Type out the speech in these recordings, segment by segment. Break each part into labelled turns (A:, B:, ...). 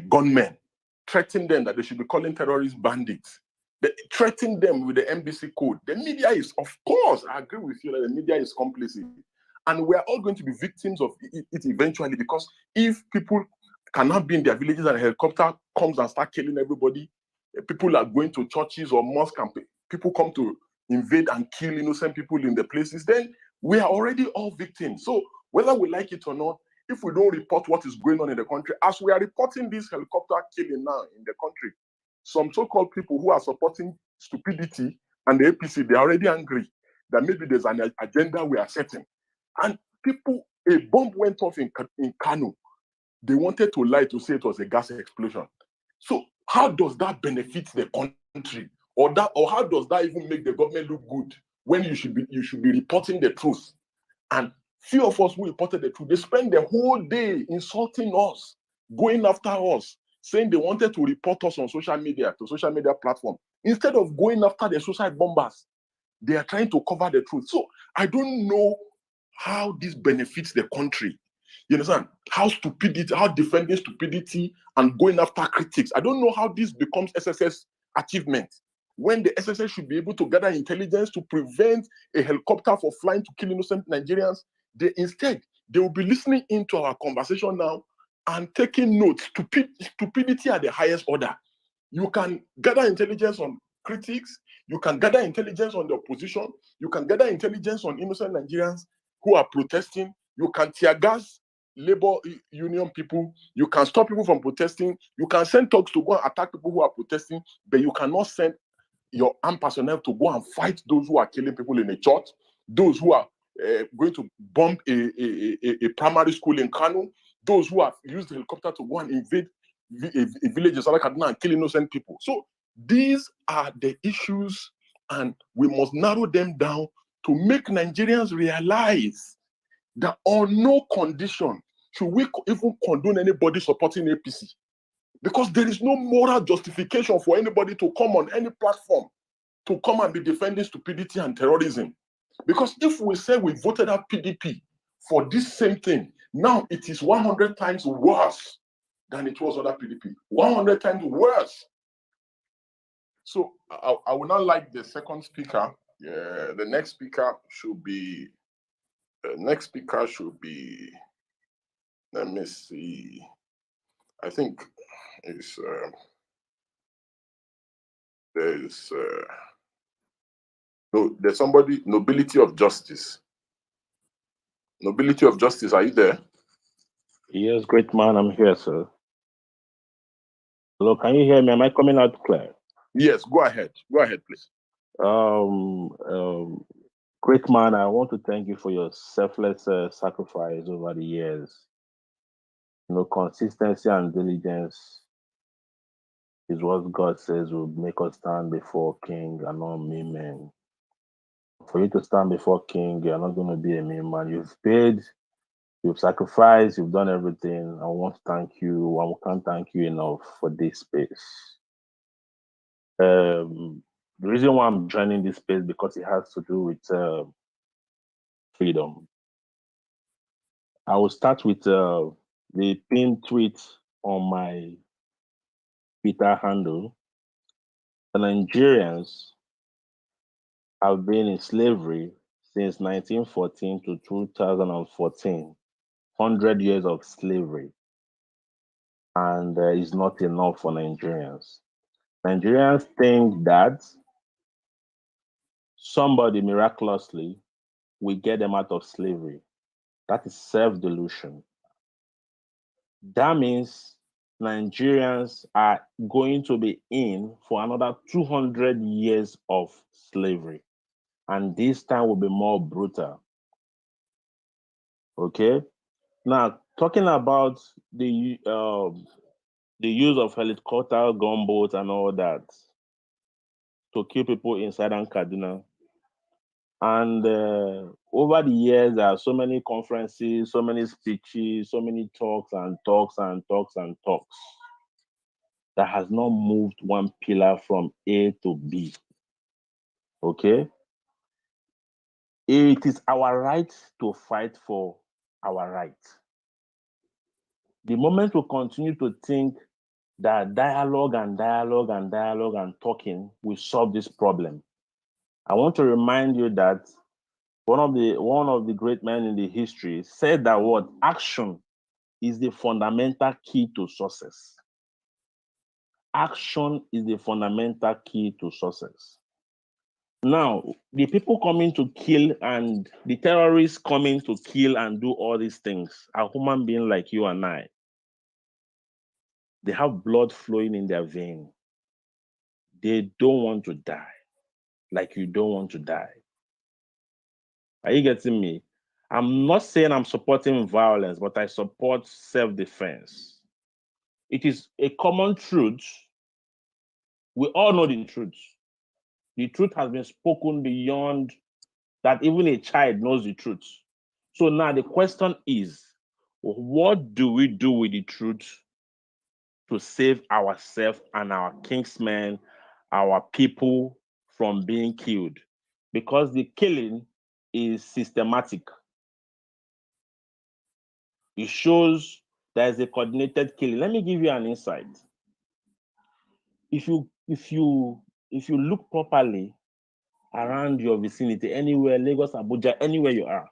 A: gunmen, threaten them that they should be calling terrorist bandits, they threaten them with the NBC code. The media is, of course, I agree with you that the media is complicit. And we are all going to be victims of it eventually, because if people cannot be in their villages and a helicopter comes and start killing everybody, people are going to churches or mosques and people come to invade and kill innocent people in the places, then we are already all victims. So whether we like it or not, if we don't report what is going on in the country, as we are reporting this helicopter killing now in the country, some so-called people who are supporting stupidity and the APC, they're already angry that maybe there's an agenda we are setting. And people, a bomb went off in Kano. They wanted to lie to say it was a gas explosion. So how does that benefit the country? Or how does that even make the government look good when you should be reporting the truth? And few of us who reported the truth, they spend the whole day insulting us, going after us, saying they wanted to report us on social media, to social media platform. Instead of going after the suicide bombers, they are trying to cover the truth. So I don't know how this benefits the country. You understand? How defending stupidity and going after critics. I don't know how this becomes SSS achievement, when the SSS should be able to gather intelligence to prevent a helicopter from flying to kill innocent Nigerians. Instead, they will be listening into our conversation now and taking notes. Stupidity at the highest order. You can gather intelligence on critics. You can gather intelligence on the opposition. You can gather intelligence on innocent Nigerians who are protesting. You can tear gas labor union people. You can stop people from protesting. You can send thugs to go and attack people who are protesting, but you cannot send your armed personnel to go and fight those who are killing people in a church, those who are going to bomb a primary school in Kano, those who have used the helicopter to go and invade a village in Southern Kaduna and kill innocent people. So these are the issues, and we must narrow them down to make Nigerians realize that on no condition should we even condone anybody supporting APC. Because there is no moral justification for anybody to come on any platform to come and be defending stupidity and terrorism. Because if we say we voted out PDP for this same thing, now it is 100 times worse than it was under PDP. 100 times worse. So I would not like the second speaker. The next speaker should be, let me see. I think it's, there's somebody, Nobility of Justice. Nobility of Justice, are you there?
B: Yes, great man, I'm here, sir. Hello, can you hear me? Am I coming out clear?
A: Yes, go ahead. Go ahead, please.
B: Great man, I want to thank you for your selfless sacrifice over the years. You know, consistency and diligence is what God says will make us stand before King and not mere men. For you to stand before King, you're not going to be a mere man. You've paid, you've sacrificed, you've done everything. I want to thank you. I can't thank you enough for this space. The reason why I'm joining this space because it has to do with freedom. I will start with the pinned tweet on my Twitter handle. The Nigerians have been in slavery since 1914 to 2014, 100 years of slavery. And it's not enough for Nigerians. Nigerians think that somebody miraculously will get them out of slavery. That is self-delusion. That means Nigerians are going to be in for another 200 years of slavery. And this time will be more brutal. Okay? Now, talking about the use of helicopter, gunboats, and all that to kill people inside Kaduna. And over the years, there are so many conferences, so many speeches, so many talks and talks and talks and talks that has not moved one pillar from A to B. Okay? It is our right to fight for our right. The moment we continue to think that dialogue and dialogue and dialogue and talking will solve this problem, I want to remind you that one of the great men in the history said that what action is the fundamental key to success. Action is the fundamental key to success. Now, the people coming to kill and the terrorists coming to kill and do all these things are human beings like you and I. They have blood flowing in their vein. They don't want to die like you don't want to die. Are you getting me? I'm not saying I'm supporting violence, but I support self-defense. It is a common truth. We all know the truth. The truth has been spoken beyond that even a child knows the truth. So now the question is, what do we do with the truth to save ourselves and our kingsmen, our people from being killed? Because the killing is systematic. It shows there is a coordinated killing. Let me give you an insight. If you look properly around your vicinity, anywhere, Lagos, Abuja, anywhere you are,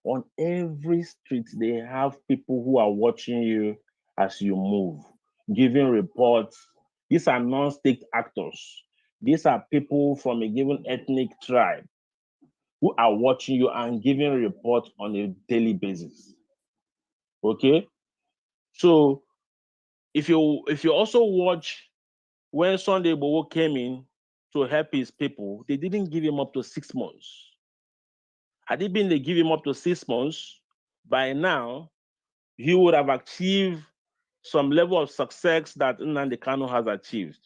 B: on every street, they have people who are watching you as you move, giving reports. These are non-state actors. These are people from a given ethnic tribe who are watching you and giving reports on a daily basis. Okay? So if you also watch when Sunday Igboho came in to help his people, they didn't give him up to 6 months. Had it been they give him up to 6 months, by now, he would have achieved some level of success that Nnamdi Kanu has achieved.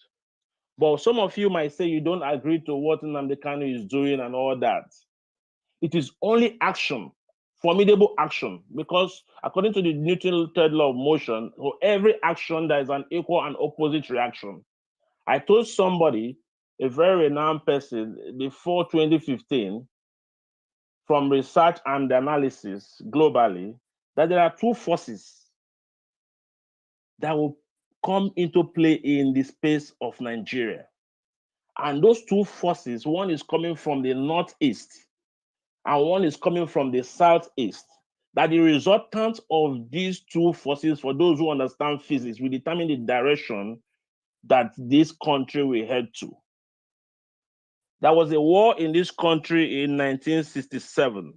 B: But some of you might say you don't agree to what Nnamdi Kanu is doing and all that. It is only action, formidable action, because according to the Newton's third law of motion, for every action, there is an equal and opposite reaction. I told somebody, a very renowned person, before 2015, from research and analysis globally, that there are two forces that will come into play in the space of Nigeria. And those two forces, one is coming from the northeast and one is coming from the southeast. That the resultant of these two forces, for those who understand physics, will determine the direction that this country will head to. There was a war in this country in 1967.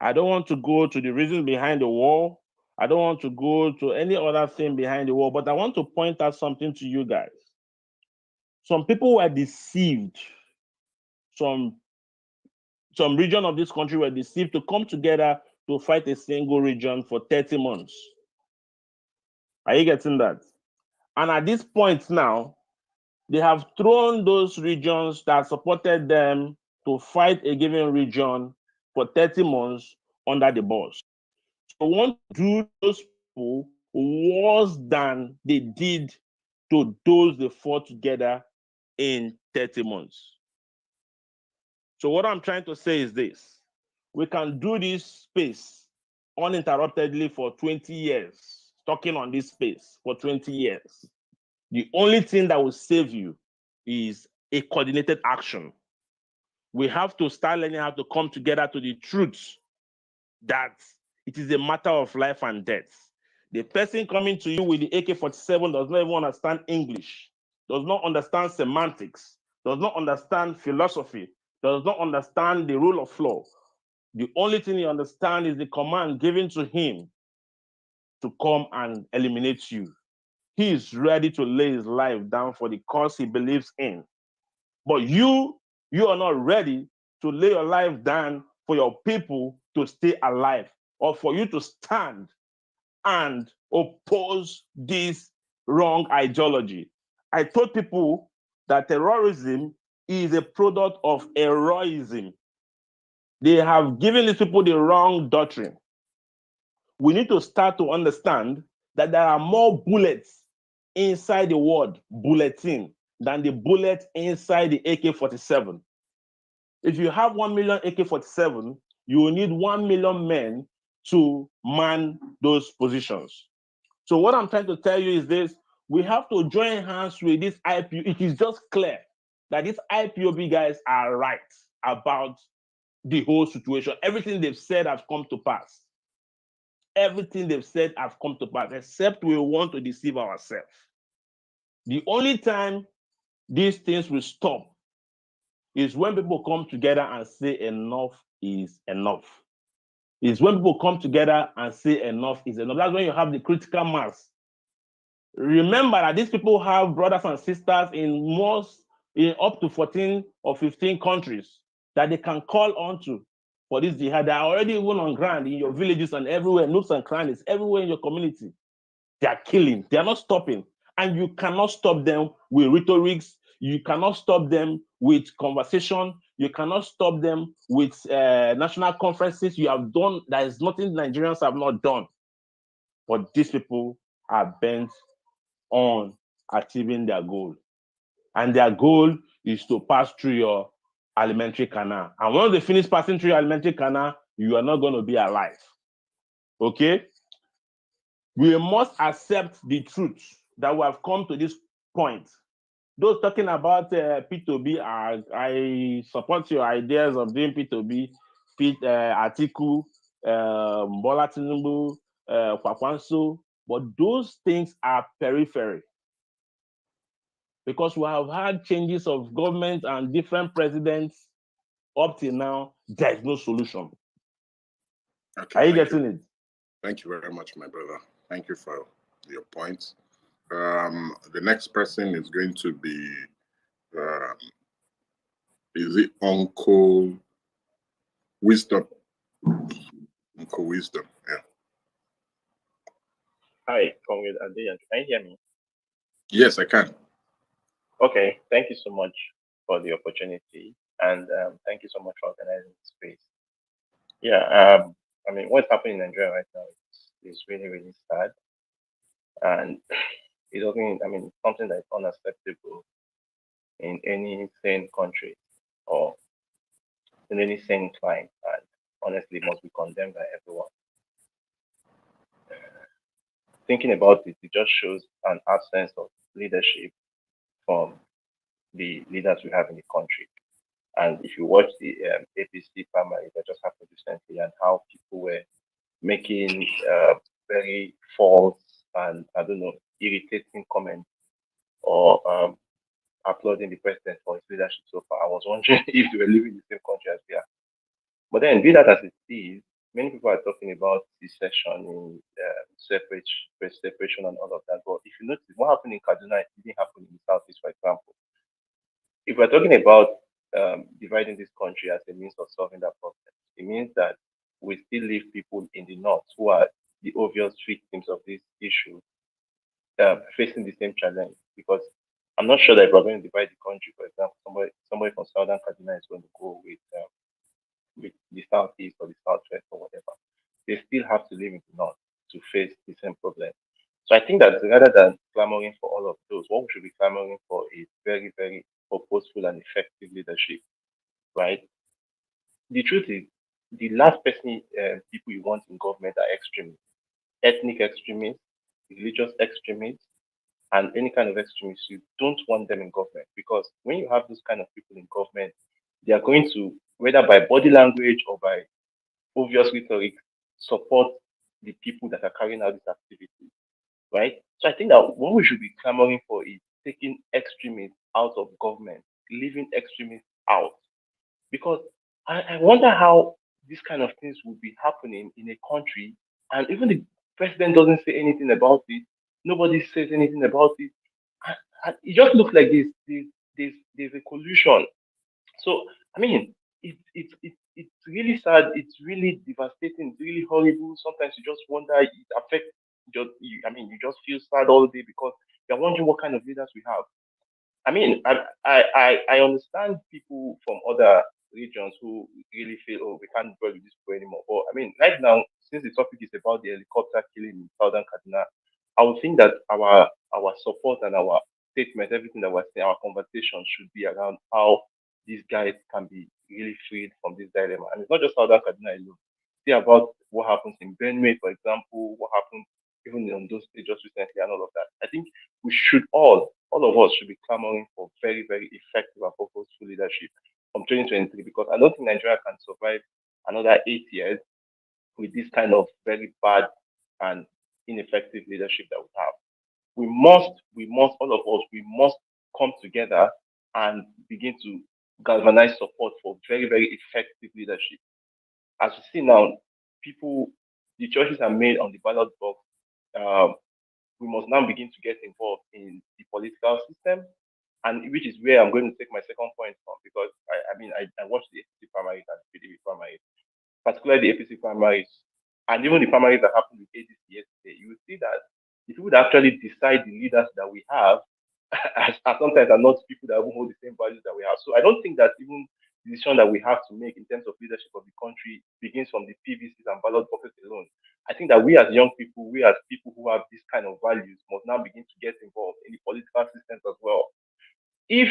B: I don't want to go to the reason behind the war. I don't want to go to any other thing behind the war, but I want to point out something to you guys. Some people were deceived. Some region of this country were deceived to come together to fight a single region for 30 months. Are you getting that? And at this point now, they have thrown those regions that supported them to fight a given region for 30 months under the bus. So we want to do those people worse than they did to those they fought together in 30 months. So what I'm trying to say is this: we can do this space uninterruptedly for 20 years, talking on this space for 20 years. The only thing that will save you is a coordinated action. We have to start learning how to come together to the truth that it is a matter of life and death. The person coming to you with the AK-47 does not even understand English, does not understand semantics, does not understand philosophy, does not understand the rule of law. The only thing he understands is the command given to him to come and eliminate you. He is ready to lay his life down for the cause he believes in. But you are not ready to lay your life down for your people to stay alive, or for you to stand and oppose this wrong ideology. I told people that terrorism is a product of heroism. They have given these people the wrong doctrine. We need to start to understand that there are more bullets inside the word bulletin than the bullet inside the AK-47. If you have 1 million AK-47, you will need 1 million men to man those positions. So what I'm trying to tell you is this: we have to join hands with this IPO. It is just clear that these IPOB guys are right about the whole situation. Everything they've said has come to pass. Everything they've said has come to pass, except we want to deceive ourselves. The only time these things will stop is when people come together and say enough is enough. Is when people come together and say enough is enough. That's when you have the critical mass. Remember that these people have brothers and sisters in up to 14 or 15 countries that they can call on to for this jihad. They are already even on ground in your villages and everywhere, nooks and crannies, everywhere in your community. They are killing. They are not stopping. And you cannot stop them with rhetorics. You cannot stop them with conversation. You cannot stop them with national conferences. You have done, there is nothing Nigerians have not done. But these people are bent on achieving their goal. And their goal is to pass through your alimentary canal. And once they finish passing through your alimentary canal, you are not going to be alive. Okay? We must accept the truth that we have come to this point. Those talking about P2B, I support your ideas of doing P2B, Atiku, Bola Tinubu, Kwakwanso, but those things are periphery. Because we have had changes of government and different presidents up till now, there is no solution.
A: Okay,
B: are you getting it?
A: Thank you very much, my brother. Thank you for your points. The next person is going to be, is it Uncle Wisdom? Uncle Wisdom, yeah.
C: Hi, Comrade Adeyan. Can you hear me?
A: Yes, I can.
C: Okay, thank you so much for the opportunity, and thank you so much for organizing the space. Yeah, I mean, what's happening in Nigeria right now is really, really sad, and it doesn't. I mean, something that's unacceptable in any sane country or in any sane clime, and honestly, must be condemned by everyone. Thinking about it, it just shows an absence of leadership from the leaders we have in the country. And if you watch the APC primary that just happened recently and how people were making very false and, I don't know, irritating comments or applauding the president for his leadership so far, I was wondering if they were living in the same country as we are. But then, be that as it is, many people are talking about secession in separation and all of that. But if you notice, what happened in Kaduna, it didn't happen in the Southeast, for example. If we're talking about dividing this country as a means of solving that problem, it means that we still leave people in the north who are the obvious victims of this issue facing the same challenge. Because I'm not sure that if we're going to divide the country, for example, somebody from southern Kaduna is going to go with the southeast or the southwest or whatever. They still have to live in the north to face the same problem. So I think that rather than clamoring for all of those, what we should be clamoring for is very, very purposeful and effective leadership, right? The truth is, the last person, people you want in government are extremists, ethnic extremists, religious extremists, and any kind of extremists. You don't want them in government because when you have those kind of people in government, they are going to, whether by body language or by obvious rhetoric, support the people that are carrying out these activities, right? So I think that what we should be clamoring for is taking extremists out of government, leaving extremists out. Because I wonder how these kind of things would be happening in a country, and even the president doesn't say anything about it. Nobody says anything about it. And it just looks like there's a collusion. So I mean, it's really sad. It's really devastating. It's really horrible. Sometimes you just wonder. It affects just. I mean, you just feel sad all day because you're wondering what kind of leaders we have. I mean, I understand people from other regions who really feel, oh, we can't dwell with this people anymore. But I mean, right now, since the topic is about the helicopter killing in southern Kaduna, I would think that our support and our statement, everything that we're saying, our conversation should be around how these guys can be really freed from this dilemma. And it's not just southern Kaduna alone. See about what happens in Benue, for example, what happened even in those states just recently and all of that. I think we should all of us should be clamoring for very, very effective and purposeful leadership from 2023, because I don't think Nigeria can survive another 8 years with this kind of very bad and ineffective leadership that we have. All of us, we must come together and begin to galvanize support for very, very effective leadership. As we see now, the choices are made on the ballot box. We must now begin to get involved in the political system, and which is where I'm going to take my second point from, because I watched the APC primaries and the PDP primaries, particularly the APC primaries, and even the primaries that happened with ADC yesterday. You will see that the people that actually decide the leaders that we have are sometimes are not people that hold the same values that we have. So I don't think that even the decision that we have to make in terms of leadership of the country begins from the PVCs and ballot boxes alone. I think that we as young people, we as people who have this kind of values, must now begin to get involved in the political systems as well. If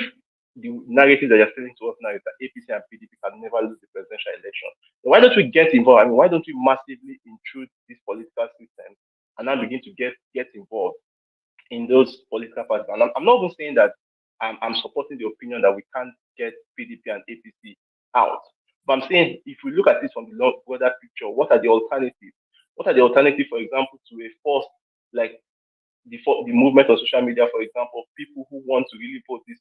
C: the narrative that you're selling to us now is that APC and PDP can never lose the presidential election, then why don't we get involved? I mean, why don't we massively intrude these political systems and now begin to get involved in those political parties? And I'm not even saying that I'm supporting the opinion that we can't get PDP and APC out, but I'm saying if we look at this from the broader picture, what are the alternatives? What are the alternatives, for example, to a force like the movement of social media, for example, people who want to really put this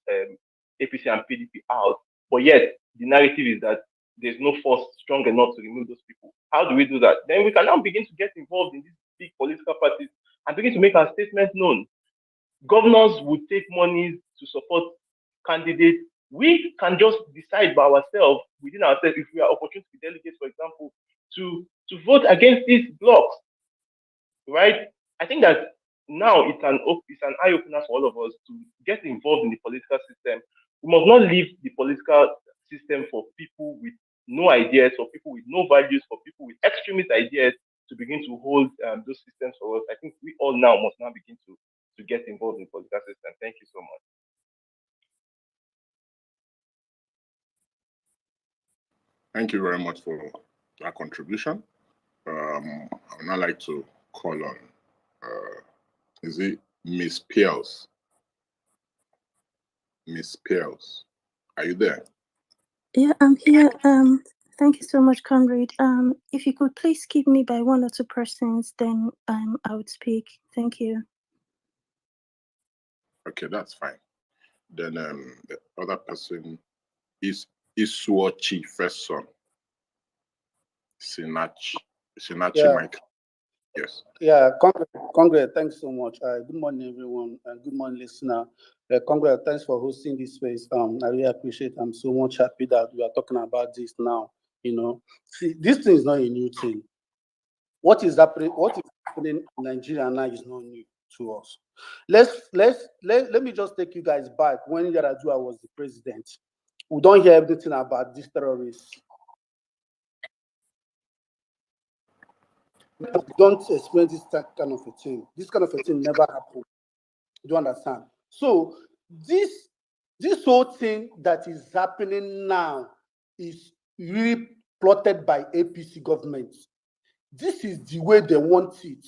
C: APC and PDP out, but yet the narrative is that there's no force strong enough to remove those people. How do we do that? Then we can now begin to get involved in these big political parties and begin to make our statement known. Governors would take money to support candidates. We can just decide by ourselves, within ourselves, if we are opportunity delegates, for example, to vote against these blocks, right? I think that now it's an eye opener for all of us to get involved in the political system. We must not leave the political system for people with no ideas, for people with no values, for people with extremist ideas to begin to hold those systems for us. I think we all now must now begin to get involved in the political system. Thank you so much.
A: Thank you very much for that contribution. I would now like to call on, is it Miss Piels? Miss Piels, are you there?
D: Yeah, I'm here. Thank you so much, Conrad. If you could please keep me by 1 or 2 persons, then I would speak. Thank you.
A: Okay, that's fine. Then the other person is Isuochi first son. Sinachi Mike. Yes.
E: Yeah, Congress, thanks so much. Good morning, everyone, and good morning, listener. Congress, thanks for hosting this space. I really appreciate it. I'm so much happy that we are talking about this now. See, this thing is not a new thing. What is happening in Nigeria now is not new to us. Let me just take you guys back when Yar'Adua was the president. We don't hear everything about these terrorists. Don't experience this kind of a thing. This kind of a thing never happened. Do you understand? So this whole thing that is happening now is really plotted by APC government. This is the way they want it.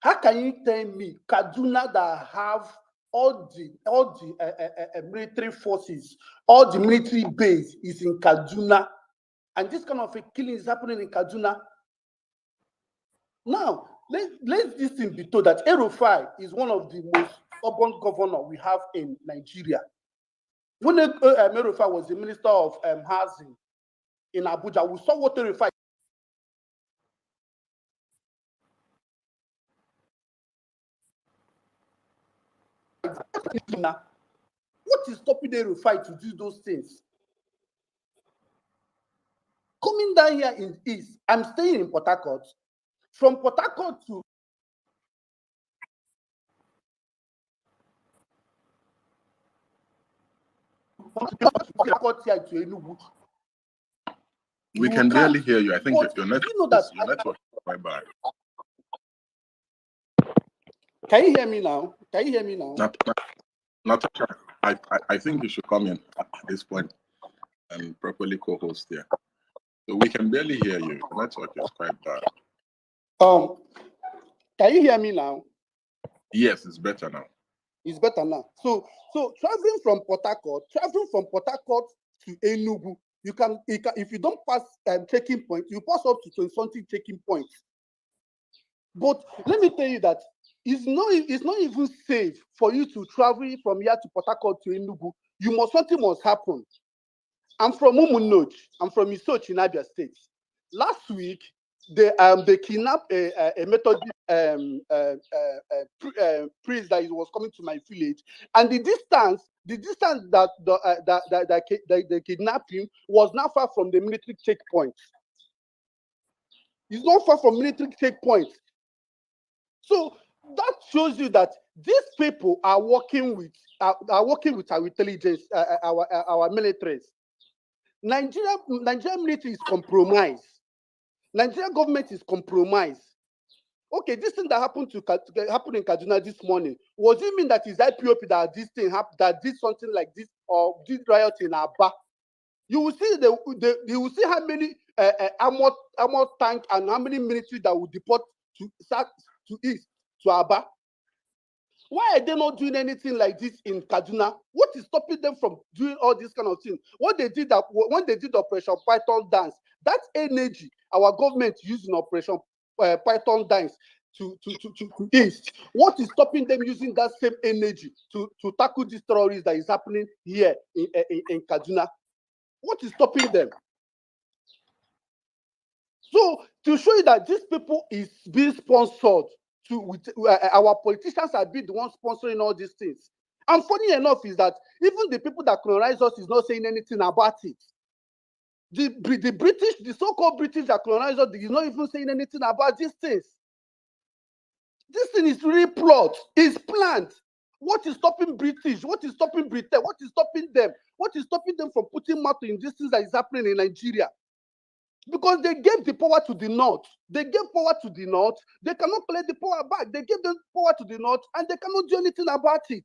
E: How can you tell me Kaduna that have all the military forces, all the military base is in Kaduna, and this kind of a killing is happening in Kaduna? Now, let this thing be told that El-Rufai is one of the most stubborn governors we have in Nigeria. When El-Rufai was the minister of housing in Abuja, we saw what El-Rufai. What is stopping El-Rufai to do those things? Coming down here in East, I'm staying in Port Harcourt. From Port Harcourt to
A: we can barely hear you. I think your network,
E: you know that
A: your network is quite bad.
E: Can you hear me now? Can you hear me now?
A: Natasha, I think you should come in at this point and properly co-host here. So we can barely hear you. The network is quite bad.
E: Can you hear me now?
A: Yes, it's better now.
E: It's better now. So traveling from Port Harcourt to Enugu, you can if you don't pass checking point, you pass up to 20-something checking points. But let me tell you that it's not even safe for you to travel from here to Port Harcourt to Enugu. Something must happen. I'm from Umunoj. I'm from Isochi in Abia State. Last week, they kidnapped a Methodist priest that was coming to my village, and the distance that the kidnapping was not far from the military checkpoint. It's not far from military checkpoint. So that shows you that these people are working with our intelligence, our militaries. Nigeria military is compromised. Nigerian government is compromised. Okay, this thing that happened in Kaduna this morning, was it mean that it's IPOP that this thing happened, that did something like this, or did riot in Aba? You will see you will see how many armored tank and how many military that will deport to east to Aba. Why are they not doing anything like this in Kaduna? What is stopping them from doing all this kind of thing? What they did when they did Operation Python dance, that energy our government used in Operation Python dance to east. What is stopping them using that same energy to tackle this terrorism that is happening here in Kaduna? What is stopping them? So to show you that these people is being sponsored our politicians have been the ones sponsoring all these things. And funny enough is that even the people that colonize us is not saying anything about it. The British, the so-called British that colonize us, is not even saying anything about these things. This thing is really plot. It's planned. What is stopping British? What is stopping Britain? What is stopping them? What is stopping them from putting mouth in this thing that is happening in Nigeria? Because they gave the power to the north. They gave power to the north. They cannot collect the power back. They gave the power to the north and they cannot do anything about it.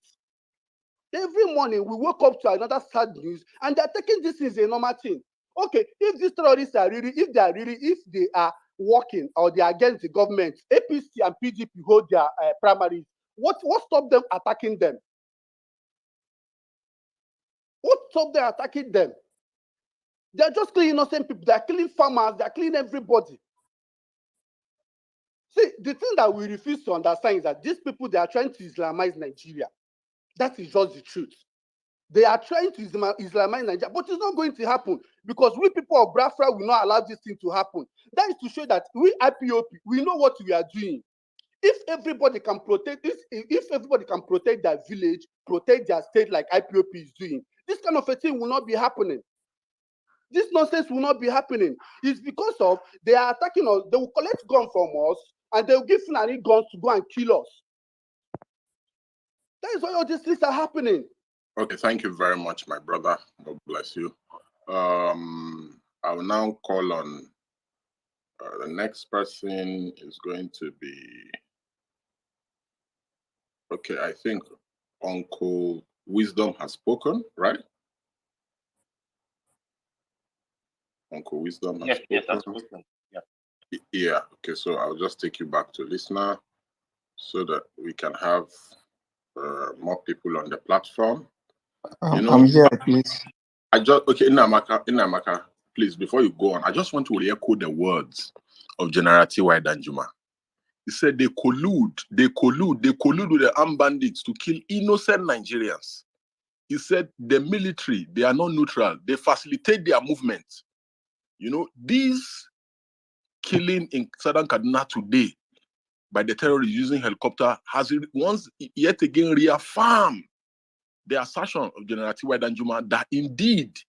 E: Every morning we wake up to another sad news and they're taking this as a normal thing. Okay, if these terrorists are if they are working or they are against the government, APC and PDP hold their primaries. What stopped them attacking them? What stopped them attacking them? They're just killing innocent people. They're killing farmers. They're killing everybody. See, the thing that we refuse to understand is that these people, they are trying to Islamize Nigeria. That is just the truth. They are trying to Islamize Nigeria, but it's not going to happen because we people of Biafra will not allow this thing to happen. That is to show that we IPOP, we know what we are doing. If everybody can protect this, if everybody can protect their village, protect their state like IPOP is doing, this kind of a thing will not be happening. This nonsense will not be happening. It's because of they are attacking us. They will collect guns from us and they will give Fulani guns to go and kill us. That is why all these things are happening.
A: Okay, thank you very much, my brother. God bless you. I will now call on the next person is going to be, okay, I think Uncle Wisdom has spoken, right? Uncle Wisdom has spoken.
C: Yes, I've spoken. Yeah.
A: Yeah, okay, so I'll just take you back to listener so that we can have more people on the platform.
F: I'm here, please.
A: Okay, Inamaka, please, before you go on, I just want to re-echo the words of General T.Y. Danjuma. He said they collude with the armed bandits to kill innocent Nigerians. He said the military, they are not neutral. They facilitate their movement. You know, these killing in southern Kaduna today by the terrorists using helicopter has once yet again reaffirmed the assertion of General T.Y. Danjuma that indeed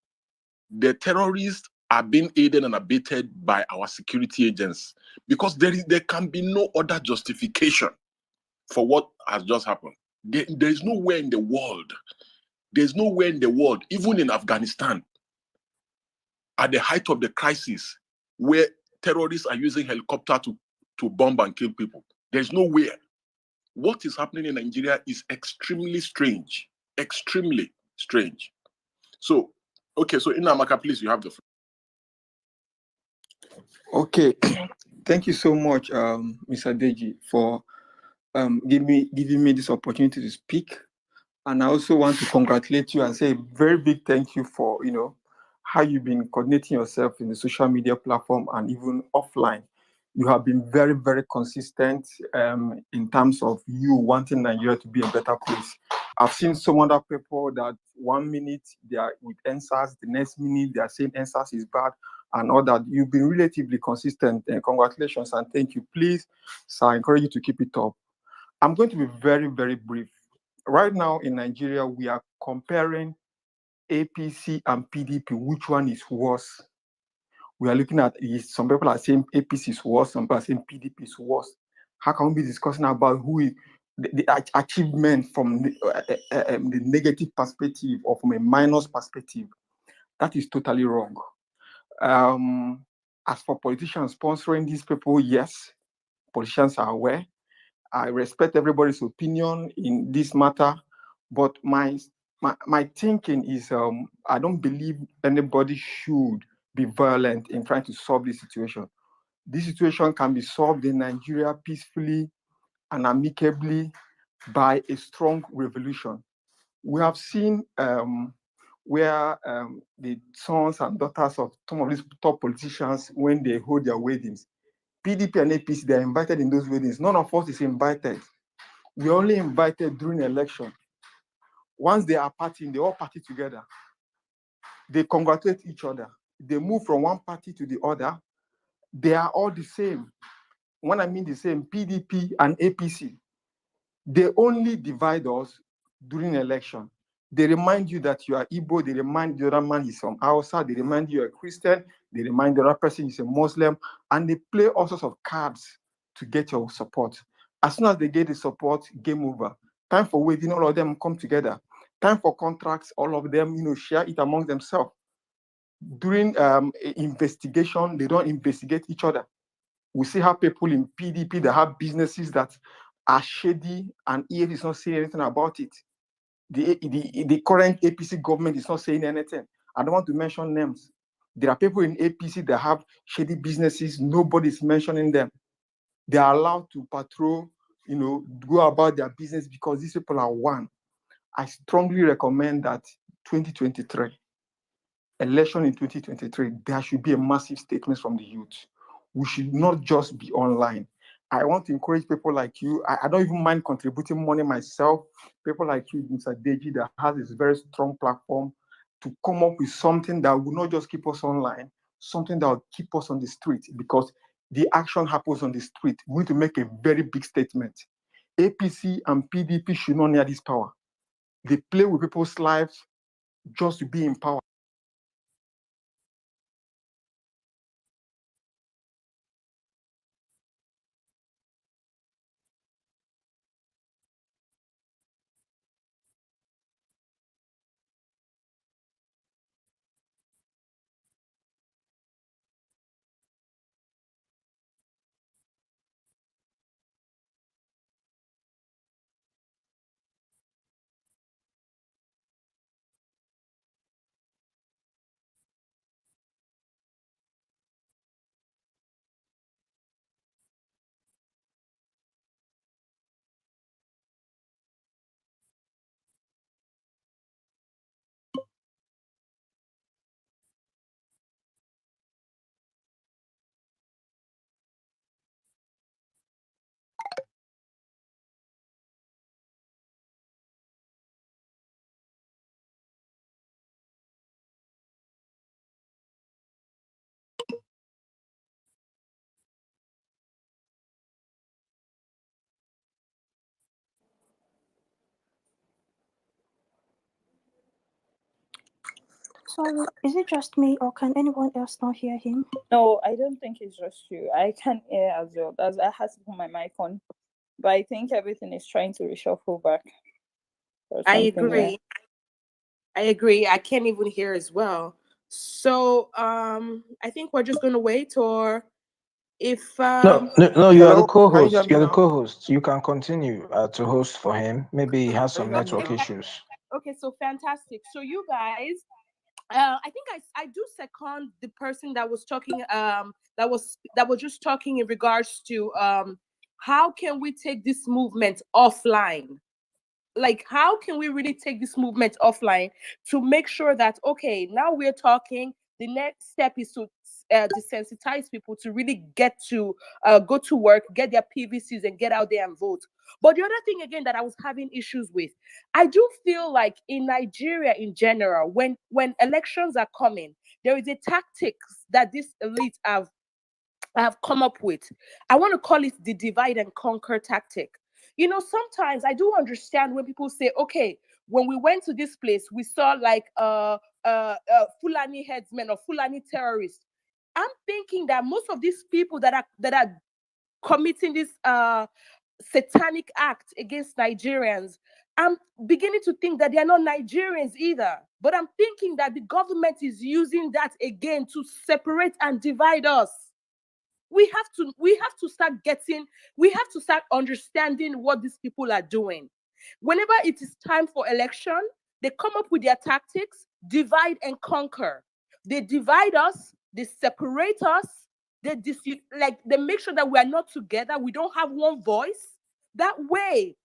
A: the terrorists are being aided and abetted by our security agents, because there can be no other justification for what has just happened. There is nowhere in the world, even in Afghanistan, at the height of the crisis, where terrorists are using helicopter to bomb and kill people. There's nowhere. What is happening in Nigeria is extremely strange. Extremely strange. So, okay, so Inamaka, please, you have the floor.
F: Okay, thank you so much, Mr. Deji, for giving me this opportunity to speak. And I also want to congratulate you and say a very big thank you for how you've been coordinating yourself in the social media platform and even offline. You have been very, very consistent in terms of you wanting Nigeria to be a better place. I've seen some other people that 1 minute they are with answers, the next minute they are saying answers is bad and all that. You've been relatively consistent. And congratulations and thank you. Please, sir, I encourage you to keep it up. I'm going to be very, very brief. Right now in Nigeria, we are comparing APC and PDP. Which one is worse? We are looking at some people are saying APC is worse, some people are saying PDP is worse. How can we be discussing about the achievement from the negative perspective or from a minus perspective? That is totally wrong. As for politicians sponsoring these people, yes, politicians are aware. I respect everybody's opinion in this matter, but my thinking is I don't believe anybody should be violent in trying to solve this situation. This situation can be solved in Nigeria peacefully and amicably by a strong revolution. We have seen where the sons and daughters of some of these top politicians, when they hold their weddings, PDP and APC, they're invited in those weddings. None of us is invited. We're only invited during election. Once they are partying, they all party together. They congratulate each other. They move from one party to the other. They are all the same. When I mean the same, PDP and APC, they only divide us during election. They remind you that you are Igbo. They remind the other man is from Hausa. They remind you are a Christian. They remind the other person is a Muslim. And they play all sorts of cards to get your support. As soon as they get the support, game over. Time for wedding, all of them come together. Time for contracts, all of them, share it among themselves. During investigation, they don't investigate each other. We see how people in PDP that have businesses that are shady, and EF is not saying anything about it. The current APC government is not saying anything. I don't want to mention names. There are people in APC that have shady businesses. Nobody's mentioning them. They are allowed to patrol, go about their business because these people are one. I strongly recommend that 2023, election in 2023, there should be a massive statement from the youth. We should not just be online. I want to encourage people like you. I don't even mind contributing money myself. People like you, Mr. Deji, that has this very strong platform to come up with something that will not just keep us online, something that will keep us on the street, because the action happens on the street. We need to make a very big statement. APC and PDP should not near this power. They play with people's lives just to be in power.
D: Sorry, is it just me or can anyone else not hear him?
G: No, I don't think it's just you. I can hear as well. I had to put my mic on, but I think everything is trying to reshuffle back.
H: I agree. I agree. I can't even hear as well. So I think we're just gonna wait, or if
I: No, you are the co-host. You're the co-host. You can continue to host for him. Maybe he has some network issues.
H: Okay, so fantastic. So you guys, I think I do second the person that was talking that was just talking in regards to how can we take this movement offline? Like, how can we really take this movement offline to make sure that, okay, now we're talking, the next step is to desensitize people to really get to go to work, get their PVCs, and get out there and vote. But the other thing again that I was having issues with, I do feel like in Nigeria in general, when elections are coming, there is a tactics that this elite have come up with. I want to call it the divide and conquer tactic. You know, sometimes I do understand when people say, okay, when we went to this place, we saw like Fulani headsmen or Fulani terrorists. I'm thinking that most of these people that are committing this satanic act against Nigerians, I'm beginning to think that they are not Nigerians either. But I'm thinking that the government is using that again to separate and divide us. We have to start understanding what these people are doing. Whenever it is time for election, they come up with their tactics, divide and conquer. They divide us, they separate us, they make sure that we are not together, we don't have one voice. That way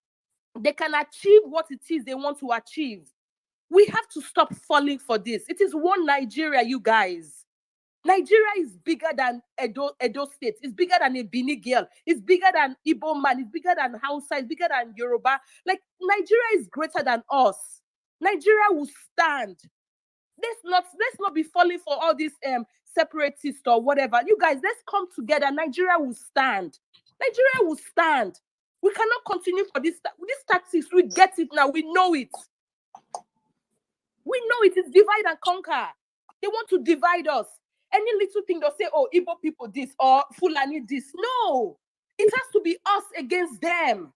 H: they can achieve what it is they want to achieve. We have to stop falling for this. It is one Nigeria, you guys. Nigeria is bigger than Edo State. It's bigger than a Bini girl. It's bigger than Igbo man. It's bigger than Hausa. It's bigger than Yoruba. Like, Nigeria is greater than us. Nigeria will stand. Let's not be falling for all these separatists or whatever. You guys, let's come together. Nigeria will stand. Nigeria will stand. We cannot continue for this tactics. We get it now. We know it. We know it is divide and conquer. They want to divide us. Any little thing they'll say, oh, Igbo people this or Fulani this. No, it has to be us against them.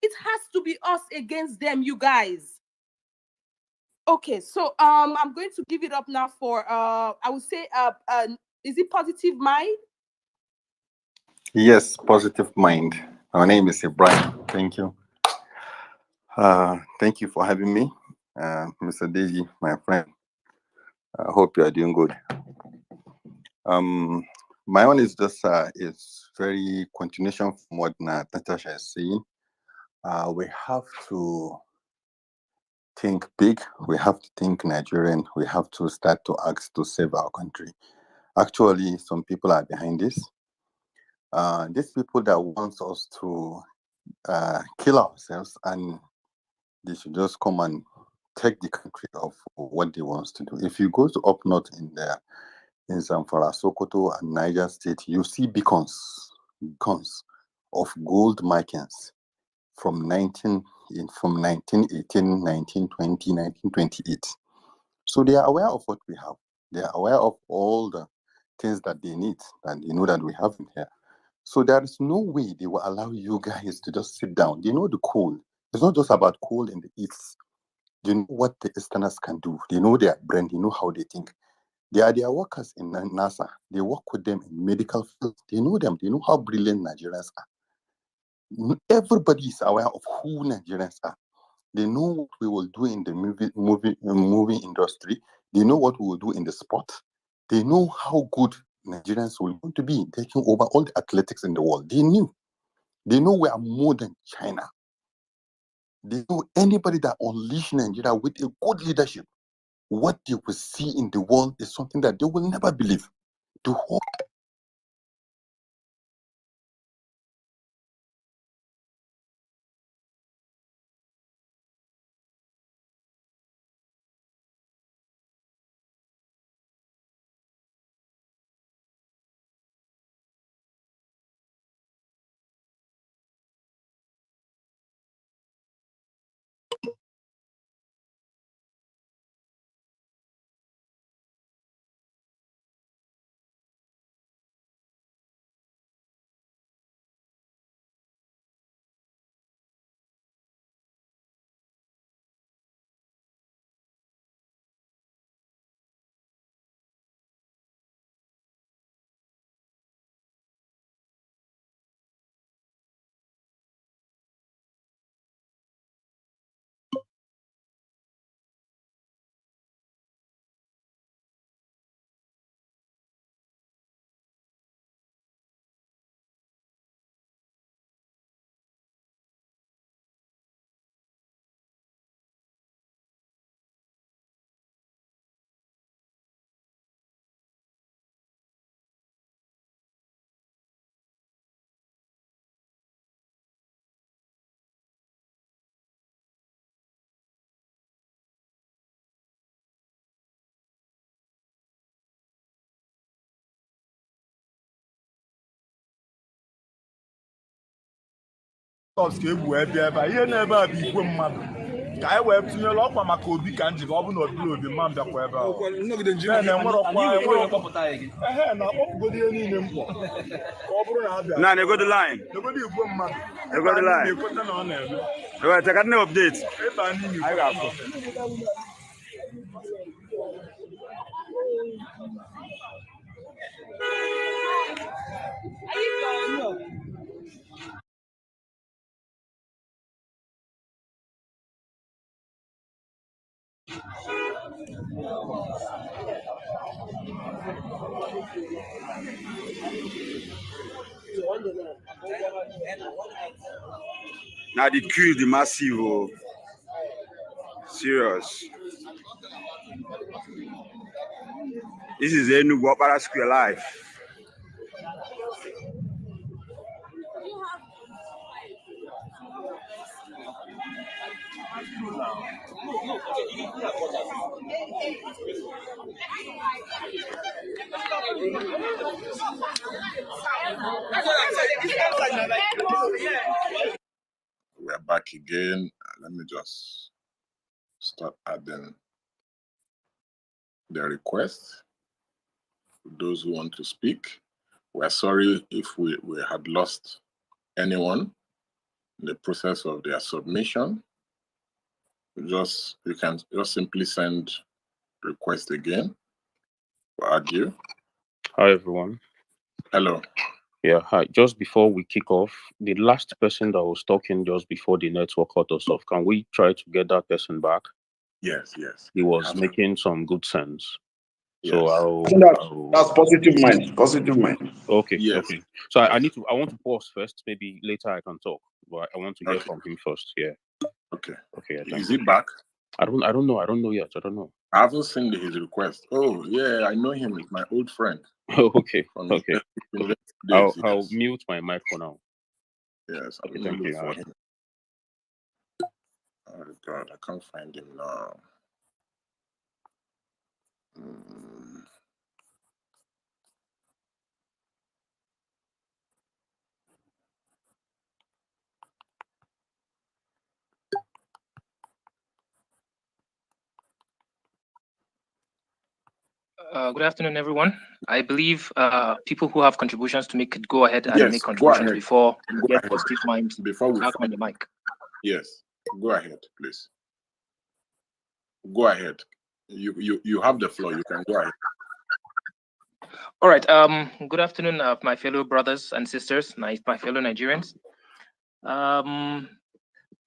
H: It has to be us against them, you guys. Okay, so I'm going to give it up now for I would say is it Positive Mind?
J: Yes, Positive Mind. My name is Ibrahim. Thank you. Thank you for having me, Mr. Deji, my friend. I hope you are doing good. My own is just is very continuation from what Natasha is saying. We have to think big. We have to think Nigerian. We have to start to act to save our country. Actually, some people are behind this. These people that want us to kill ourselves, and they should just come and take the country of what they want to do. If you go to up north in Zamfara, Sokoto, and Niger State, you see beacons of gold markings from 1918, 1920, 1928. So they are aware of what we have. They are aware of all the things that they need, and they know that we have in here. So there is no way they will allow you guys to just sit down. They know the coal. It's not just about coal in the east. They know what the Easterners can do. They know their brain. They know how they think. They are their workers in NASA. They work with them in medical field. They know them. They know how brilliant Nigerians are. Everybody is aware of who Nigerians are. They know what we will do in the movie industry. They know what we will do in the sport. They know how good Nigerians will want to be taking over all the athletics in the world. They knew. They know we are more than China. They know anybody that unleash Nigeria with a good leadership, what they will see in the world is something that they will never believe. The whole
K: Now they go the line. They go the line. Right, I got no updates. I got now the queue is the massive. Oh. Serious. This is a new Wapara Square Live.
A: We're back again. Let me just start adding the request. Those who want to speak, we're sorry if we had lost anyone in the process of their submission. You can just simply send request again. We'll add you.
L: Hi, everyone.
A: Hello.
L: Yeah, hi. Just before we kick off, the last person that was talking just before the network cut us off, can we try to get that person back?
A: Yes.
L: He was making some good sense.
A: Yes.
L: So
K: That's positive mind. Positive mind.
L: Okay.
A: Yes.
L: Okay. So I want to pause first. Maybe later I can talk, but I want to hear from him first. Yeah.
A: Okay.
L: Okay.
A: Is he back?
L: I don't know. I don't know yet. I don't know.
A: I haven't seen his request. Oh yeah, I know him. He's my old friend.
L: Okay. I'll
A: Yes.
L: mute my mic for now.
A: Yes.
L: Okay, thank you.
A: For him. Oh God, I can't find him now.
M: Good afternoon, everyone. I believe people who have contributions to make could go ahead and make contributions before we get positive mind
A: before we
M: back on the mic.
A: Yes, go ahead, please. Go ahead. You have the floor. You can go ahead.
M: All right. Good afternoon, my fellow brothers and sisters, my fellow Nigerians.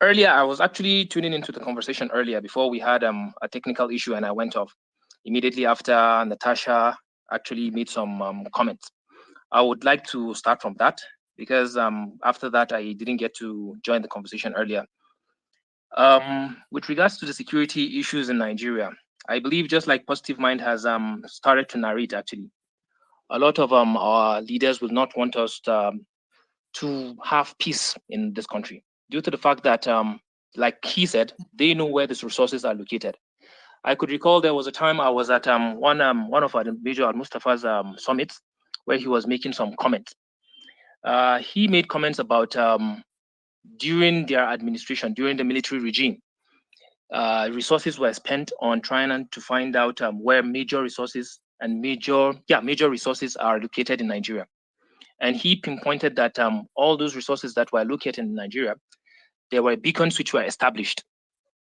M: Earlier, I was actually tuning into the conversation earlier before we had a technical issue, and I went off immediately after Natasha actually made some comments. I would like to start from that because after that, I didn't get to join the conversation earlier. With regards to the security issues in Nigeria, I believe just like Positive Mind has started to narrate, actually, a lot of our leaders will not want us to have peace in this country due to the fact that, like he said, they know where these resources are located. I could recall there was a time I was at one of our Major Al-Mustafa's summits where he was making some comments. He made comments about during their administration, during the military regime, resources were spent on trying to find out where major resources are located in Nigeria. And he pinpointed that all those resources that were located in Nigeria, there were beacons which were established.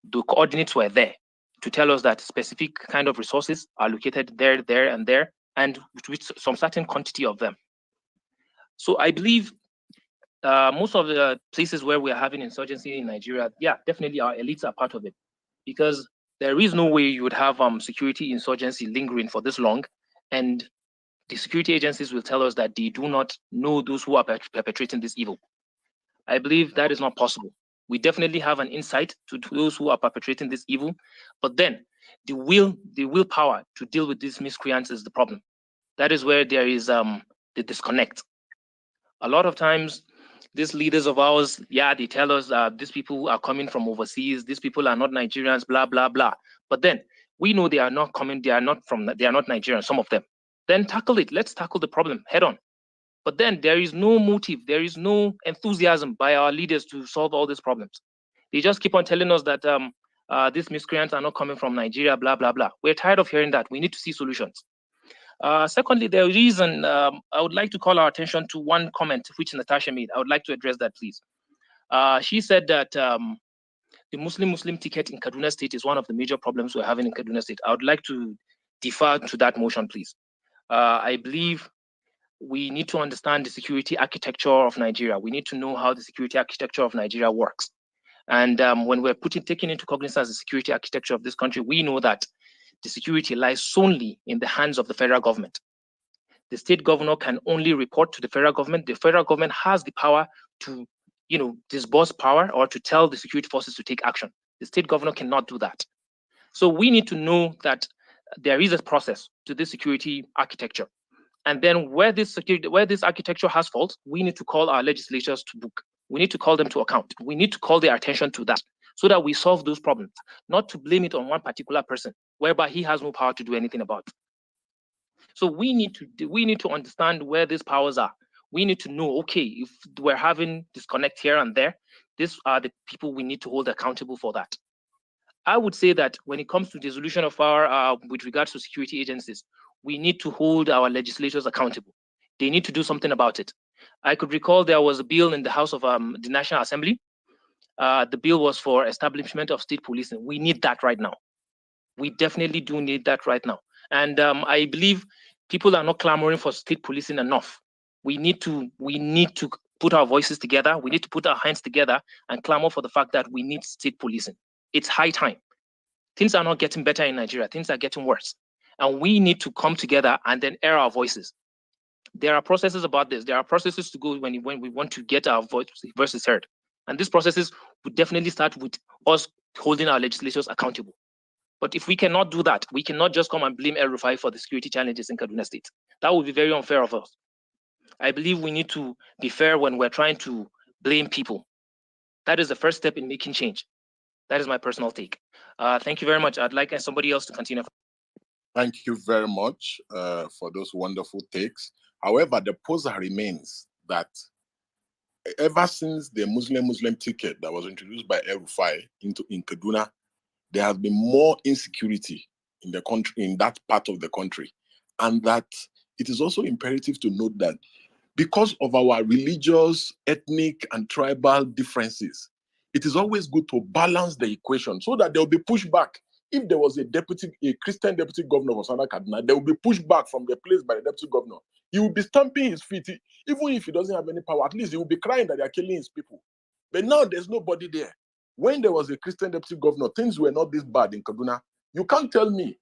M: The coordinates were there to tell us that specific kind of resources are located there, there, and there, and with some certain quantity of them. So I believe most of the places where we are having insurgency in Nigeria, definitely our elites are part of it, because there is no way you would have security insurgency lingering for this long, and the security agencies will tell us that they do not know those who are perpetrating this evil. I believe that is not possible. We definitely have an insight to those who are perpetrating this evil, but then the willpower to deal with these miscreants is the problem. That is where there is the disconnect. A lot of times, these leaders of ours, they tell us these people are coming from overseas, these people are not Nigerians, blah, blah, blah. But then we know they are not coming, they are not Nigerians, some of them. Then tackle it. Let's tackle the problem head on. But then there is no motive, there is no enthusiasm by our leaders to solve all these problems. They just keep on telling us that these miscreants are not coming from Nigeria, blah, blah, blah. We're tired of hearing that. We need to see solutions. Secondly, the reason I would like to call our attention to one comment which Natasha made. I would like to address that, please. She said that the Muslim ticket in Kaduna State is one of the major problems we're having in Kaduna State. I would like to defer to that motion, please. I believe we need to understand the security architecture of Nigeria. We need to know how the security architecture of Nigeria works. And when we're taking into cognizance the security architecture of this country, we know that the security lies solely in the hands of the federal government. The state governor can only report to the federal government. The federal government has the power to, disburse power or to tell the security forces to take action. The state governor cannot do that. So we need to know that there is a process to this security architecture. And then where this architecture has faults, we need to call our legislators to book. We need to call them to account. We need to call their attention to that so that we solve those problems, not to blame it on one particular person, whereby he has no power to do anything about it. So we need to understand where these powers are. We need to know, okay, if we're having disconnect here and there, these are the people we need to hold accountable for that. I would say that when it comes to the solution of our, with regards to security agencies, we need to hold our legislators accountable. They need to do something about it. I could recall there was a bill in the House of the National Assembly. The bill was for establishment of state policing. We need that right now. We definitely do need that right now. And I believe people are not clamoring for state policing enough. We need to put our voices together. We need to put our hands together and clamor for the fact that we need state policing. It's high time. Things are not getting better in Nigeria. Things are getting worse. And we need to come together and then air our voices. There are processes about this. There are processes to go when we want to get our voices heard. And these processes would definitely start with us holding our legislators accountable. But if we cannot do that, we cannot just come and blame El Rufai for the security challenges in Kaduna State. That would be very unfair of us. I believe we need to be fair when we're trying to blame people. That is the first step in making change. That is my personal take. Thank you very much. I'd like somebody else to continue.
A: Thank you very much for those wonderful takes. However, the poser remains that ever since the Muslim ticket that was introduced by El Rufai in Kaduna, there has been more insecurity in the country, in that part of the country. And that it is also imperative to note that because of our religious, ethnic, and tribal differences, it is always good to balance the equation so that there will be pushback. If there was a Christian deputy governor of Southern Kaduna, there will be pushback from the place by the deputy governor. He will be stamping his feet. Even if he doesn't have any power, at least he will be crying that they are killing his people. But now there's nobody there. When there was a Christian deputy governor, things were not this bad in Kaduna. You can't tell me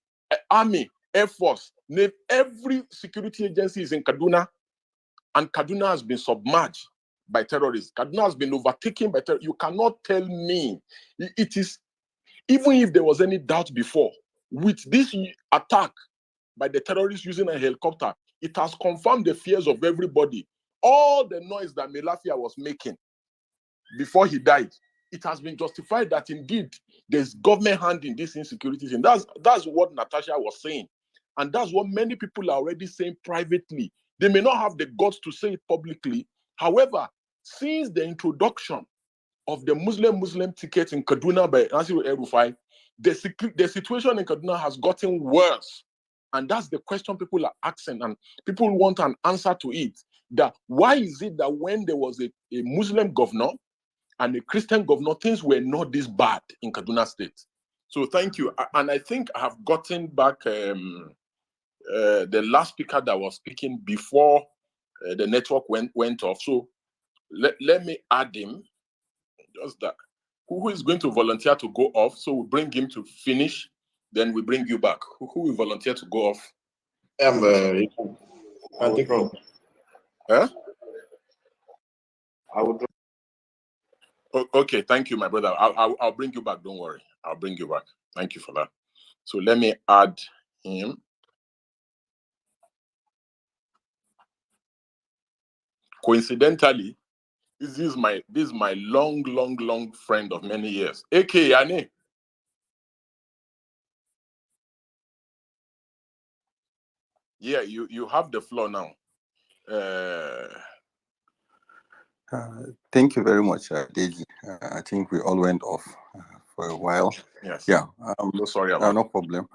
A: Army, Air Force, Navy, every security agency is in Kaduna, and Kaduna has been submerged by terrorists. Kaduna has been overtaken by terrorists. You cannot tell me. It is, even if there was any doubt before, with this attack by the terrorists using a helicopter, it has confirmed the fears of everybody. All the noise that Melafia was making before he died, it has been justified that indeed there's government hand in this insecurities. And that's what Natasha was saying. And that's what many people are already saying privately. They may not have the guts to say it publicly. However, since the introduction of the Muslim ticket in Kaduna by Nasir El-Rufai, the situation in Kaduna has gotten worse. And that's the question people are asking, and people want an answer to it. That why is it that when there was a Muslim governor and a Christian governor, things were not this bad in Kaduna State? So thank you. And I think I have gotten back the last speaker that was speaking before the network went off. So let me add him. Just that. Who is going to volunteer to go off? So we bring him to finish, then we bring you back. Who will volunteer to go off?
C: I think
A: Huh?
C: I would.
A: Okay, thank you, my brother. I'll bring you back. Don't worry. I'll bring you back. Thank you for that. So let me add him. Coincidentally, this is my long friend of many years. AK Yane. Yeah, you have the floor now.
J: Thank you very much, Deji. I think we all went off for a while.
A: Yes.
J: Yeah.
A: So sorry about
J: no problem.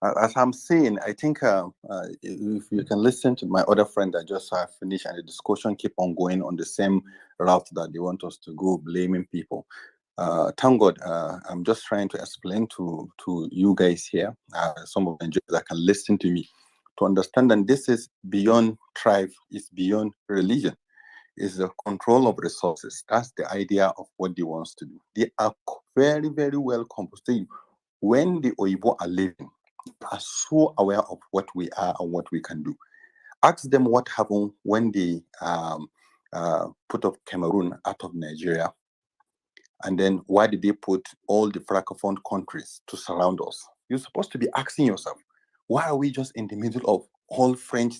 J: As I'm saying, I think if you can listen to my other friend that just finished, and the discussion keep on going on the same route that they want us to go, blaming people. Thank God, I'm just trying to explain to you guys here, some of the Nigerians that can listen to me, to understand that this is beyond tribe, it's beyond religion. Is the control of resources. That's the idea of what they want to do. They are very, very well composed. When the Oyibo are living, they are so aware of what we are and what we can do. Ask them what happened when they put up Cameroon out of Nigeria. And then why did they put all the Francophone countries to surround us? You're supposed to be asking yourself, why are we just in the middle of all French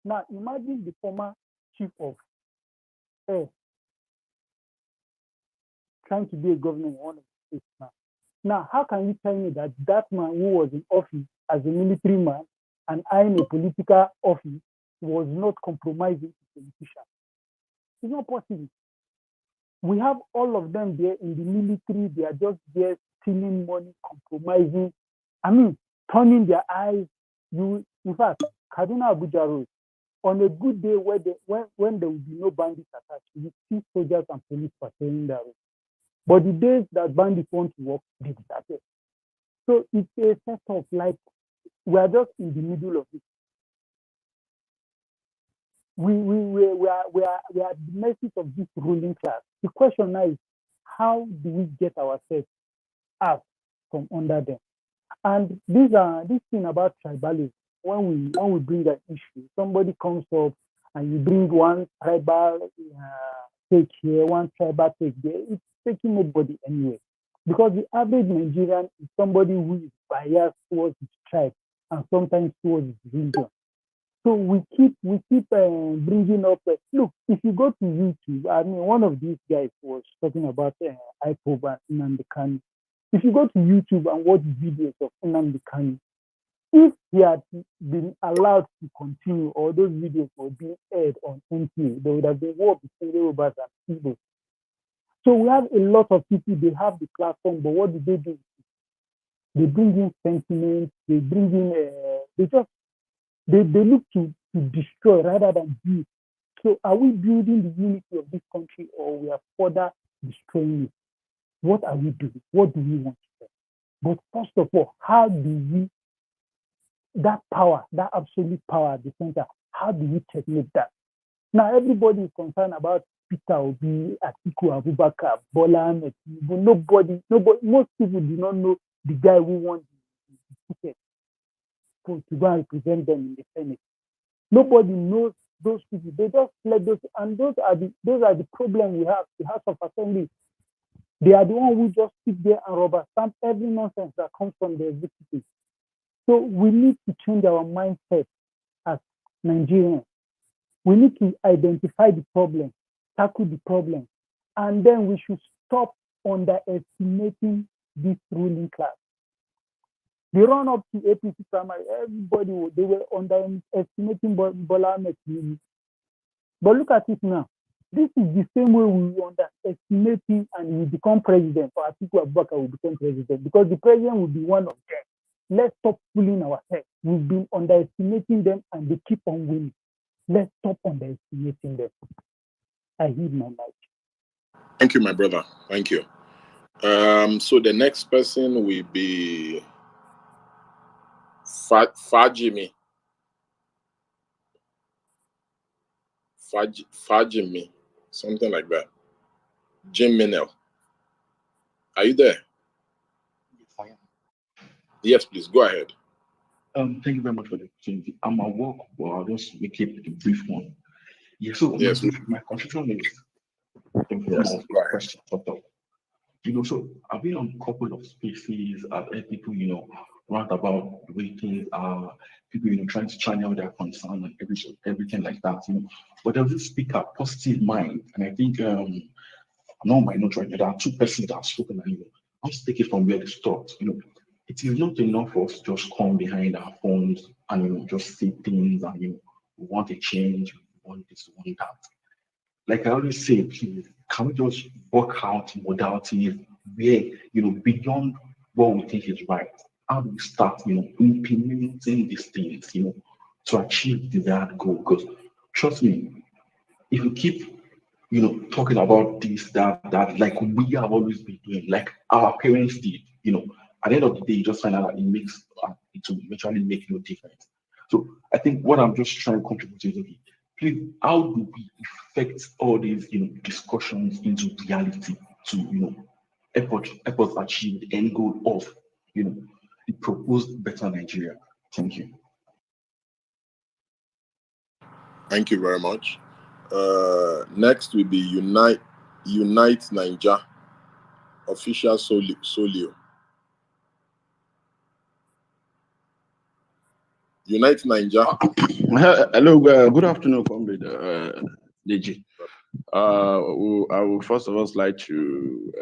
N: Now, imagine the former chief of air trying to be a governor in one of the states now. Now, how can you tell me that that man who was in office as a military man and in a political office was not compromising the politician? It's not possible. We have all of them there in the military. They are just there stealing money, compromising. I mean, turning their eyes. In fact, Kaduna Abuja Road, on a good day when there will be no bandits attached, you see soldiers and police patrolling that road. But the days that bandits want to work, they disappear. So it's a set of like, we are just in the middle of it. We are at the mercy of this ruling class. The question now is, how do we get ourselves out from under them? And this thing about tribalism, when we bring an issue, somebody comes up and you bring one tribal take here, one tribal take there, it's taking nobody anywhere. Because the average Nigerian is somebody who is biased towards his tribe and sometimes towards his religion. So we keep bringing up. Look, if you go to YouTube, I mean, one of these guys was talking about IPOB and Nnamdi Kanu. If you go to YouTube and watch videos of Nnamdi Kanu, if he had been allowed to continue, or those videos were being aired on NTA, there would have been war between Yorubas and Igbo. So we have a lot of people, they have the platform, but what do? They bring in sentiments, they bring in, they look to destroy rather than build. So are we building the unity of this country, or we are further destroying it? What are we doing? What do we want to do? But first of all, how do we, that power, that absolute power at the center, how do we checkmate that? Now everybody is concerned about Peter Obi, Atiku Abubakar, Bola Ahmed. Nobody, most people do not know the guy who won the ticket to go and represent them in the Senate. Nobody knows those people. They just let those, and those are the problem we have. The House of Assembly, they are the one who just sit there and rubber stamp every nonsense that comes from the executive. So we need to change our mindset as Nigerians. We need to identify the problem, tackle the problem, and then we should stop underestimating this ruling class. The run up to APC primary, everybody, they were underestimating Bola Ahmed Tinubu. But look at it now. This is the same way we underestimate him and he become president, or Atiku Abubakar will become president, because the president will be one of them. Let's stop fooling ourselves. We've been underestimating them and they keep on winning. Let's stop underestimating them. I heed my mic.
A: Thank you, my brother. Thank you. So the next person will be Fajimi. Fajimi, something like that. Jim Minell. Are you there? Yes, please, go ahead.
O: Thank you very much for the opportunity. I'm at work, but I'll just make it a brief one. Yeah, so
A: yes,
O: my confusion is question. So I've been on a couple of spaces, I've heard people, rant about the way things are, people, trying to channel their concern and everything like that, But there's this speaker, positive mind, and I think no might not right now. There are two persons that have spoken, and I'll just take it from where they start. It is not enough for us to just come behind our phones and just say things and we want a change, we want this, we want that. Like I always say, please, can we just work out modalities where beyond what we think is right? How do we start implementing these things to achieve the desired goal? Because trust me, if we keep talking about this, that, like we have always been doing, like our parents did, at the end of the day, you just find out that it will eventually make no difference. So I think what I'm just trying to contribute is, please, how do we effect all these, discussions into reality to, help us achieve the end goal of, the proposed better Nigeria? Thank you.
A: Thank you very much. Next will be Unite Niger, official Solio. Unite Niger.
P: Hello, good afternoon, comrade DG. I would first of all like to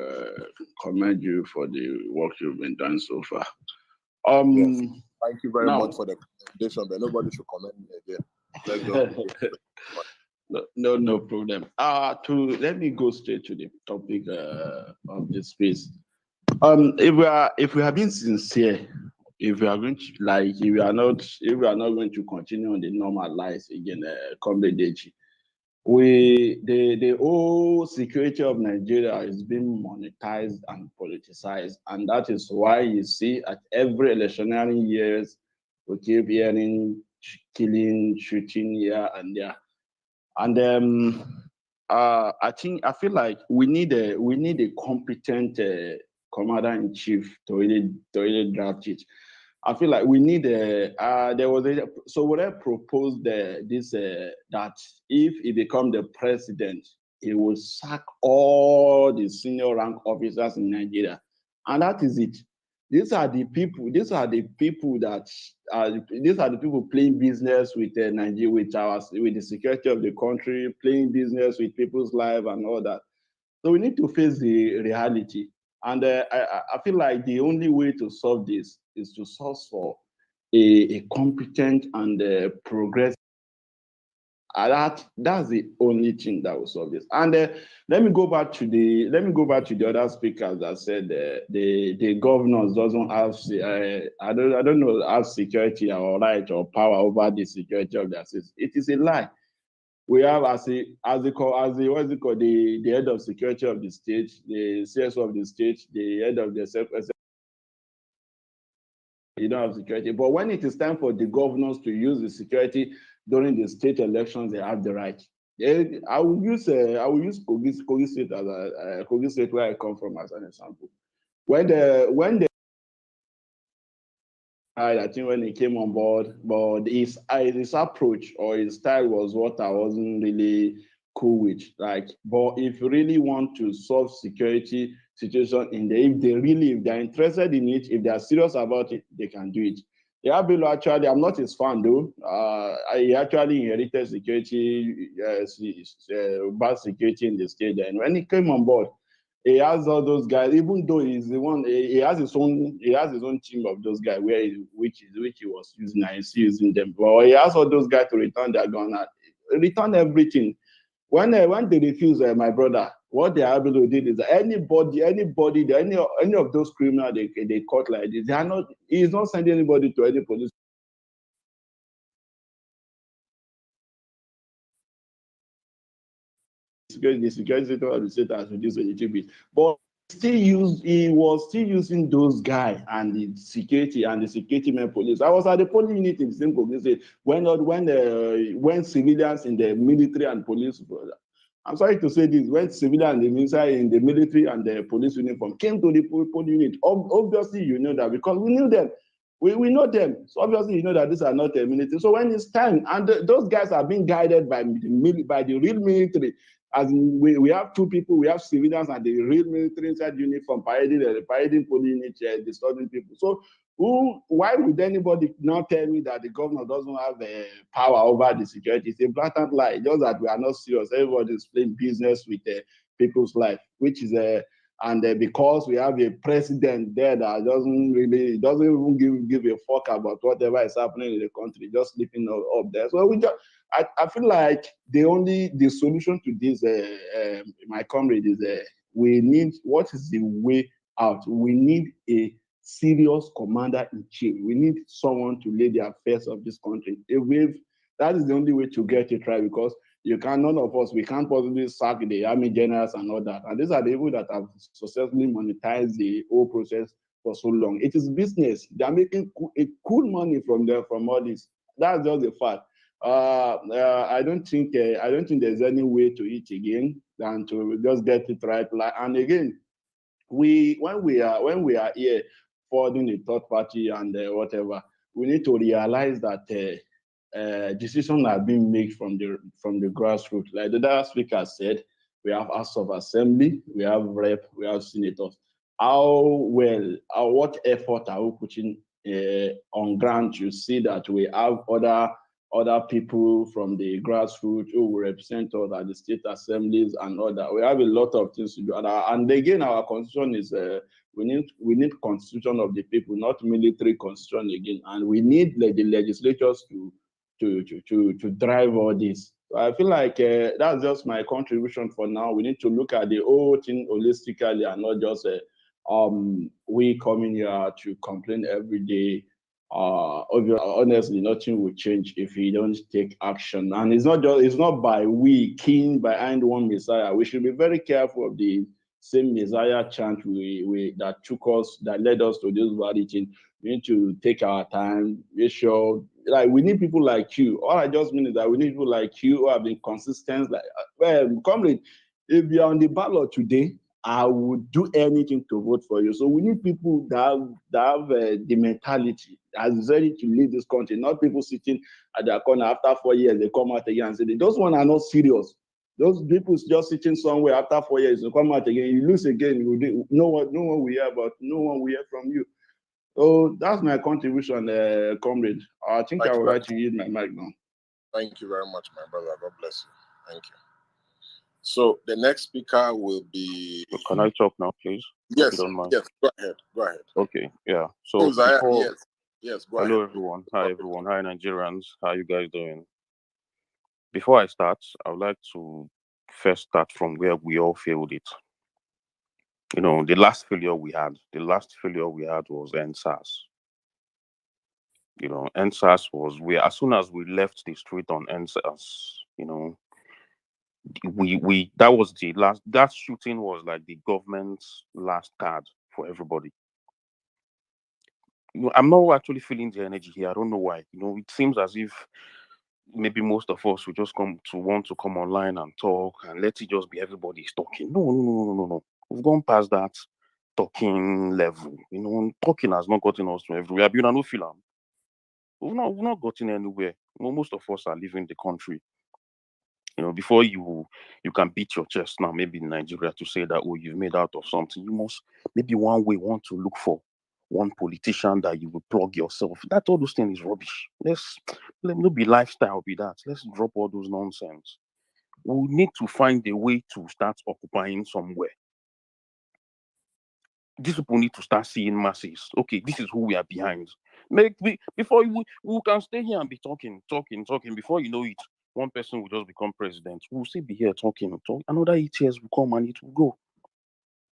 P: commend you for the work you've been doing so far.
A: Yes. Thank you very
P: now,
A: much for the commendation, but nobody should commend me again. Let's just
P: no problem. Let me go straight to the topic of this space. If we are being sincere, if we are going to if we are not going to continue on the normal lives again, comrade DG, the whole security of Nigeria is being monetized and politicized, and that is why you see at every electionary years we keep hearing killing, shooting here and there, and I feel like we need a competent commander in chief to really draft it. I feel like we need what I proposed this that if he become the president, he will sack all the senior rank officers in Nigeria, and that is it. These are the people playing business with Nigeria, with the security of the country, playing business with people's lives and all that. So we need to face the reality. And I feel like the only way to solve this is to source for a competent and progressive. That's the only thing that will solve this. And let me go back to the other speakers that said the governors doesn't have I don't know, have security or right or power over the security of their cities. It is a lie. We have the head of security of the state, the CS of the state, the head of the you don't have security. But when it is time for the governors to use the security during the state elections, they have the right. I will use Kogi State as Kogi State, where I come from, as an example. When I think when he came on board, but his approach or his style was what I wasn't really cool with. But if you really want to solve security situation if they're interested in it, if they are serious about it, they can do it. Bello, actually, I'm not his fan though. He actually inherited security, bad security in the state. And when he came on board, he has all those guys, even though he's the one, he has his own team of those guys which he was using and he's using them. But he has all those guys to return their gun and return everything. When they refuse, my brother, what they are able to do is anybody, any of those criminals they caught like this, he's not sending anybody to any police. The security sector of the state has reduced a little bit, but he was still using those guys and the security men police. I was at the polling unit in the same Kogi when civilians in the military and police, I'm sorry to say this, when civilians in the military and the police uniform came to the polling unit, obviously you know that because we knew them. We know them. So obviously you know that these are not a military. So when it's time, and those guys are being guided by the real military. As in, we have two people, we have civilians and the real military inside uniform parading polling unit, disturbing people. So why would anybody now tell me that the governor doesn't have power over the security? It's a blatant lie. Just that we are not serious. Everybody is playing business with people's life, which is because we have a president there that doesn't even give a fuck about whatever is happening in the country, just sleeping up there. So I feel like the solution to this, my comrade, is we need, what is the way out? We need a serious commander in chief. We need someone to lead the affairs of this country. That is the only way to get it right, because none of us, we can't possibly sack the army generals and all that. And these are the people that have successfully monetized the whole process for so long. It is business. They are making cool money from all this. That's just the fact. I don't think there's any way to it again than to just get it right. And again, when we are here forwarding the third party and whatever, we need to realize that decisions are being made from the grassroots. Like the other speaker said, we have House of Assembly, we have Rep, we have Senators. What effort are we putting on ground, you see that we have other people from the grassroots who will represent us at the state assemblies and all that. We have a lot of things to do. And again, our constitution is we need constitution of the people, not military constitution again. And we need the legislatures to drive all this. So I feel like that's just my contribution for now. We need to look at the whole thing holistically and not just we coming here to complain every day. Honestly, nothing will change if we don't take action. And it's not by we keen behind one Messiah. We should be very careful of the same Messiah chant that led us to this very thing. We need to take our time, make sure, like, we need people like you. All I just mean is that we need people like you who have been consistent. Like, well, comrade, if you're on the ballot today, I would do anything to vote for you. So we need people that have the mentality that is ready to lead this country, not people sitting at their corner after 4 years, they come out again and say, those ones are not serious. Those people just sitting somewhere after 4 years, they come out again, you lose again, no one will hear about, no one will hear from you. So that's my contribution, comrade. I think I would like to use my mic now.
A: Thank you very much, my brother. God bless you. Thank you. So the next speaker will be.
L: Can I talk now, please?
A: Yes,
L: If you don't mind.
A: yes. Go ahead. Go ahead.
L: Okay, yeah. So
A: yes. Go
L: hello,
A: ahead.
L: everyone. Hi, everyone. Hi, Nigerians. How you guys doing? Before I start, I would like to first start from where we all failed it. You know, the last failure we had was NSAS. You know, NSAS was where, as soon as we left the street on NSAS, you know, that shooting was like the government's last card for everybody. You know, I'm not actually feeling the energy here. I don't know why. You know, it seems as if maybe most of us will just want to come online and talk and let it just be everybody's talking. No. We've gone past that talking level. You know, talking has not gotten us to everywhere. You know, feel we've not gotten anywhere. You know, most of us are leaving the country. You know, before you can beat your chest now, maybe in Nigeria, to say that, oh, you've made out of something, you must maybe want to look for one politician that you will plug yourself. That all those things is rubbish. Let me be lifestyle be that. Let's drop all those nonsense. We need to find a way to start occupying somewhere. These people need to start seeing masses. Okay, this is who we are behind. Before we can stay here and be talking. Before you know it, one person will just become president. We'll still be here talking. Another 8 years will come and it will go.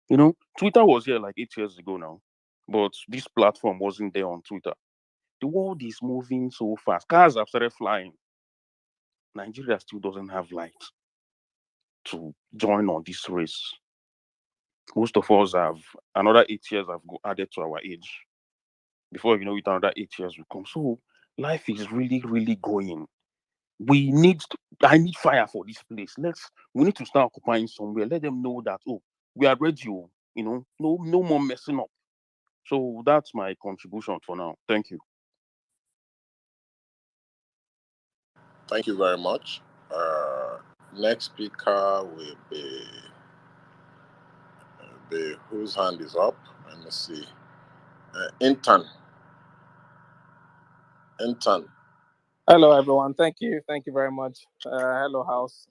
L: You know, Twitter was here like 8 years ago now, but this platform wasn't there on Twitter. The world is moving so fast. Cars have started flying. Nigeria still doesn't have light to join on this race. Most of us have another 8 years have added to our age. Before you know it, another 8 years will come. So life is really, really going. I need fire for this place. We need to start occupying somewhere. Let them know that, oh, we are ready. You know, no more messing up. So that's my contribution for now. Thank you.
A: Thank you very much. Next speaker will be whose hand is up? Let me see. Intan.
Q: Hello, everyone. Thank you very much. Hello, House.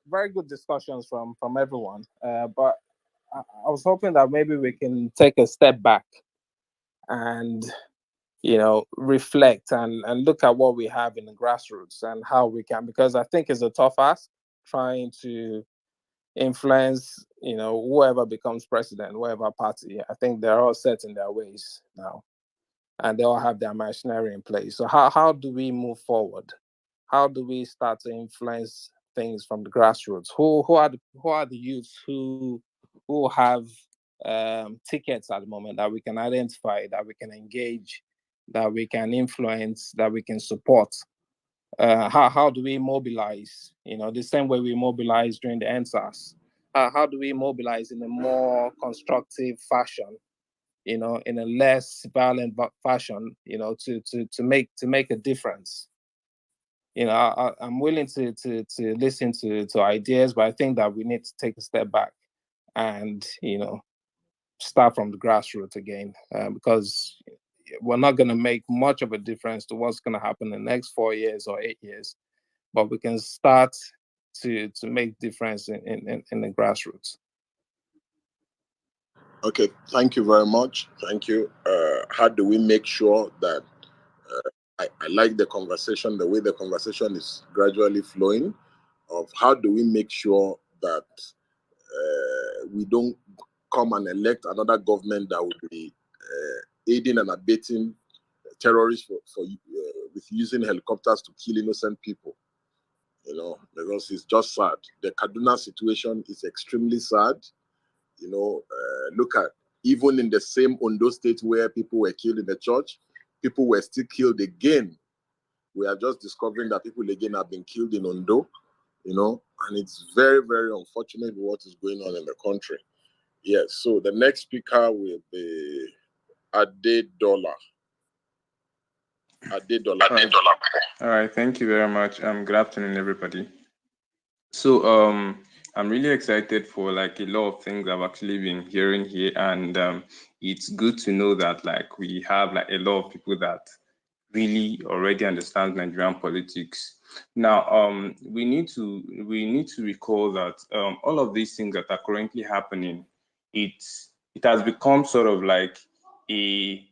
Q: Very good discussions from everyone. But I was hoping that maybe we can take a step back and, you know, reflect and look at what we have in the grassroots and how we can, because I think it's a tough ask trying to influence, you know, whoever becomes president, whatever party. I think they're all set in their ways now, and they all have their machinery in place. So how do we move forward? How do we start to influence things from the grassroots? Who are the youths who have tickets at the moment that we can identify, that we can engage, that we can influence, that we can support? How do we mobilize? You know, the same way we mobilized during the NSAS. How do we mobilize in a more constructive fashion? You know, in a less violent fashion. You know, to make a difference. You know, I'm willing to listen to ideas, but I think that we need to take a step back and, you know, start from the grassroots again, because we're not going to make much of a difference to what's going to happen in the next 4 years or 8 years, but we can start to make difference in the grassroots.
A: Okay, thank you very much. Thank you. How do we make sure that I like the conversation, the way the conversation is gradually flowing, of how do we make sure that we don't come and elect another government that will be aiding and abetting terrorists with using helicopters to kill innocent people, you know, because it's just sad. The Kaduna situation is extremely sad. You know, look at, even in the same Ondo state where people were killed in the church, people were still killed again. We are just discovering that people again have been killed in Ondo, you know, and it's very, very unfortunate what is going on in the country. Yes, so the next speaker will be Adedola.
R: All right, thank you very much. Good afternoon, everybody. So I'm really excited for like a lot of things I've actually been hearing here, and it's good to know that like we have like a lot of people that really already understand Nigerian politics. Now we need to recall that all of these things that are currently happening, it has become sort of like a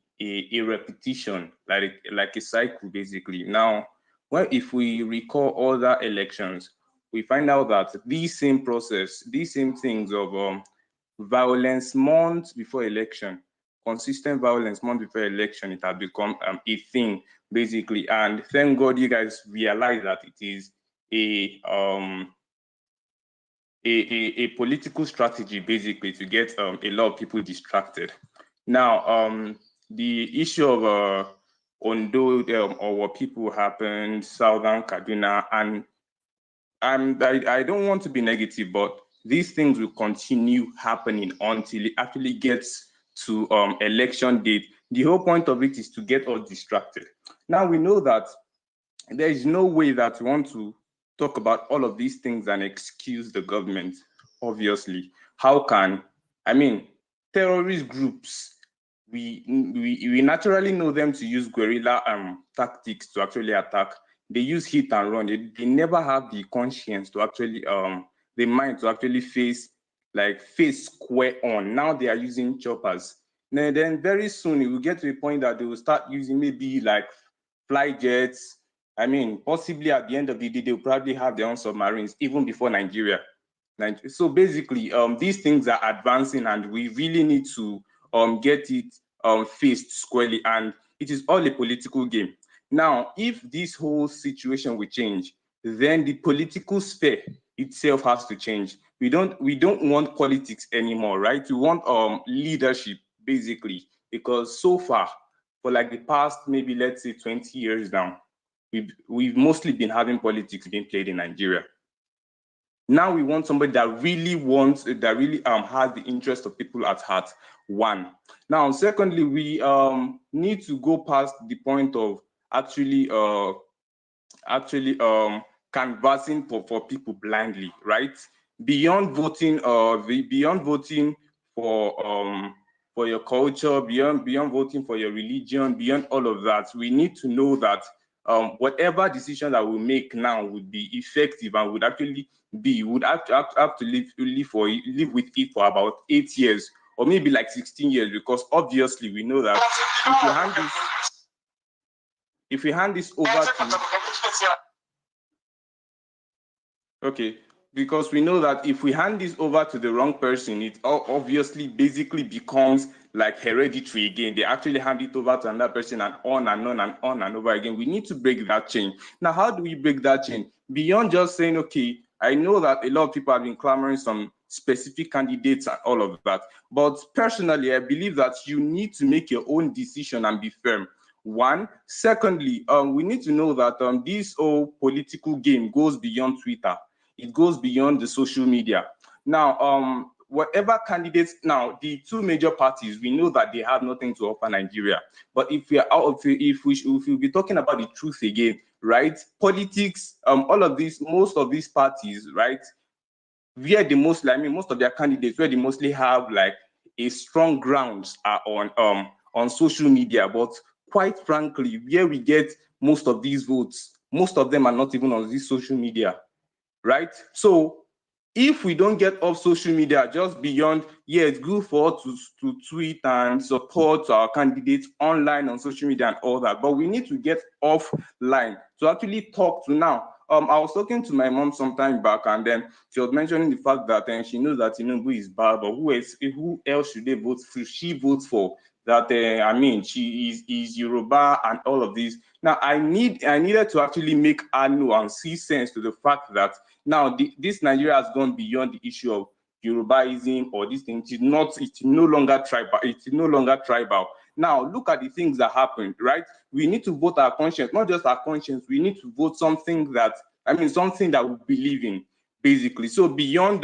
R: repetition, like a cycle basically. Now, well, if we recall other elections, we find out that these same process, these same things of violence months before election, consistent violence months before election, it has become a thing basically. And thank God you guys realize that it is a political strategy basically to get a lot of people distracted. Now, the issue of Ondo or what people happened, Southern Kaduna, and I don't want to be negative, but these things will continue happening until it actually gets to election date. The whole point of it is to get us distracted. Now we know that there is no way that we want to talk about all of these things and excuse the government, obviously. How can, I mean, terrorist groups, we naturally know them to use guerrilla tactics to actually attack. They use hit and run. They never have the conscience to actually, the mind to actually face square on. Now they are using choppers. Then very soon it will get to a point that they will start using maybe like fly jets. I mean, possibly at the end of the day, they'll probably have their own submarines even before Nigeria. So basically, these things are advancing, and we really need to get it faced squarely. And it is all a political game. Now, if this whole situation will change, then the political sphere itself has to change. We don't want politics anymore, right? We want leadership, basically, because so far, for like the past maybe let's say 20 years now, we've mostly been having politics being played in Nigeria. Now we want somebody that really has the interest of people at heart. One. Now, secondly, we need to go past the point of actually canvassing for people blindly, right? Beyond voting for your culture, beyond voting for your religion, beyond all of that, we need to know that whatever decision that we make now would be effective and would actually would have to live with it for about 8 years or maybe like 16 years, because obviously we know that if we hand this over to because we know that if we hand this over to the wrong person, it obviously basically becomes like hereditary again. They actually hand it over to another person and on and on and on and over again. We need to break that chain. Now, how do we break that chain? Beyond just saying, okay, I know that a lot of people have been clamoring some specific candidates and all of that. But personally, I believe that you need to make your own decision and be firm. One. Secondly, we need to know that this whole political game goes beyond Twitter. It goes beyond the social media. Now, whatever candidates, now the two major parties, we know that they have nothing to offer Nigeria. But if we'll be talking about the truth again, right? Politics, most of these parties, right? Most of their candidates, where they mostly have like a strong grounds are on social media. But quite frankly, where we get most of these votes, most of them are not even on this social media, right? So if we don't get off social media, just beyond, yeah, it's good for us to tweet and support our candidates online on social media and all that, but we need to get offline to actually talk to now. I was talking to my mom some time back, and then she was mentioning the fact that she knows that Tinubu is bad, but who else should they vote for? She votes for that. I mean, she is Yoruba and all of this. Now, I needed to actually make her know and see sense to the fact that now this Nigeria has gone beyond the issue of Yorubaism or this thing. It's no longer tribal. It's no longer tribal. Now, look at the things that happened, right? We need to vote our conscience, not just our conscience. We need to vote something that, something that we believe in, basically. So beyond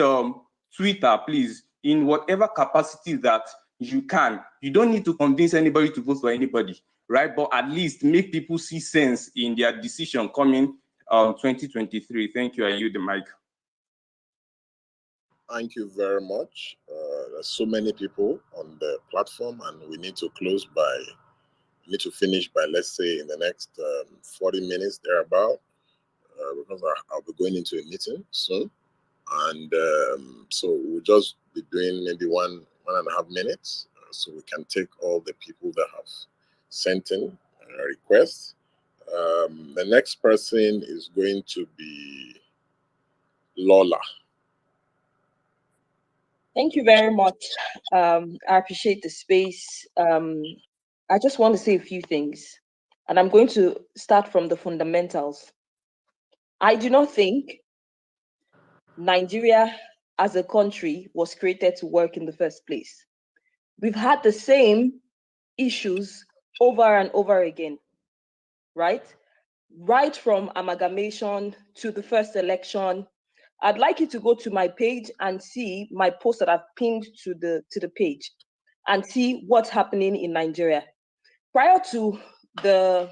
R: Twitter, please, in whatever capacity that you can, you don't need to convince anybody to vote for anybody, right? But at least make people see sense in their decision coming 2023. Thank you. I yield the mic.
S: Thank you very much. There's so many people on the platform, and we need to finish by, let's say, in the next 40 minutes thereabout, because I'll be going into a meeting soon. And so we'll just be doing maybe 1.5 minutes, so we can take all the people that have sent in requests. The next person is going to be Lola.
T: Thank you very much. I appreciate the space. I just want to say a few things, and I'm going to start from the fundamentals. I do not think Nigeria as a country was created to work in the first place. We've had the same issues over and over again, right? Right from amalgamation to the first election. I'd like you to go to my page and see my post that I've pinned to the page and see what's happening in Nigeria. Prior to the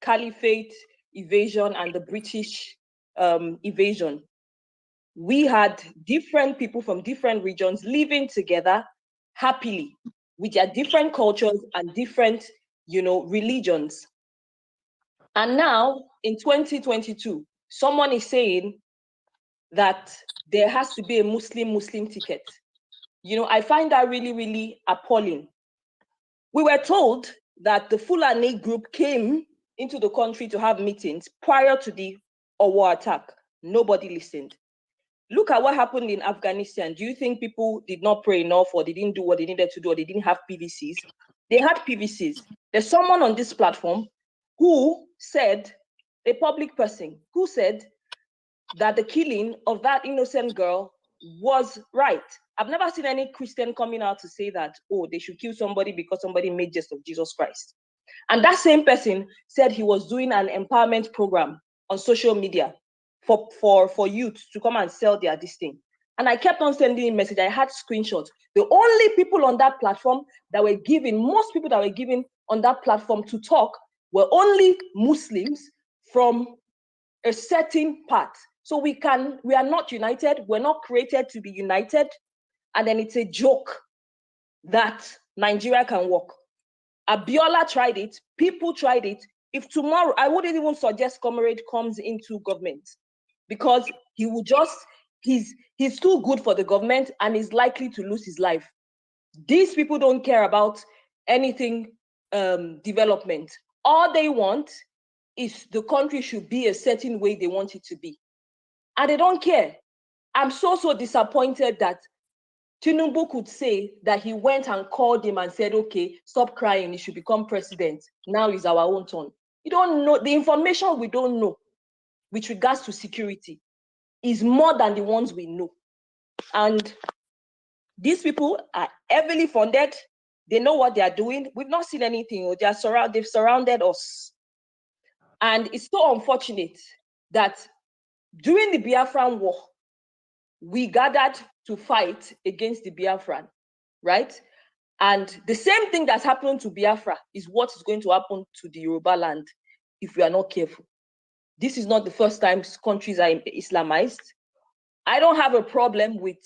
T: Caliphate invasion and the British invasion, we had different people from different regions living together happily with their different cultures and different, religions. And now in 2022, someone is saying that there has to be a Muslim ticket. I find that really, really appalling. We were told that the Fulani group came into the country to have meetings prior to the Owo attack. Nobody listened. Look at what happened in Afghanistan. Do you think people did not pray enough, or they didn't do what they needed to do, or they didn't have PVCs? They had PVCs. There's someone on this platform who said, a public person, who said that the killing of that innocent girl was right. I've never seen any Christian coming out to say that, oh, they should kill somebody because somebody made jest of Jesus Christ. And that same person said he was doing an empowerment program on social media for youth to come and sell their this thing. And I kept on sending him message. I had screenshots. The only people on that platform that were given, most people that were given on that platform to talk were only Muslims from a certain part. So we are not united. We're not created to be united. And then it's a joke that Nigeria can work. Abiola tried it. People tried it. If tomorrow, I wouldn't even suggest Comrade comes into government, because he will just, he's too good for the government and is likely to lose his life. These people don't care about anything development. All they want is the country should be a certain way they want it to be. And they don't care. I'm so disappointed that Tinubu could say that he went and called him and said, okay, stop crying, he should become president. Now is our own turn. You don't know, the information we don't know with regards to security is more than the ones we know. And these people are heavily funded. They know what they are doing. We've not seen anything. They've surrounded us. And it's so unfortunate that during the Biafran war, we gathered to fight against the Biafran, right? And the same thing that's happened to Biafra is what is going to happen to the Yoruba land if we are not careful. This is not the first time countries are Islamized. I don't have a problem with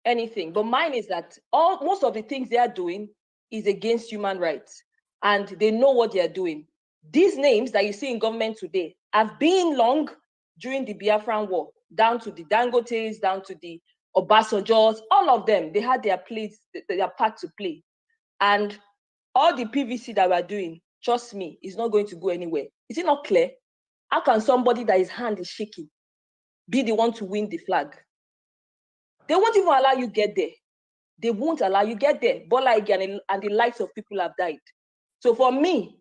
T: anything. But mine is that most of the things they are doing is against human rights, and they know what they are doing. These names that you see in government today have been long during the Biafran War, down to the Dangotes, down to the Obasanjos, all of them, they had their place, their part to play. And all the PVC that we're doing, trust me, is not going to go anywhere. Is it not clear? How can somebody that his hand is shaking be the one to win the flag? They won't even allow you get there. They won't allow you get there. Bola Ige and the lives of people have died. So for me,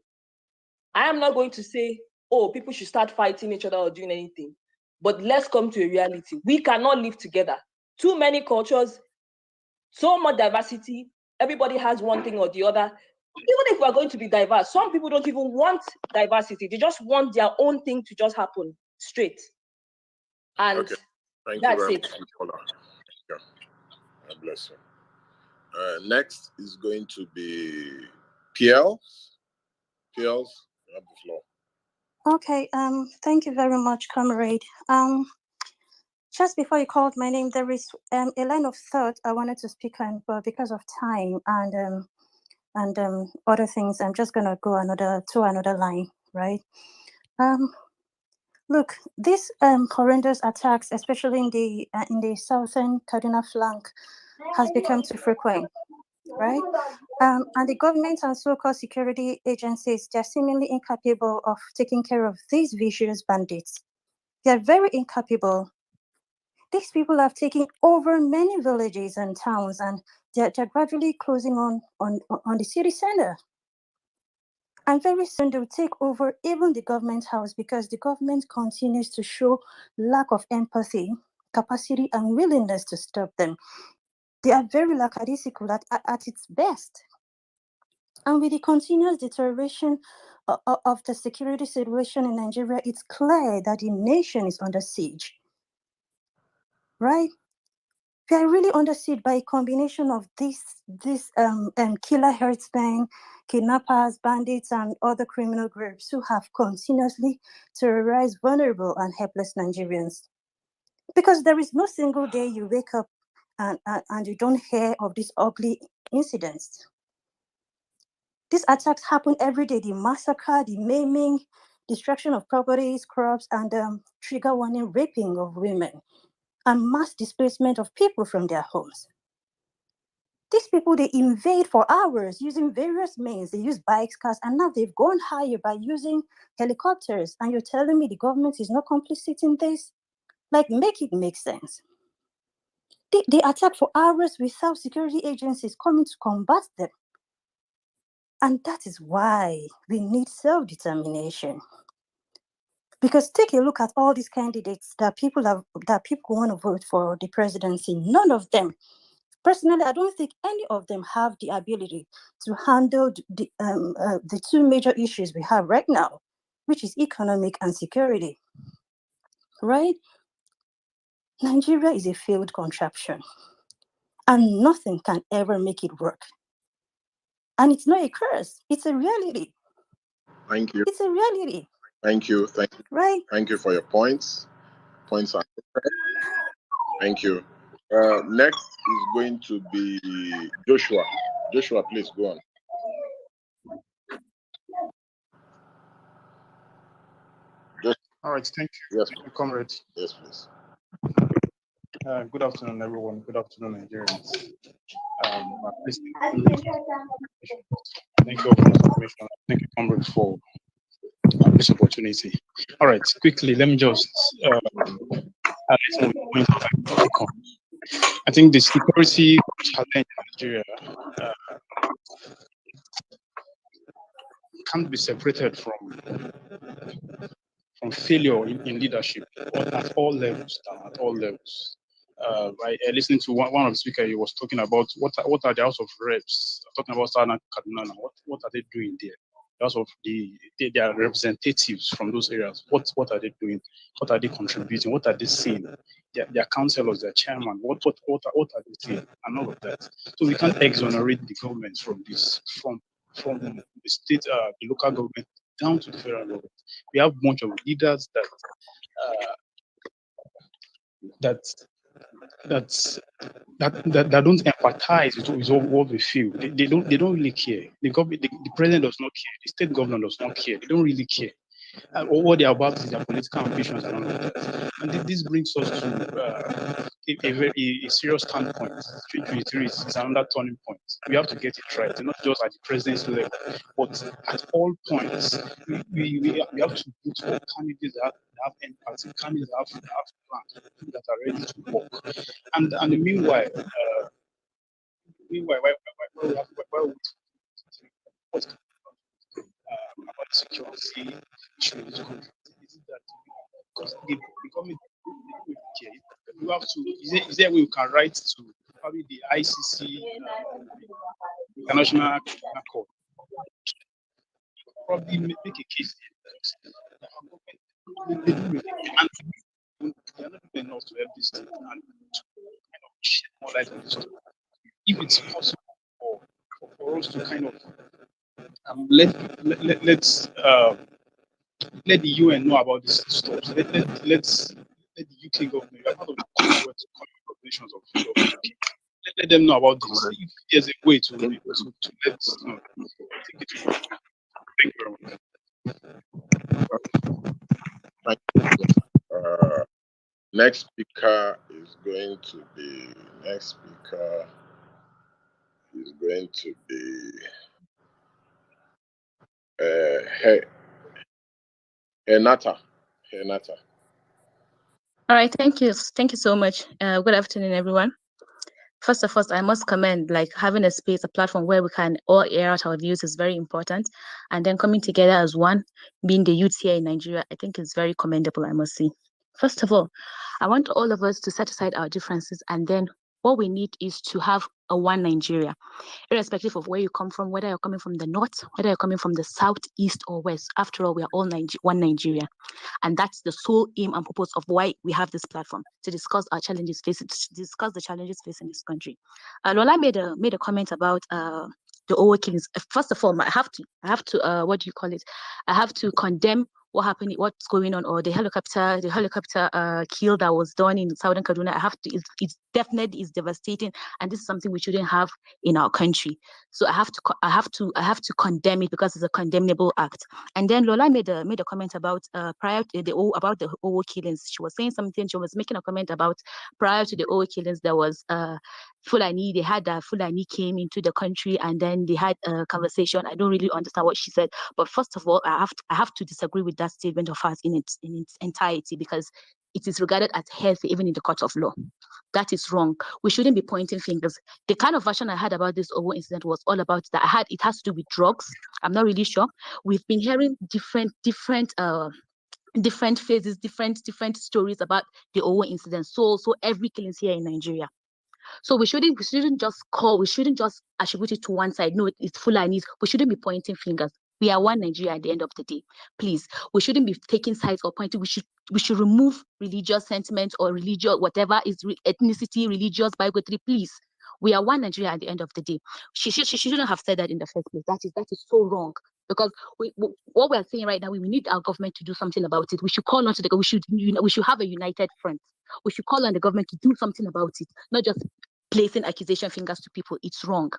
T: I am not going to say, oh, people should start fighting each other or doing anything. But let's come to a reality. We cannot live together. Too many cultures, so much diversity. Everybody has one thing or the other. Even if we're going to be diverse, some people don't even want diversity. They just want their own thing to just happen straight. And
S: okay. Thank you
T: that's
S: very
T: it.
S: much, Nicola. Yeah. God bless you. Next is going to be PL. PLs, you have the floor.
D: Okay, thank you very much, comrade. Just before you called my name, there is a line of thought I wanted to speak on, but because of time and other things, I'm just gonna go to another line, right? Look, these horrendous attacks, especially in the southern Kaduna flank, has become too frequent, right? And the government and so-called security agencies, they're seemingly incapable of taking care of these vicious bandits. They're very incapable. These people have taken over many villages and towns, and they're gradually closing on the city center. And very soon they'll take over even the government house, because the government continues to show lack of empathy, capacity, and willingness to stop them. They are very lackadaisical at its best. And with the continuous deterioration of the security situation in Nigeria, it's clear that the nation is under siege, right? We are really under siege by a combination of these killer herdsmen, kidnappers, bandits, and other criminal groups who have continuously terrorized vulnerable and helpless Nigerians. Because there is no single day you wake up and you don't hear of these ugly incidents. These attacks happen every day. The massacre, the maiming, destruction of properties, crops, and trigger warning raping of women, and mass displacement of people from their homes. These people, they invade for hours using various means. They use bikes, cars, and now they've gone higher by using helicopters. And you're telling me the government is not complicit in this? Like, make it make sense. They attack for hours without security agencies coming to combat them. And that is why we need self-determination. Because take a look at all these candidates that people want to vote for the presidency. None of them, personally, I don't think any of them have the ability to handle the two major issues we have right now, which is economic and security. Right? Nigeria is a failed contraption, and nothing can ever make it work. And it's not a curse; it's a reality.
S: Thank you.
D: It's a reality.
S: Thank you. Thank you.
D: Right?
S: Thank you for your points. Points are correct. Thank you. Next is going to be Joshua. Joshua, please go on.
U: All right, thank you.
S: Yes,
U: thank you, comrade.
S: Yes, please.
U: Good afternoon, everyone. Good afternoon, Nigerians. Thank you all for the information. Thank you, comrade, for this opportunity. All right, quickly, let me just add some points I think the security challenge in Nigeria can't be separated from failure in leadership at all levels. Right, listening to one of the speakers, he was talking about what are the House of Reps, talking about Southern Kaduna. What are they doing there? The House of they are representatives from those areas. What are they doing? What are they contributing? What are they saying? Their councillors, their chairman. What are they saying? And all of that. So we can't exonerate the government from this, from the state, the local government down to the federal government. We have a bunch of leaders that that don't empathize with what we feel. They don't really care. The president does not care. The state governor does not care. They don't really care. What they're about is their political ambitions and all of that. And this brings us to a serious standpoint. 2023 is another turning point. We have to get it right, not just at the presidency level, but at all points. We have to vote for candidates that have empathy, candidates that have plans, that are ready to work. And meanwhile, while we about security issues in this country, is it that because the government don't care, you have to, is there a way you can write to probably the ICC, International Criminal Court, probably make a case there that our government, they don't really care, and they are not doing enough to help this state and to kind of shed more light on this story. If it's possible for us to kind of let's let the UN know about this stuff. Let's let the UK government, we are part of the Commonwealth nations of UK. Let them know about this. If there's a way to let take it forward. Thank you very much.
S: Next speaker is going to be Renata.
B: All right, thank you so much. Good afternoon, everyone. First of all, I must commend like having a space, a platform where we can all air out our views is very important, and then coming together as one, being the youth here in Nigeria, I think is very commendable, I must say. First of all, I want all of us to set aside our differences, and then what we need is to have a one Nigeria, irrespective of where you come from, whether you're coming from the north, whether you're coming from the south, east, or west. After all, we are all one Nigeria. And that's the sole aim and purpose of why we have this platform, to discuss our challenges facing, to discuss the challenges facing this country. Lola made a comment about the Owo killings. First of all, I have to what do you call it? I have to condemn what happened, what's going on, or the helicopter kill that was done in southern Kaduna. It definitely is devastating, and this is something we shouldn't have in our country. So I have to condemn it because it's a condemnable act. And then Lola made a comment about prior to the Owo killings. She was saying something. She was making a comment about prior to the Owo killings, there was Fulani. They had Fulani came into the country and then they had a conversation. I don't really understand what she said, but first of all, I have to disagree with that statement of hers in its entirety, because it is regarded as healthy even in the court of law. That is wrong. We shouldn't be pointing fingers. The kind of version I had about this Owo incident was all about that. It has to do with drugs. I'm not really sure. We've been hearing different phases, different stories about the Owo incident. So every killing here in Nigeria. So we shouldn't just attribute it to one side. No, it's Fulani. We shouldn't be pointing fingers. We are one Nigeria at the end of the day. Please, we shouldn't be taking sides or pointing. We should remove religious sentiments or religious, whatever is ethnicity, religious, bigotry. Please, we are one Nigeria at the end of the day. She shouldn't have said that in the first place. That is so wrong. Because what we are saying right now, we need our government to do something about it. We should call on to we should have a united front. We should call on the government to do something about it, not just placing accusation fingers to people. It's wrong.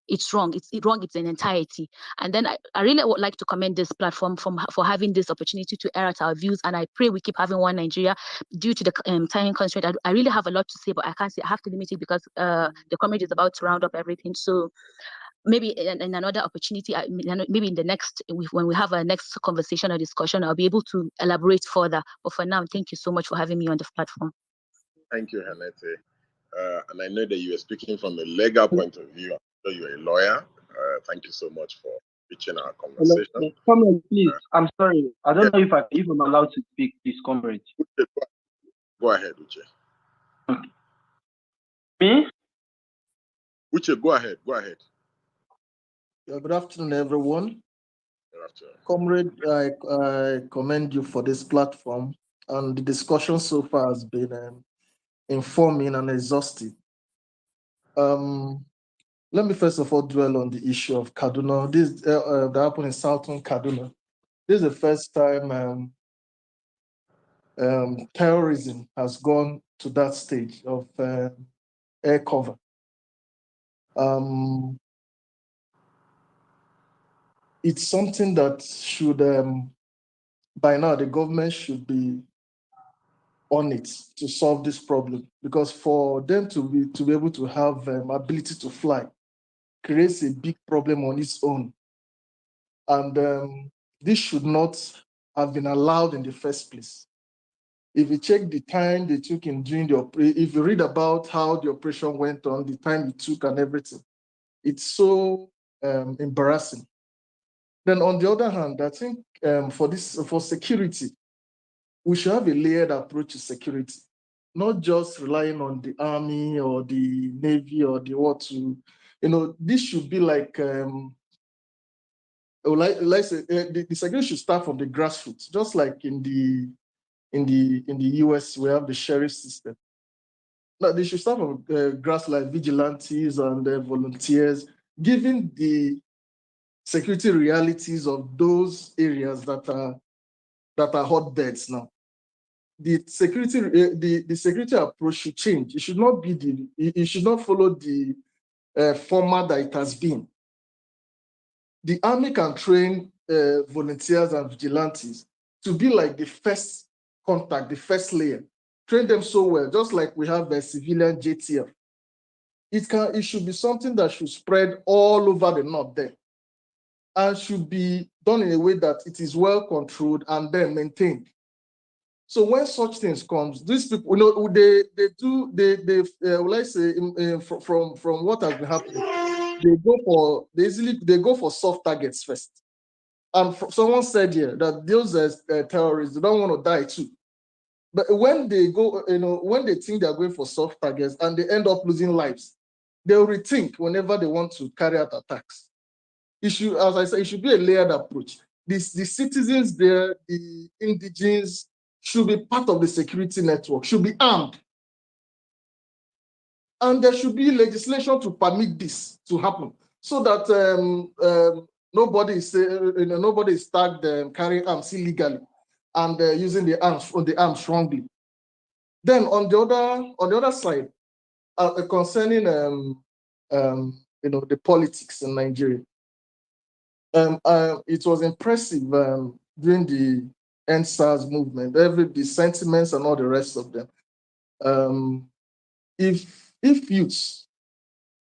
B: It's wrong. It's wrong. It's in entirety. And then I really would like to commend this platform for having this opportunity to air out our views. And I pray we keep having one Nigeria. Due to the time constraint, I really have a lot to say, but I can't say. I have to limit it because the committee is about to round up everything. So maybe in another opportunity, maybe in the next, when we have a next conversation or discussion, I'll be able to elaborate further. But for now, thank you so much for having me on the platform.
S: Thank you, Hanete. And I know that you are speaking from a legal point of view. I know you're a lawyer. Thank you so much for reaching our conversation.
V: Hello. Comrade, please. I'm sorry. I don't know if I'm allowed to speak, please, comrade.
S: Go ahead, Uche.
V: Me?
S: Uche, go ahead.
W: Yeah, good afternoon, everyone.
S: Good afternoon.
W: Comrade, I commend you for this platform, and the discussion so far has been informing and exhaustive. Let me first of all dwell on the issue of Kaduna. This that happened in southern Kaduna. This is the first time terrorism has gone to that stage of air cover. It's something that should, by now, the government should be on it to solve this problem, because for them to be able to have ability to fly creates a big problem on its own, and this should not have been allowed in the first place. If you check the time they took in doing if you read about how the operation went on, the time it took and everything, it's so embarrassing. Then on the other hand, I think for security, we should have a layered approach to security, not just relying on the army or the navy or the what to, this should be like, let's say the security should start from the grassroots, just like in the US, we have the sheriff system. Now they should start from grass like vigilantes and volunteers, given the security realities of those areas that are hotbeds now. The security approach should change. It should not be it should not follow the format that it has been. The army can train volunteers and vigilantes to be like the first contact, the first layer. Train them so well, just like we have a civilian JTF. It should be something that should spread all over the north there, and should be done in a way that it is well controlled and then maintained. So when such things comes, these people, they will I say, from what has been happening, they go for soft targets first. And someone said here that those terrorists, they don't want to die too. But when they go, when they think they're going for soft targets and they end up losing lives, they'll rethink whenever they want to carry out attacks. As I said, it should be a layered approach. The citizens there, the indigenes, should be part of the security network, should be armed. And there should be legislation to permit this to happen, so that nobody is tagged carrying arms illegally and using the arms wrongly. Then on the other side, concerning the politics in Nigeria, it was impressive during the NSAS movement, the sentiments and all the rest of them. If youths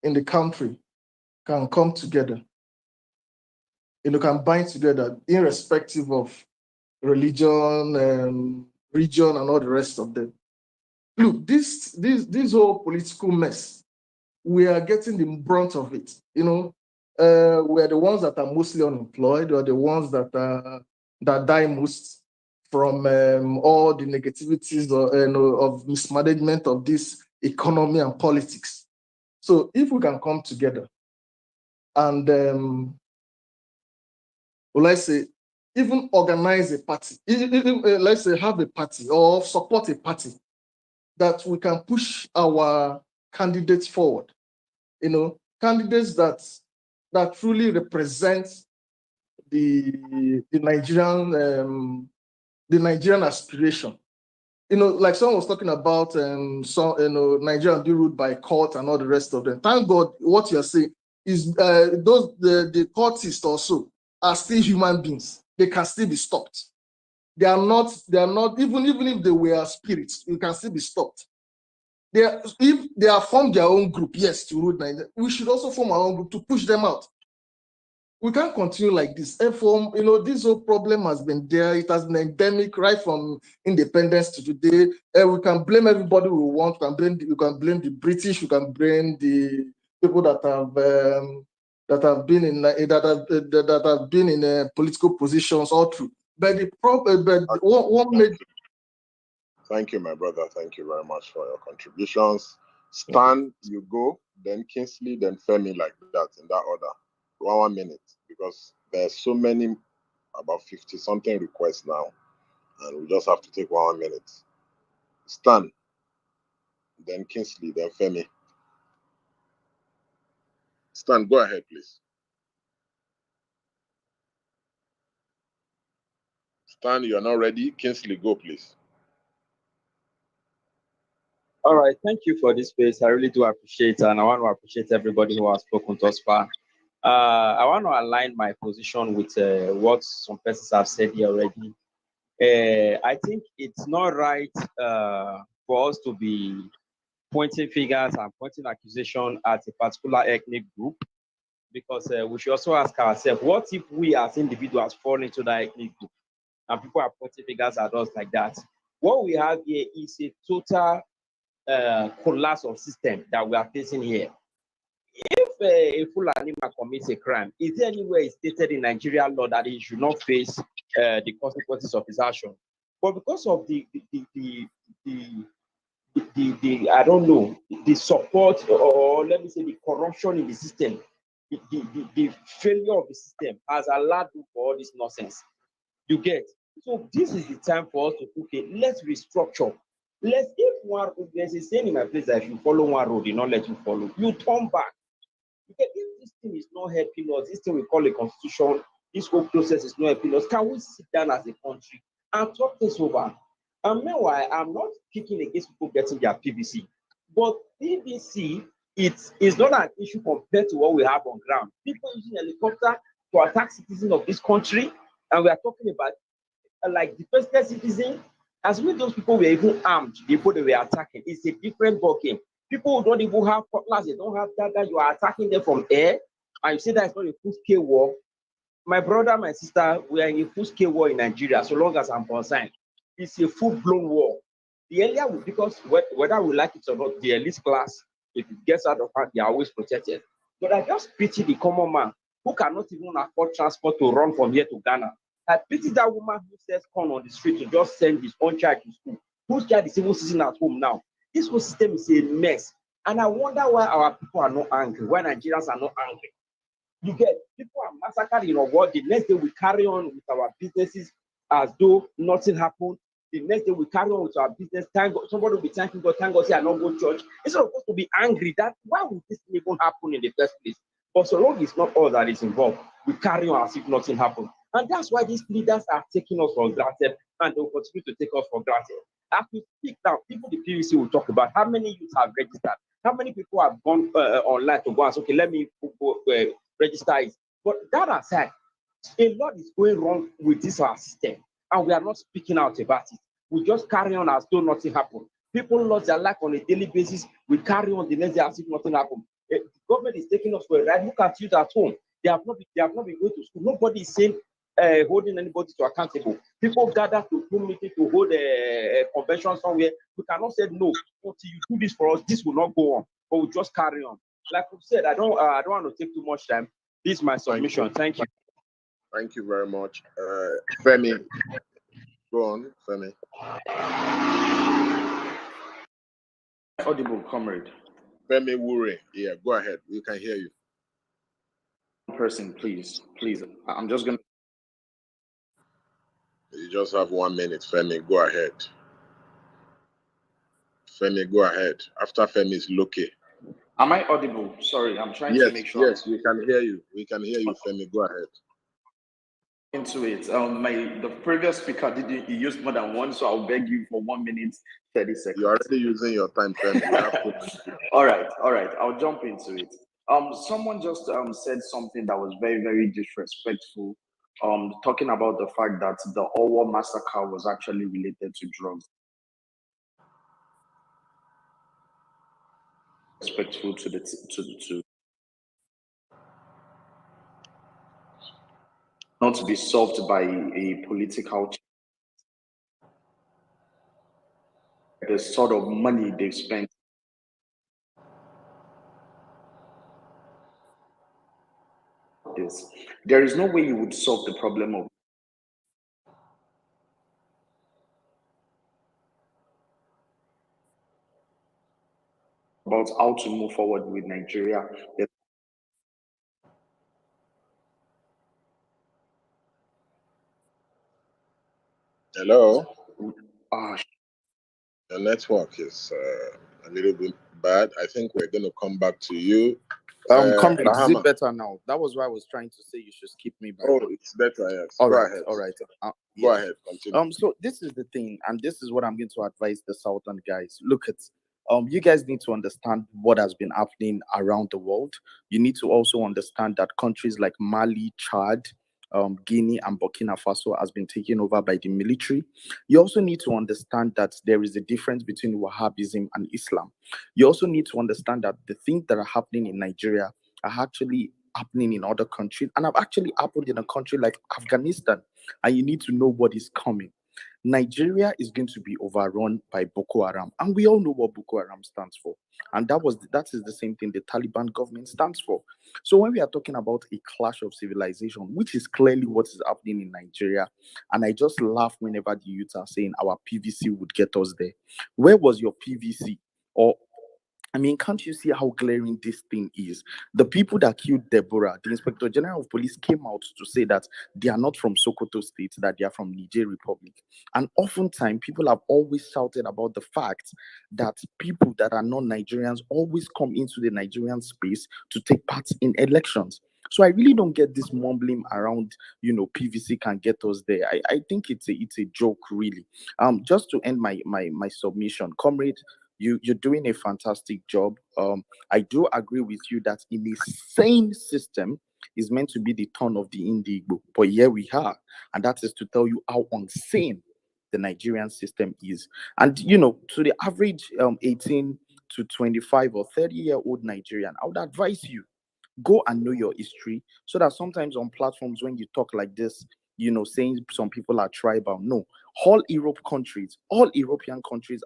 W: in the country can come together, can bind together, irrespective of religion, region, and all the rest of them. Look, this whole political mess, we are getting the brunt of it. We are the ones that are mostly unemployed. We are the ones that die most from all the negativities of mismanagement of this economy and politics. So if we can come together and let's say even organize a party, let's say have a party or support a party that we can push our candidates forward, candidates that truly represent the Nigerian aspiration. Like someone was talking about Nigeria being ruled by court and all the rest of them. Thank God, what you're saying is the courtists also are still human beings. They can still be stopped. They are not, even if they were spirits, you can still be stopped. If they have formed their own group, yes, to rule Nigeria, we should also form our own group to push them out. We can't continue like this. And this whole problem has been there. It has been endemic right from independence to today. And we can blame everybody we want. We can blame the British. We can blame the people that have been in political positions all through. But the problem, what made.
S: Thank you, my brother. Thank you very much for your contributions. Stan, you go, then Kingsley, then Femi, like that, in that order. 1 minute, because there's so many, about 50-something requests now, and we just have to take 1 minute. Stan, then Kingsley, then Femi. Stan, go ahead, please. Stan, you're not ready. Kingsley, go, please.
E: All right, thank you for this space. I really do appreciate it, and I want to appreciate everybody who has spoken thus far. I want to align my position with what some persons have said here already. I think it's not right for us to be pointing fingers and pointing accusation at a particular ethnic group, because we should also ask ourselves, what if we as individuals fall into that ethnic group and people are pointing fingers at us like that? What we have here is a total collapse of system that we are facing here. If a Fulani man commits a crime, is there anywhere stated in Nigerian law that he should not face the consequences of his action? But because of the I don't know, the support, or let me say the corruption in the system, the failure of the system has allowed for all this nonsense. You get? So this is the time for us to, okay, let's restructure. There's a saying in my place that if you follow one road, they not let you follow. You turn back. Because if this thing is not helping us, this thing we call a constitution, this whole process is not helping us, can we sit down as a country and talk this over? And meanwhile, I'm not kicking against people getting their PVC, but PVC, it's not an issue compared to what we have on ground. People using helicopter to attack citizens of this country, and we are talking about like the first citizen, as with those people were even armed, the people they were attacking, it's a different ballgame. People who don't even have cutlass, they don't have that you are attacking them from air, and you say that's not a full-scale war. My brother, my sister, we are in a full-scale war in Nigeria, so long as I'm concerned. It's a full-blown war. The earlier, because whether we like it or not, the elite class, if it gets out of hand, they are always protected. But I just pity the common man who cannot even afford transport to run from here to Ghana. I pity that woman who sells corn on the street to just send his own child to school, whose child is even sitting at home now. This whole system is a mess. And I wonder why our people are not angry, why Nigerians are not angry. You get, people are massacred in our world. The next day we carry on with our businesses as though nothing happened. The next day we carry on with our business. Thank God, somebody will be thanking God, thank God, say I don't go to church. Instead of us to be angry, that why would this even happen in the first place? But so long it's not all that is involved, we carry on as if nothing happened. And that's why these leaders are taking us for granted, and they'll continue to take us for granted. As we speak now, people the PVC will talk about how many youths have registered, how many people have gone online to go and say, okay, let me go, register it. But that aside, a lot is going wrong with this our system, and we are not speaking out about it. We just carry on as though nothing happened. People lost their life on a daily basis. We carry on the next day as if nothing happened. The government is taking us for a ride. Look at youth at home. They have not been going to school. Nobody is saying holding anybody to accountable. People gather to do meeting to hold a convention somewhere. We cannot say no until you do this for us. This will not go on, but we just carry on. Like we said, I don't want to take too much time. This is my submission. Thank you.
S: Thank you very much, Femi. Go on, Femi.
F: Audible, comrade.
S: Femi Wure, yeah, go ahead. We can hear you.
F: Person, please. I'm just gonna.
S: You just have 1 minute, Femi. Go ahead. Femi, go ahead. After Femi is Loki.
F: Am I audible? Sorry, I'm trying to make sure.
S: Yes, we can hear you. We can hear you, Femi. Go ahead.
F: Into it. The previous speaker didn't. He used more than one, so I'll beg you for 1 minute 30 seconds.
S: You're already using your time, Femi.
F: All right. I'll jump into it. Someone just said something that was very, very disrespectful. Talking about the fact that the Owo massacre was actually related to drugs. Respectful to the not to be solved by a political. The sort of money they've spent. There is no way you would solve the problem of about how to move forward with Nigeria.
S: Hello. The network is a little bit bad. I think we're going to come back to you.
G: Comrade, is it better now? That was why I was trying to say you should skip me back.
S: Oh, it's better, yes.
G: All
S: Go
G: right,
S: ahead.
G: all right.
S: Go
G: Yes.
S: ahead, continue.
G: So this is the thing, and this is what I'm going to advise the Southern guys. Look at You guys need to understand what has been happening around the world. You need to also understand that countries like Mali, Chad, Guinea, and Burkina Faso has been taken over by the military. You also need to understand that there is a difference between Wahhabism and Islam. You also need to understand that the things that are happening in Nigeria are actually happening in other countries and have actually happened in a country like Afghanistan. And you need to know what is coming. Nigeria is going to be overrun by Boko Haram, and we all know what Boko Haram stands for. And that is the same thing the Taliban government stands for. So when we are talking about a clash of civilization, which is clearly what is happening in Nigeria, and I just laugh whenever the youth are saying our PVC would get us there. Where was your PVC? Or I mean, can't you see how glaring this thing is? The people that killed Deborah, the Inspector General of Police came out to say that they are not from Sokoto State, that they are from Niger Republic. And oftentimes, people have always shouted about the fact that people that are not Nigerians always come into the Nigerian space to take part in elections. So I really don't get this mumbling around, PVC can get us there. I think it's a joke, really. Just to end my submission, comrade, you're doing a fantastic job. I do agree with you that in the same system is meant to be the turn of the Indigo, but here we are, and that is to tell you how insane the Nigerian system is. And to the average 18 to 25 or 30-year-old Nigerian, I would advise you go and know your history, so that sometimes on platforms when you talk like this, saying some people are tribal. No, all European countries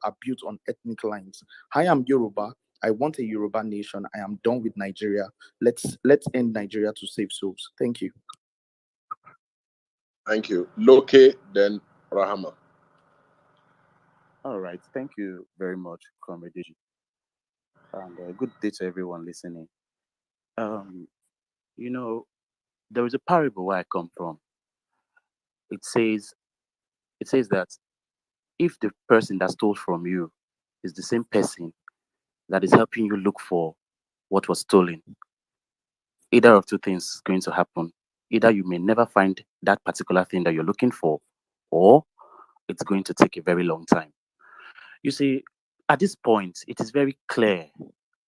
G: are built on ethnic lines. I am Yoruba. I want a Yoruba nation. I am done with Nigeria. Let's end Nigeria to save souls. Thank you.
S: Thank you. Loke, then Rahama.
L: All right. Thank you very much, Comrade Deji. And good day to everyone listening. There is a parable where I come from. It says that if the person that stole from you is the same person that is helping you look for what was stolen, either of two things is going to happen. Either you may never find that particular thing that you're looking for, or it's going to take a very long time. You see, at this point, it is very clear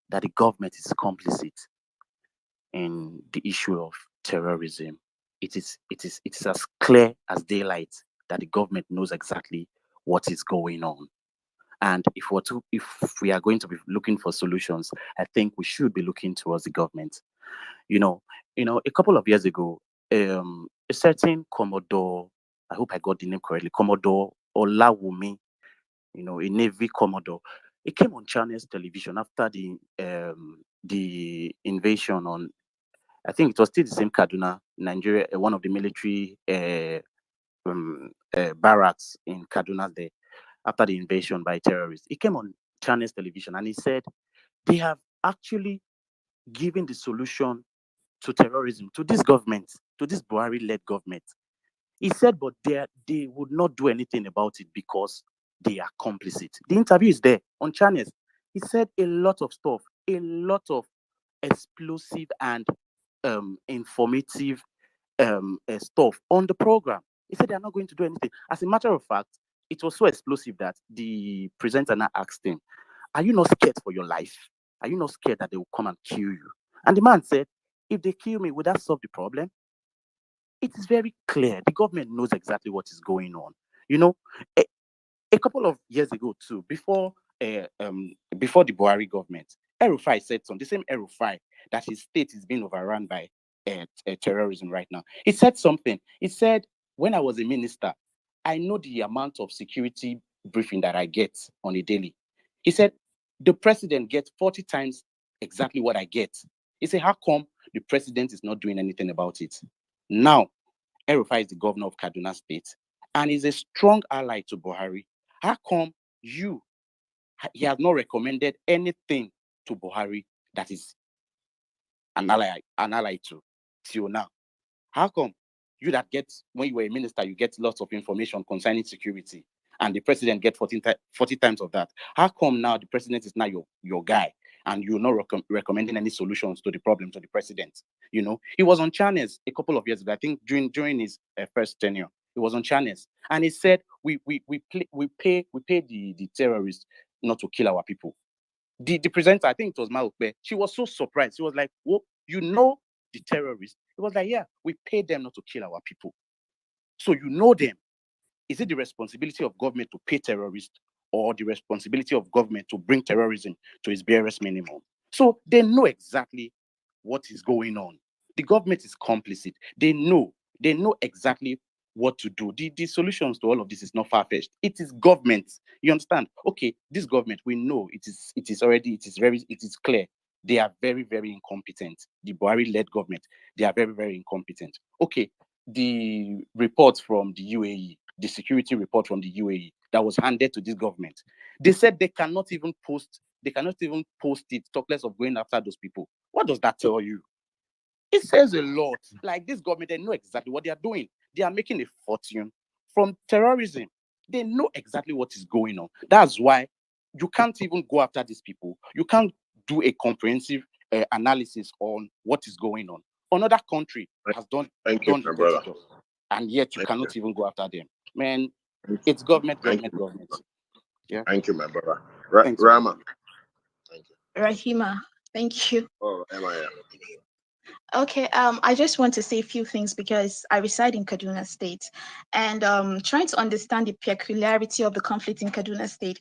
L: that the government is complicit in the issue of terrorism. It is as clear as daylight that the government knows exactly what is going on. And if we are going to be looking for solutions, I think we should be looking towards the government. A couple of years ago, a certain Commodore, I hope I got the name correctly, Commodore Olawumi, a Navy Commodore, it came on Channels television after the invasion on, I think it was still the same Kaduna, Nigeria, one of the military barracks in Kaduna there, after the invasion by terrorists. He came on Channels television and he said they have actually given the solution to terrorism to this government, to this Buhari-led government. He said, but they would not do anything about it because they are complicit. The interview is there on Channels. He said a lot of stuff, a lot of explosive and informative stuff on the program. He said they are not going to do anything. As a matter of fact, it was so explosive that the presenter now asked him, "Are you not scared for your life? Are you not scared that they will come and kill you?" And the man said, "If they kill me, would that solve the problem?" It is very clear. The government knows exactly what is going on. A couple of years ago too, before the Buhari government, El-Rufai said something. The same El-Rufai that his state is being overrun by terrorism right now. He said something. He said, "When I was a minister, I know the amount of security briefing that I get on a daily." He said, "The president gets 40 times exactly what I get." He said, "How come the president is not doing anything about it?" Now, El-Rufai is the governor of Kaduna State and is a strong ally to Buhari. How come he has not recommended anything to Buhari that is an ally to till now? How come you that get, when you were a minister, you get lots of information concerning security and the president get 40 times of that? How come now the president is now your guy and you're not recommending any solutions to the problem to the president? He was on Channels a couple of years ago, I think during his first tenure. He was on Channels and he said we pay the terrorists not to kill our people.
G: The presenter, I think it was Maukbe, she was so surprised. She was like, "Well, you know the terrorists?" It was like, "Yeah, we pay them not to kill our people. So you know them. Is it the responsibility of government to pay terrorists or the responsibility of government to bring terrorism to its barest minimum?" So they know exactly what is going on. The government is complicit. They know exactly what to do. The solutions to all of this is not far-fetched. It is government. You understand? Okay, this government, we know it is clear. They are very, very incompetent. The Buhari-led government, they are very, very incompetent. Okay, the report from the UAE, the security report from the UAE that was handed to this government, they said they cannot even post it, talk less of going after those people. What does that tell you? It says a lot. Like, this government, they know exactly what they are doing. They are making a fortune from terrorism. They know exactly what is going on. That's why you can't even go after these people. You can't do a comprehensive analysis on what is going on. Another country has done
S: Thank you,
G: the
S: my
G: dirty
S: brother.
G: job, and yet you
S: Thank
G: cannot
S: you.
G: even go after them. Man, it's government.
S: Thank you.
G: Yeah.
S: Thank you, my brother.
G: Thanks,
S: Rama.
H: Rahima, thank you.
S: Oh, Emma.
H: Okay, I just want to say a few things because I reside in Kaduna State, and trying to understand the peculiarity of the conflict in Kaduna State.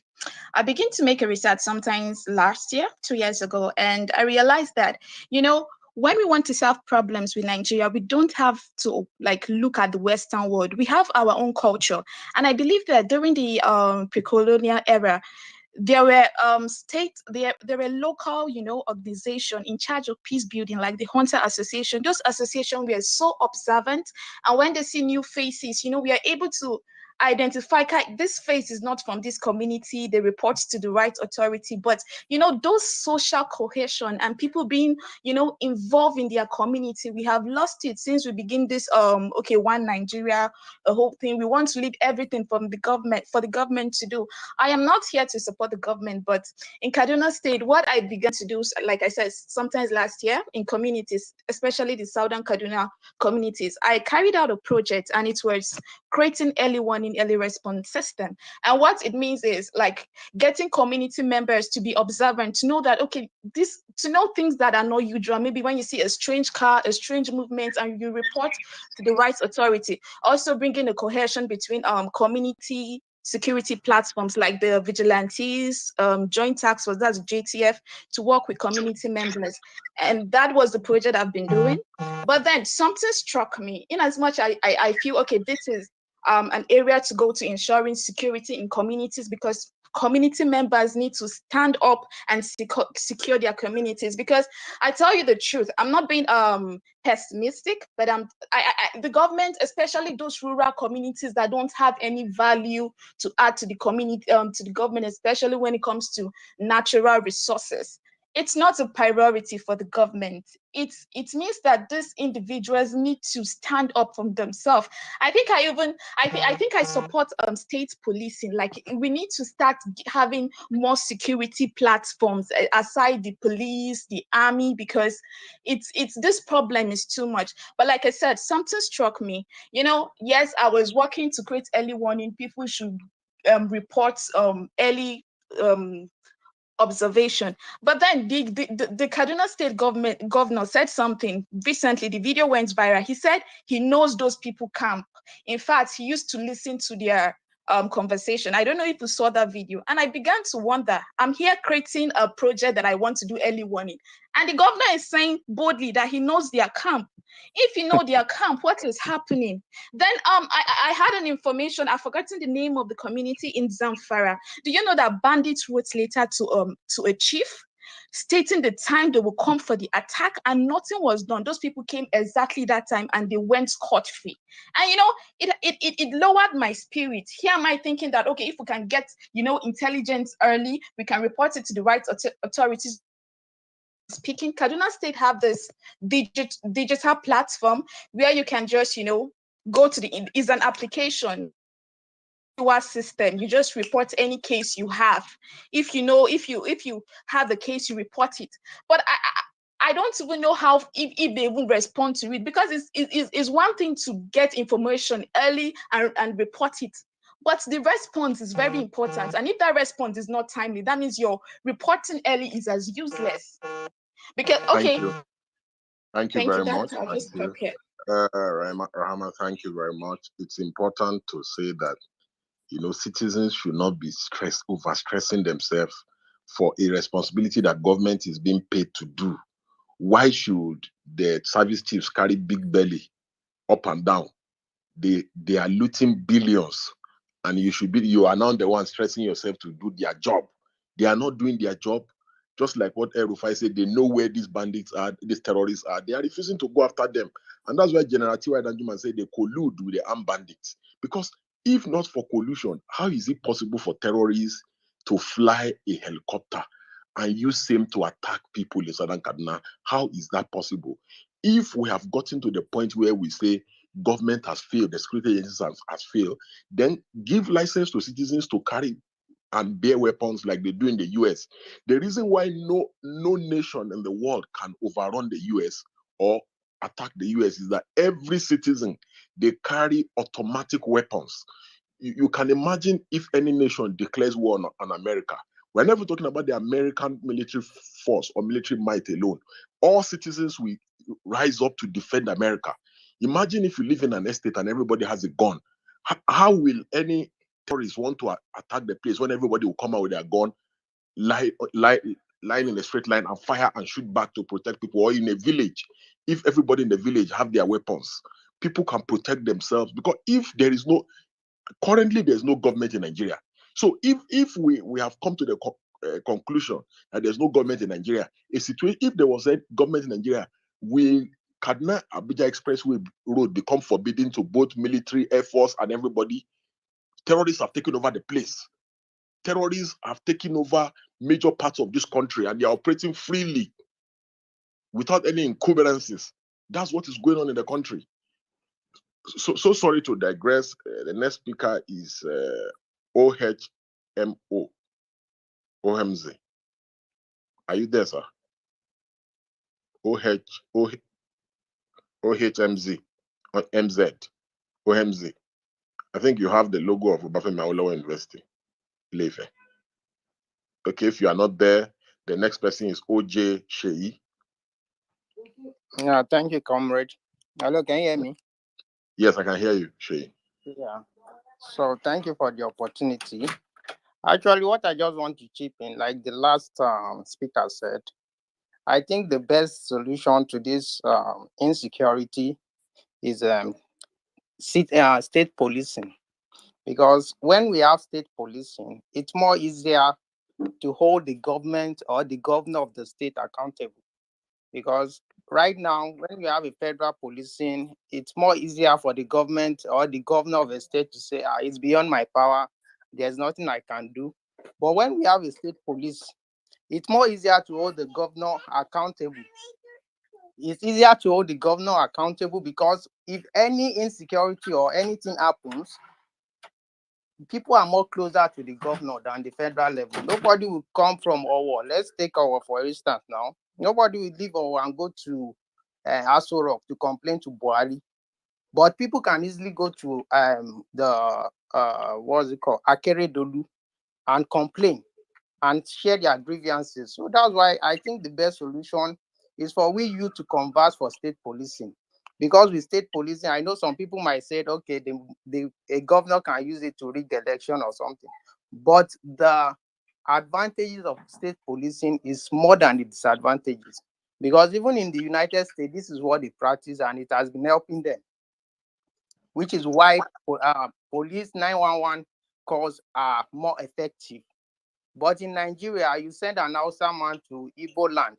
H: I began to make a research sometimes last year, 2 years ago, and I realized that, when we want to solve problems with Nigeria, we don't have to look at the Western world. We have our own culture, and I believe that during the pre-colonial era, there were there were local organization in charge of peace building, like the Hunter Association. Those associations were so observant, and when they see new faces, we are able to identify this face is not from this community. They report to the right authority. But those social cohesion and people being involved in their community, we have lost it since we begin this one Nigeria, a whole thing. We want to leave everything from the government for the government to do. I am not here to support the government, but in Kaduna State, what I began to do, like I said, sometimes last year in communities, especially the Southern Kaduna communities, I carried out a project, and it was creating early warning, early response system. And what it means is getting community members to be observant, to know that, okay, to know things that are not usual. Maybe when you see a strange car, a strange movement, and you report to the right authority. Also bringing a cohesion between community security platforms like the vigilantes, joint task force, that's JTF, to work with community members. And that was the project I've been doing. But then something struck me, in as much I feel, okay, this is an area to go to ensuring security in communities, because community members need to stand up and secure their communities. Because I tell you the truth, I'm not being pessimistic, but the government, especially those rural communities that don't have any value to add to the community, to the government, especially when it comes to natural resources, it's not a priority for the government. It means that these individuals need to stand up for themselves. I think I support state policing. Like, we need to start having more security platforms aside the police, the army, because it's this problem is too much. But like I said, something struck me. Yes, I was working to create early warning. People should report early observation. But then the Kaduna State governor said something recently. The video went viral. He said he knows those people camp. In fact, he used to listen to their conversation. I don't know if you saw that video. And I began to wonder, I'm here creating a project that I want to do early warning. And the governor is saying boldly that he knows their camp. If you know their camp, what is happening? Then I had an information, I've forgotten the name of the community in Zamfara. Do you know that bandits wrote later to a chief, stating the time they will come for the attack, and nothing was done? Those people came exactly that time and they went scot-free. And it lowered my spirit. Here am I thinking that, okay, if we can get intelligence early, we can report it to the right authorities. Speaking, Kaduna State have this digital platform where you can just go to is an application system. You just report any case you have. If you have the case, you report it. But I don't even know how if they even respond to it, because it's one thing to get information early and report it. But the response is very important. And if that response is not timely, that means your reporting early is as useless. Because, okay.
S: Thank you
H: Thank you.
S: very much.
H: I'll just stop here.
S: Rahama, thank you very much. It's important to say that, citizens should not be overstressing themselves for a responsibility that government is being paid to do. Why should the service chiefs carry big belly up and down? They are looting billions, and you are now the one stressing yourself to do their job. They are not doing their job. Just like what Rufai said, they know where these bandits are, these terrorists are. They are refusing to go after them. And that's why General T.Y. Danjuma said they collude with the armed bandits. Because if not for collusion, how is it possible for terrorists to fly a helicopter and use same to attack people in Southern Kaduna? How is that possible? If we have gotten to the point where we say government has failed, the security agencies has failed, then give license to citizens to carry and bear weapons like they do in the US. The reason why no nation in the world can overrun the US or attack the US is that every citizen, they carry automatic weapons. You can imagine if any nation declares war on America. We're never talking about the American military force or military might alone. All citizens will rise up to defend America. Imagine if you live in an estate and everybody has a gun. How will any terrorists want to attack the place when everybody will come out with their gun, line in a straight line and fire and shoot back to protect people? Or in a village, if everybody in the village have their weapons, people can protect themselves. Because if currently there's no government in Nigeria. So if we have come to the conclusion that there's no government in Nigeria, if there was a government in Nigeria, will Kaduna Abuja Expressway road become forbidden to both military, air force, and everybody? Terrorists have taken over the place. Terrorists have taken over major parts of this country, and they are operating freely without any encumbrances. That's what is going on in the country. So sorry to digress. The next speaker is OHMO. OHMZ. Are you there, sir? OHMZ. OHMZ. I think you have the logo of Obafemi Awolowo University, Ilefe. Okay, if you are not there, the next person is OJ Sheyi.
I: Yeah, thank you, comrade. Hello, can you hear me?
S: Yes, I can hear you, Sheyi.
I: Yeah. So thank you for the opportunity. Actually, what I just want to chip in, like the last speaker said, I think the best solution to this insecurity is state policing. Because when we have state policing, it's more easier to hold the government or the governor of the state accountable. Because right now, when you have a federal policing, it's more easier for the government or the governor of a state to say, it's beyond my power, there's nothing I can do. But when we have a state police, it's more easier to hold the governor accountable. It's easier to hold the governor accountable because if any insecurity or anything happens, people are more closer to the governor than the federal level. Nobody will come from Owo. Let's take Owo for instance now. Nobody will leave Owo and go to Aso Rock to complain to Buhari. But people can easily go to what's it called, Akeredolu, and complain and share their grievances. So that's why I think the best solution is for we youth to converse for state policing. Because with state policing, I know some people might say, okay, a governor can use it to rig the election or something. But the advantages of state policing is more than the disadvantages. Because even in the United States, this is what they practice and it has been helping them. Which is why police 911 calls are more effective. But in Nigeria, you send an Hausa man to Igbo land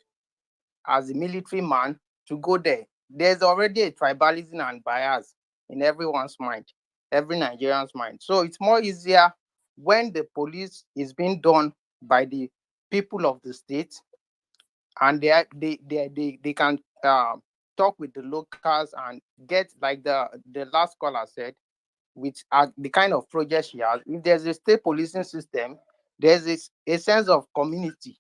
I: as a military man to go there. There's already a tribalism and bias in everyone's mind, every Nigerian's mind. So it's more easier when the police is being done by the people of the state, and they can talk with the locals and get, like the last caller said, with the kind of project she has. If there's a state policing system, there's a sense of community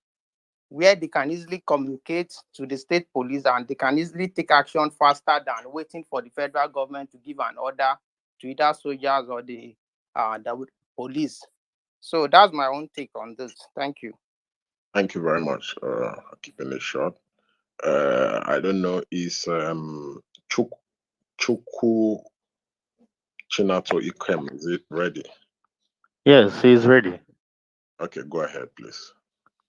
I: where they can easily communicate to the state police and they can easily take action faster than waiting for the federal government to give an order to either soldiers or the the police. So that's my own take on this. Thank you.
S: Thank you very much. Keeping it short. I don't know, is Chuku Chinato Ikem, is it ready?
C: Yes, he's ready.
S: Okay, go ahead, please.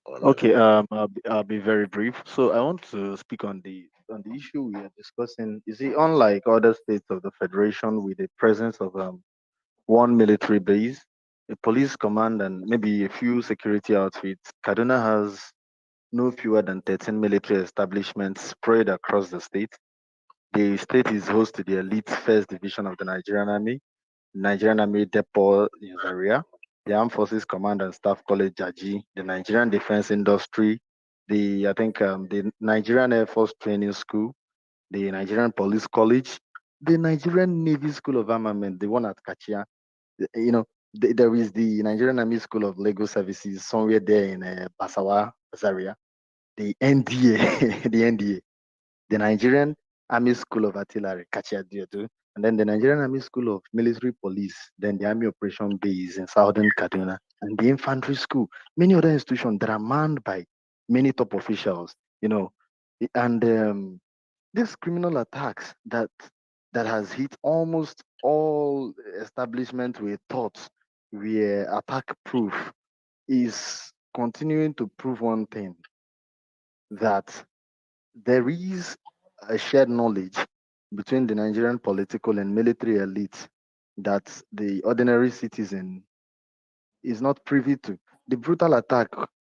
C: Okay, I'll be very brief. So I want to speak on the issue we are discussing. You see, unlike other states of the federation, with the presence of one military base, a police command, and maybe a few security outfits, Kaduna has no fewer than 13 military establishments spread across the state. The state is host to the elite first division of the Nigerian Army, Nigerian Army Depot in Zaria, the Armed Forces Command and Staff College Jaji, the Nigerian Defense Industry, the Nigerian Air Force Training School, the Nigerian Police College, the Nigerian Navy School of Armament, the one at Kachia. You know, there is the Nigerian Army School of Legal Services somewhere there in Basawa, Zaria, the NDA, the NDA, the Nigerian Army School of Artillery, Kachia Diodo, and then the Nigerian Army School of Military Police, then the Army Operation Base in Southern Kaduna, and the Infantry School. Many other institutions that are manned by many top officials, and these criminal attacks that has hit almost all establishments we thought were attack proof is continuing to prove one thing, that there is a shared knowledge between the Nigerian political and military elite that the ordinary citizen is not privy to. The brutal attack,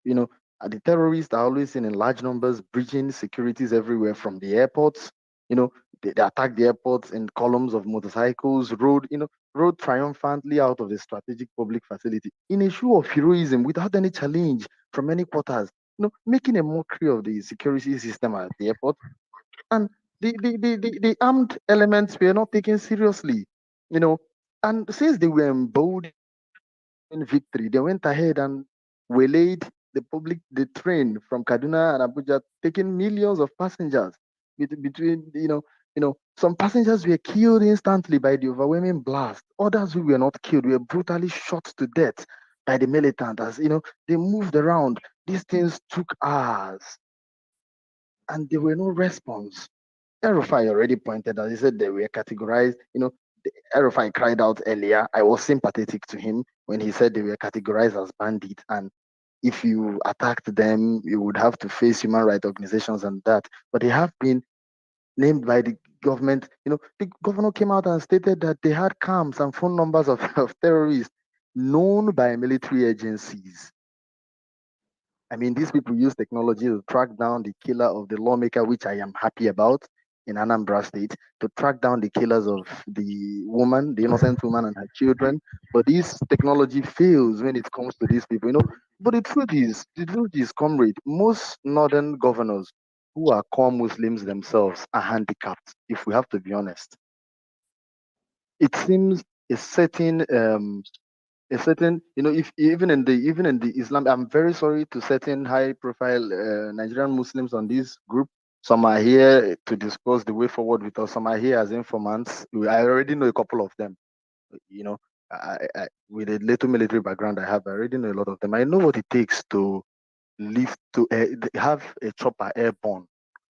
C: the terrorists are always seen in large numbers, breaching securities everywhere from the airports. They attack the airports in columns of motorcycles, rode triumphantly out of the strategic public facility in a show of heroism without any challenge from any quarters, making a mockery of the security system at the airport. And the armed elements were not taken seriously, and since they were emboldened victory, they went ahead and waylaid the train from Kaduna and Abuja, taking millions of passengers. Between, some passengers were killed instantly by the overwhelming blast. Others who were not killed were brutally shot to death by the militant. As they moved around, these things took hours, and there were no response. Erufai already pointed out, he said they were categorized, Erufai cried out earlier. I was sympathetic to him when he said they were categorized as bandits. And if you attacked them, you would have to face human rights organizations and that. But they have been named by the government. The governor came out and stated that they had camps and phone numbers of terrorists known by military agencies. I mean, these people use technology to track down the killer of the lawmaker, which I am happy about in Anambra State, to track down the killers of the woman, the innocent woman and her children. But this technology fails when it comes to these people, But the truth is, comrade, most northern governors who are core Muslims themselves are handicapped, if we have to be honest. It seems a certain if even in the Islam, I'm very sorry to certain high profile Nigerian Muslims on this group. Some are here to discuss the way forward with us, some are here as informants. I already know a couple of them. you know with a little military background I have, I already know a lot of them. I know what it takes to have a chopper airborne.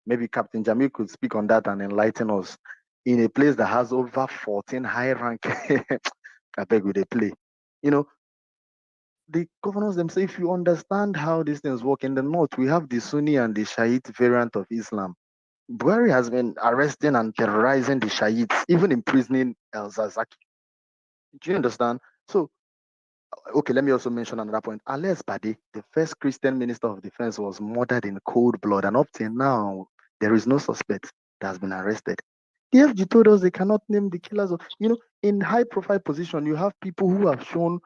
C: Maybe Captain Jamil could speak on that and enlighten us. In a place that has over 14 high rank, I beg with a play. You know, the governors themselves, if you understand how these things work in the north, we have the Sunni and the Shiite variant of Islam. Buhari has been arresting and terrorizing the Shiites, even imprisoning El Zazaki. Do you understand? So, okay, let me also mention another point. Alex Bade, the first Christian minister of defense, was murdered in cold blood, and up till now, there is no suspect that has been arrested. The FG told us they cannot name the killers of, in high profile position, you have people who have shown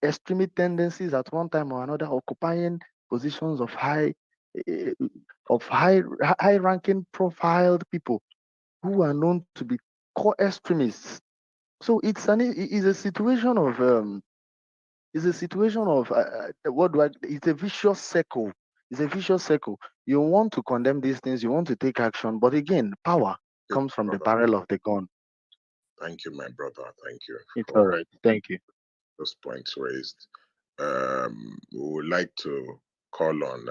C: extremist tendencies at one time or another, occupying positions of eh, high ranking profiled people who are known to be core extremists. So it's a situation of what do I? It's a vicious circle. It's a vicious circle. You want to condemn these things, you want to take action, but again, power comes from the barrel of the gun.
S: Thank you, my brother. Thank you.
C: It's all right. Thank you.
S: those points raised. We would like to call on,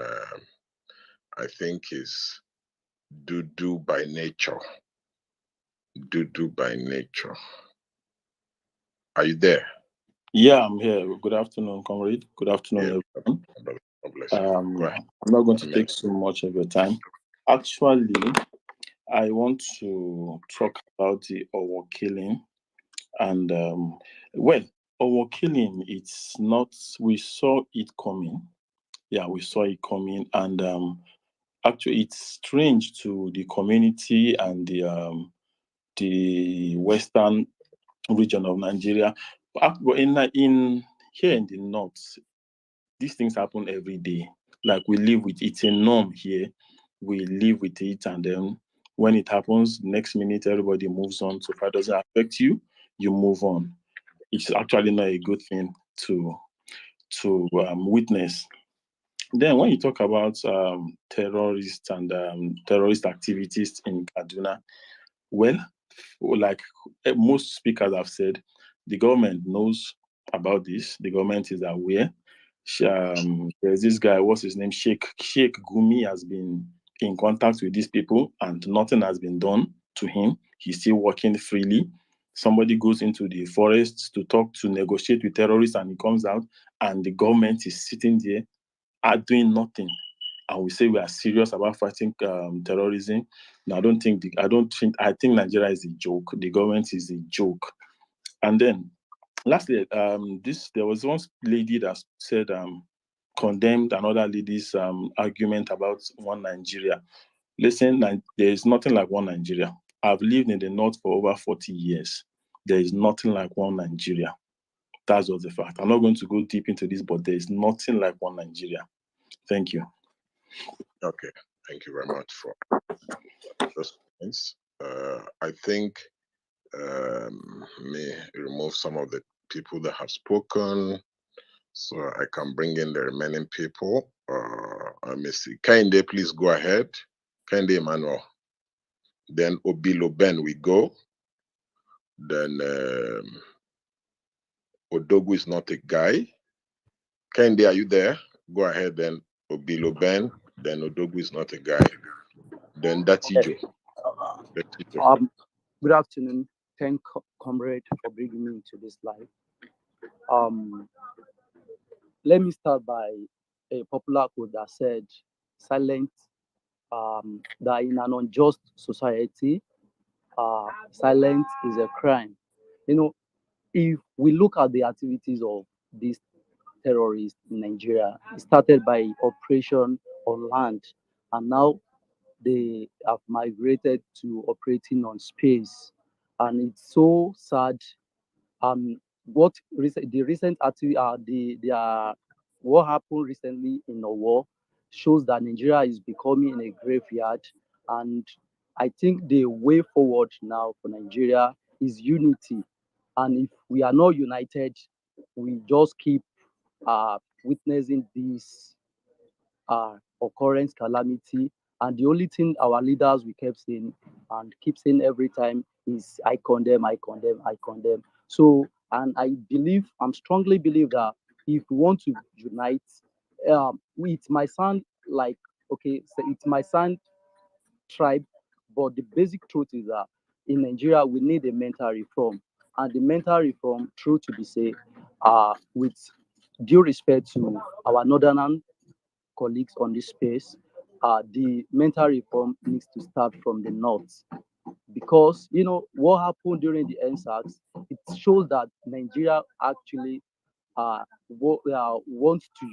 S: I think, is do by nature. Do by nature. Are you there?
L: Yeah, I'm here. Good afternoon, comrade. Good afternoon, everyone.
S: God bless you. Go ahead.
L: I'm not going to take so much of your time. Actually, I want to talk about the Owo killing. And well, Owo killing, it's not, we saw it coming. Yeah, we saw it coming. And actually, it's strange to the community and the western region of Nigeria. But in here in the north, these things happen every day. Like we live with it's a norm here. We live with it, and then when it happens, next minute everybody moves on. So if it doesn't affect you, you move on. It's actually not a good thing to witness. Then when you talk about terrorists and terrorist activities in Kaduna, well, like most speakers have said, the government knows about this. The government is aware. There's this guy, what's his name? Sheikh Gumi has been in contact with these people and nothing has been done to him. He's still working freely. Somebody goes into the forest to talk, to negotiate with terrorists, and he comes out and the government is sitting there doing nothing. And we say we are serious about fighting terrorism. No, I think Nigeria is a joke. The government is a joke. And then lastly, there was one lady that said condemned another lady's argument about one Nigeria. Listen, there is nothing like one Nigeria. I've lived in the north for over 40 years. There is nothing like one Nigeria. That's just the fact. I'm not going to go deep into this, but there is nothing like one Nigeria. Thank you.
S: Okay, thank you very much for those points. I think may remove some of the people that have spoken, so I can bring in the remaining people. Let me see. Kinde, please go ahead. Kinde Emmanuel. Then Obilo Ben, we go. Then Odogu is not a guy. Kinde, are you there? Go ahead. Then Obilo Ben. Then Odogu is not a guy. Then Datijo.
J: Good afternoon. Thank comrade for bringing me into this live. Let me start by a popular quote that said, "Silence that in an unjust society, silence is a crime." You know, if we look at the activities of these terrorists in Nigeria, it started by operation on land, and now they have migrated to operating on space. And it's so sad. The recent activity, what happened recently in the war shows that Nigeria is becoming a graveyard. And I think the way forward now for Nigeria is unity. And if we are not united, we just keep witnessing this occurrence, calamity. And the only thing our leaders we kept saying and keep saying every time is, "I condemn, I condemn, I condemn." So, and I'm strongly believe that if we want to unite, it might sound like, okay, so it might sound tribe, but the basic truth is that in Nigeria, we need a mental reform. And the mental reform, true to be said, with due respect to our northern colleagues on this space, the mental reform needs to start from the north. Because, what happened during the NSACs, it shows that Nigeria actually wants to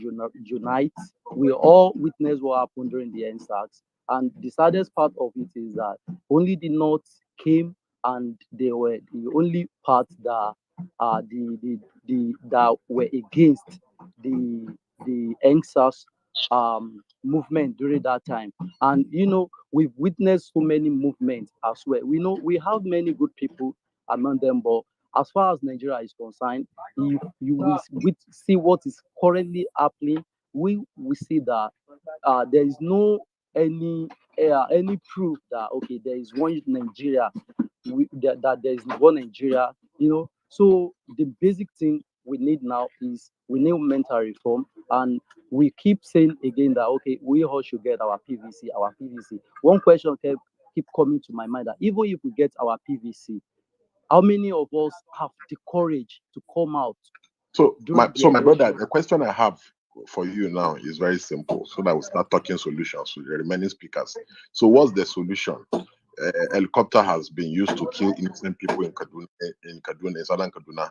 J: unite. We all witnessed what happened during the NSACs. And the saddest part of it is that only the North came, and they were the only part that that were against the NSAS movement during that time. And we've witnessed so many movements as well. We know we have many good people among them, but as far as Nigeria is concerned, if you will see what is currently happening, we see that there is no any proof that, okay, there is one Nigeria, that there is one Nigeria. So the basic thing we need now is we need mental reform, and we keep saying again that okay, we all should get our PVC, our PVC. One question keep coming to my mind that even if we get our PVC, how many of us have the courage to come out?
S: So my
J: during
S: brother,
J: election?
S: the question I have for you now is very simple, so that we start talking solutions to the remaining speakers. So what's the solution? Helicopter has been used to kill innocent people in Kaduna, in southern Kaduna,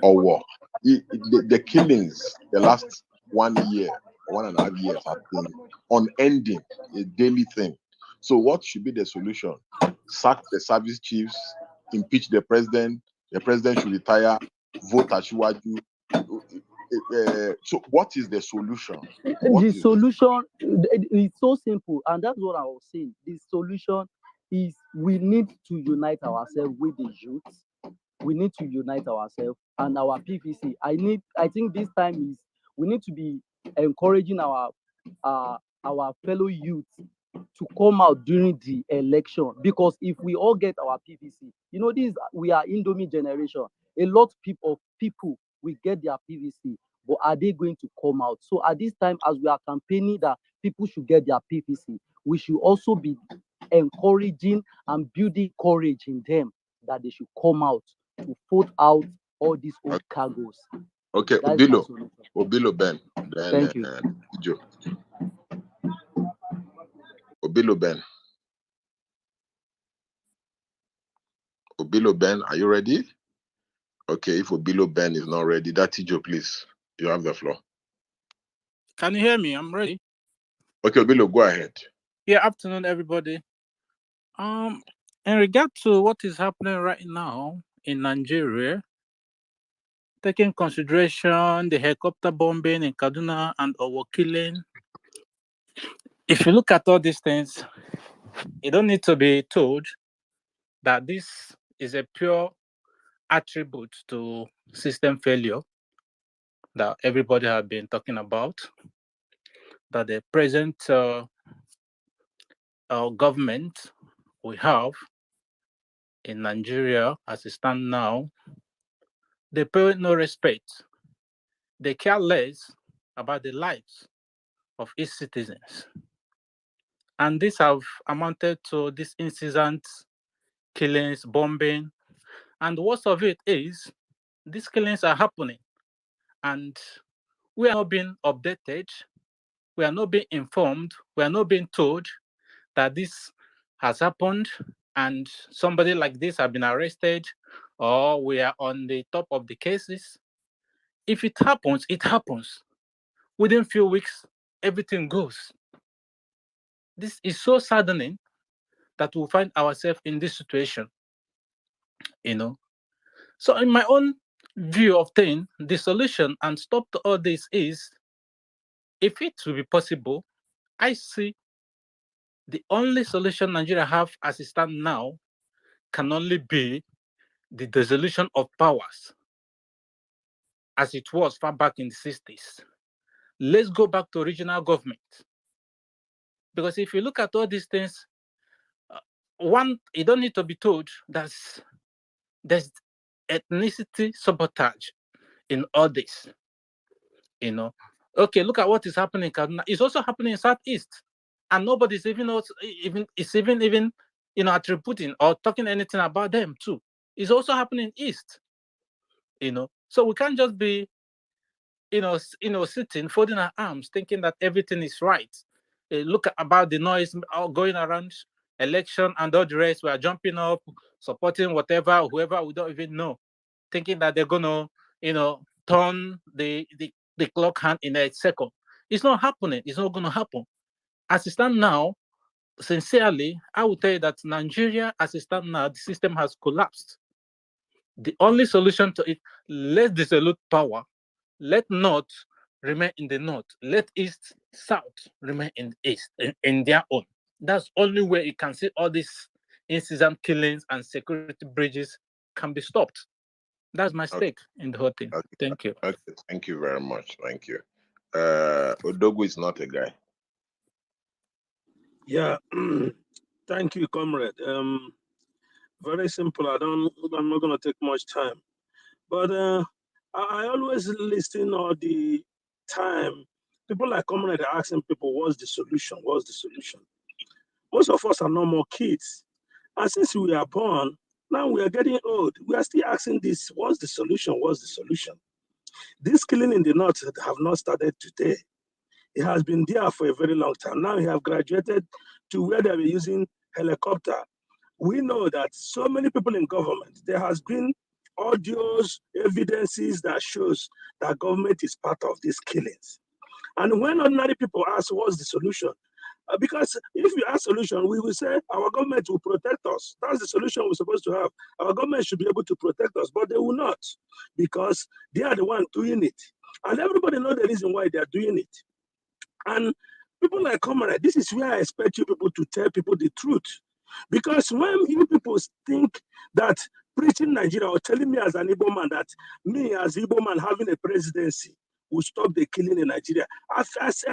S: or war. The killings the last 1 year, 1.5 years have been unending, a daily thing. So what should be the solution? Sack the service chiefs, impeach the president should retire, vote Ashiwaju. So what is the solution?
J: The solution is so simple, and that's what I was saying. The solution is we need to unite ourselves with the youths. We need to unite ourselves and our PVC. I think this time is we need to be encouraging our fellow youths to come out during the election, because if we all get our PVC, we are Indomie generation. A lot of people will get their PVC, but are they going to come out? So at this time, as we are campaigning that people should get their PVC, we should also be encouraging and building courage in them that they should come out to vote out all these old cargoes.
S: Okay, Obilo Ben. Then,
J: thank you.
S: Joe. Obilo Ben. Obilo Ben, are you ready? Okay, if Obilo Ben is not ready, Joe, please. You have the floor.
K: Can you hear me? I'm ready.
S: Okay, Obilo, go ahead.
K: Yeah, afternoon, everybody. In regard to what is happening right now in Nigeria, taking consideration the helicopter bombing in Kaduna and our killing, if you look at all these things, you don't need to be told that this is a pure attribute to system failure that everybody has been talking about, that the present government we have in Nigeria as it stands now, they pay no respect. They care less about the lives of its citizens. And this have amounted to this incident, killings, bombing. And worst of it is, these killings are happening. And we are not being updated. We are not being informed. We are not being told that this has happened and somebody like this has been arrested, or we are on the top of the cases. If it happens, it happens. Within a few weeks, everything goes. This is so saddening that we find ourselves in this situation, So in my own view of things, the solution and stop to all this is, if it will be possible, I see the only solution Nigeria have as it stands now can only be the dissolution of powers as it was far back in the 60s. Let's go back to regional government. Because if you look at all these things, one, you don't need to be told that there's ethnicity sabotage in all this. Okay, look at what is happening in Kaduna. It's also happening in Southeast, and nobody's even attributing or talking anything about them too. It's also happening East. So we can't just be sitting folding our arms thinking that everything is right. Look about the noise going around election and all the rest. We are jumping up, supporting whoever we don't even know, thinking that they're gonna turn the clock hand in a second. It's not happening. It's not gonna happen. As it stands now, sincerely, I would tell you that Nigeria, as it stands now, the system has collapsed. The only solution to it, let's dissolute power. Let North remain in the North. Let East, South remain in the East, in their own. That's only way you can see all these incident killings and security breaches can be stopped. That's my stake in the whole thing. Thank you.
S: Okay, thank you very much. Thank you. Odogu is not a guy.
M: Yeah, thank you, comrade. Very simple. I'm not gonna take much time, but I always listen all the time. People like Comrade are asking people, what's the solution? What's the solution? Most of us are no more kids. And since we are born, now we are getting old. We are still asking this, what's the solution? What's the solution? This killing in the north have not started today. It has been there for a very long time. Now we have graduated to where they are using helicopter. We know that so many people in government, there has been audios, evidences that shows that government is part of these killings. And when ordinary people ask what's the solution, because if you ask solution, we will say our government will protect us. That's the solution we're supposed to have. Our government should be able to protect us, but they will not, because they are the one doing it. And everybody knows the reason why they are doing it. And people like Comrade, this is where I expect you people to tell people the truth. Because when you people think that preaching Nigeria or telling me as an Igbo man that me as Igbo man having a presidency will stop the killing in Nigeria, I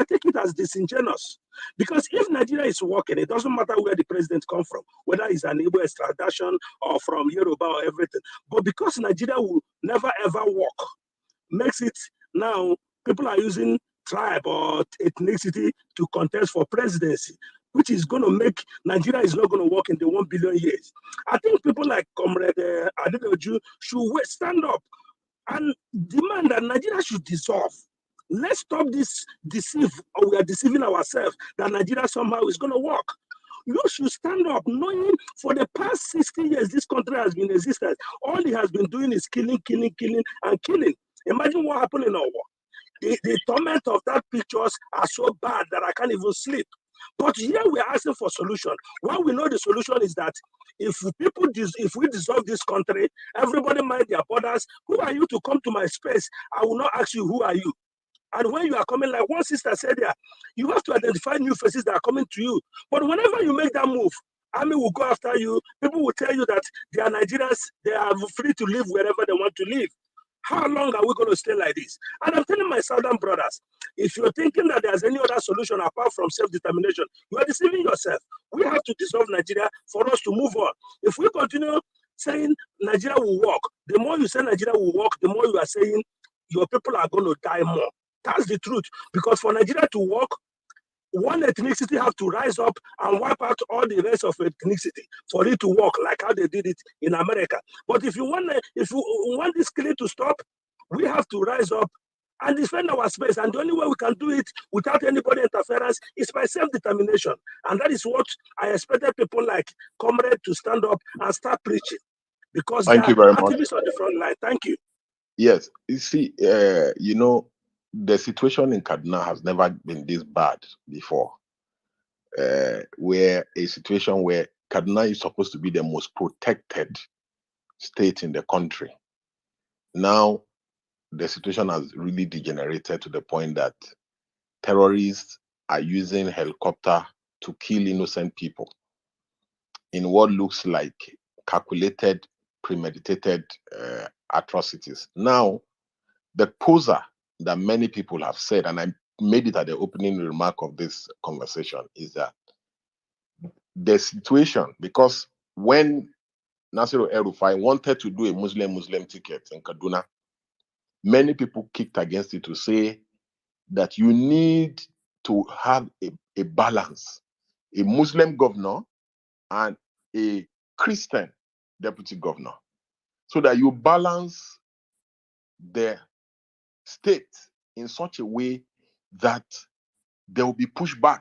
M: take it as disingenuous. Because if Nigeria is working, it doesn't matter where the president comes from, whether it's an Igbo extradition or from Yoruba or everything. But because Nigeria will never ever work, makes it now people are using tribe or ethnicity to contest for presidency, which is going to make Nigeria is not going to work in the 1 billion years. I think people like Comrade Adedoju should stand up and demand that Nigeria should dissolve. Let's stop this deceive, or we are deceiving ourselves that Nigeria somehow is going to work. You should stand up knowing for the past 60 years this country has been existed. All it has been doing is killing, killing, killing, and killing. Imagine what happened in our war. The torment of that pictures are so bad that I can't even sleep. But here we are asking for solution. What we know the solution is that if we dissolve this country, everybody mind their borders. Who are you to come to my space? I will not ask you who are you. And when you are coming, like one sister said there, you have to identify new faces that are coming to you. But whenever you make that move, army will go after you. People will tell you that they are Nigerians, they are free to live wherever they want to live. How long are we going to stay like this? And I'm telling my southern brothers, if you're thinking that there's any other solution apart from self-determination, you are deceiving yourself. We have to dissolve Nigeria for us to move on. If we continue saying Nigeria will work, the more you say Nigeria will work, the more you are saying your people are going to die more. That's the truth. Because for Nigeria to work, one ethnicity have to rise up and wipe out all the rest of ethnicity for it to work, like how they did it in America. But if you want this killing to stop, we have to rise up and defend our space. And the only way we can do it without anybody interference is by self-determination. And that is what I expected people like Comrade to stand up and start preaching. Because they
A: Thank you
M: are
A: very much.
M: activists on the front line. Thank you.
A: Yes, you see, the situation in Kaduna has never been this bad before. Where a situation where Kaduna is supposed to be the most protected state in the country. Now, the situation has really degenerated to the point that terrorists are using helicopter to kill innocent people in what looks like calculated, premeditated atrocities. Now, the poser that many people have said, and I made it at the opening remark of this conversation, is that the situation, because when Nasiru El-Rufai wanted to do a Muslim ticket in Kaduna, many people kicked against it to say that you need to have a balance, a Muslim governor and a Christian deputy governor, so that you balance the state in such a way that there will be pushback.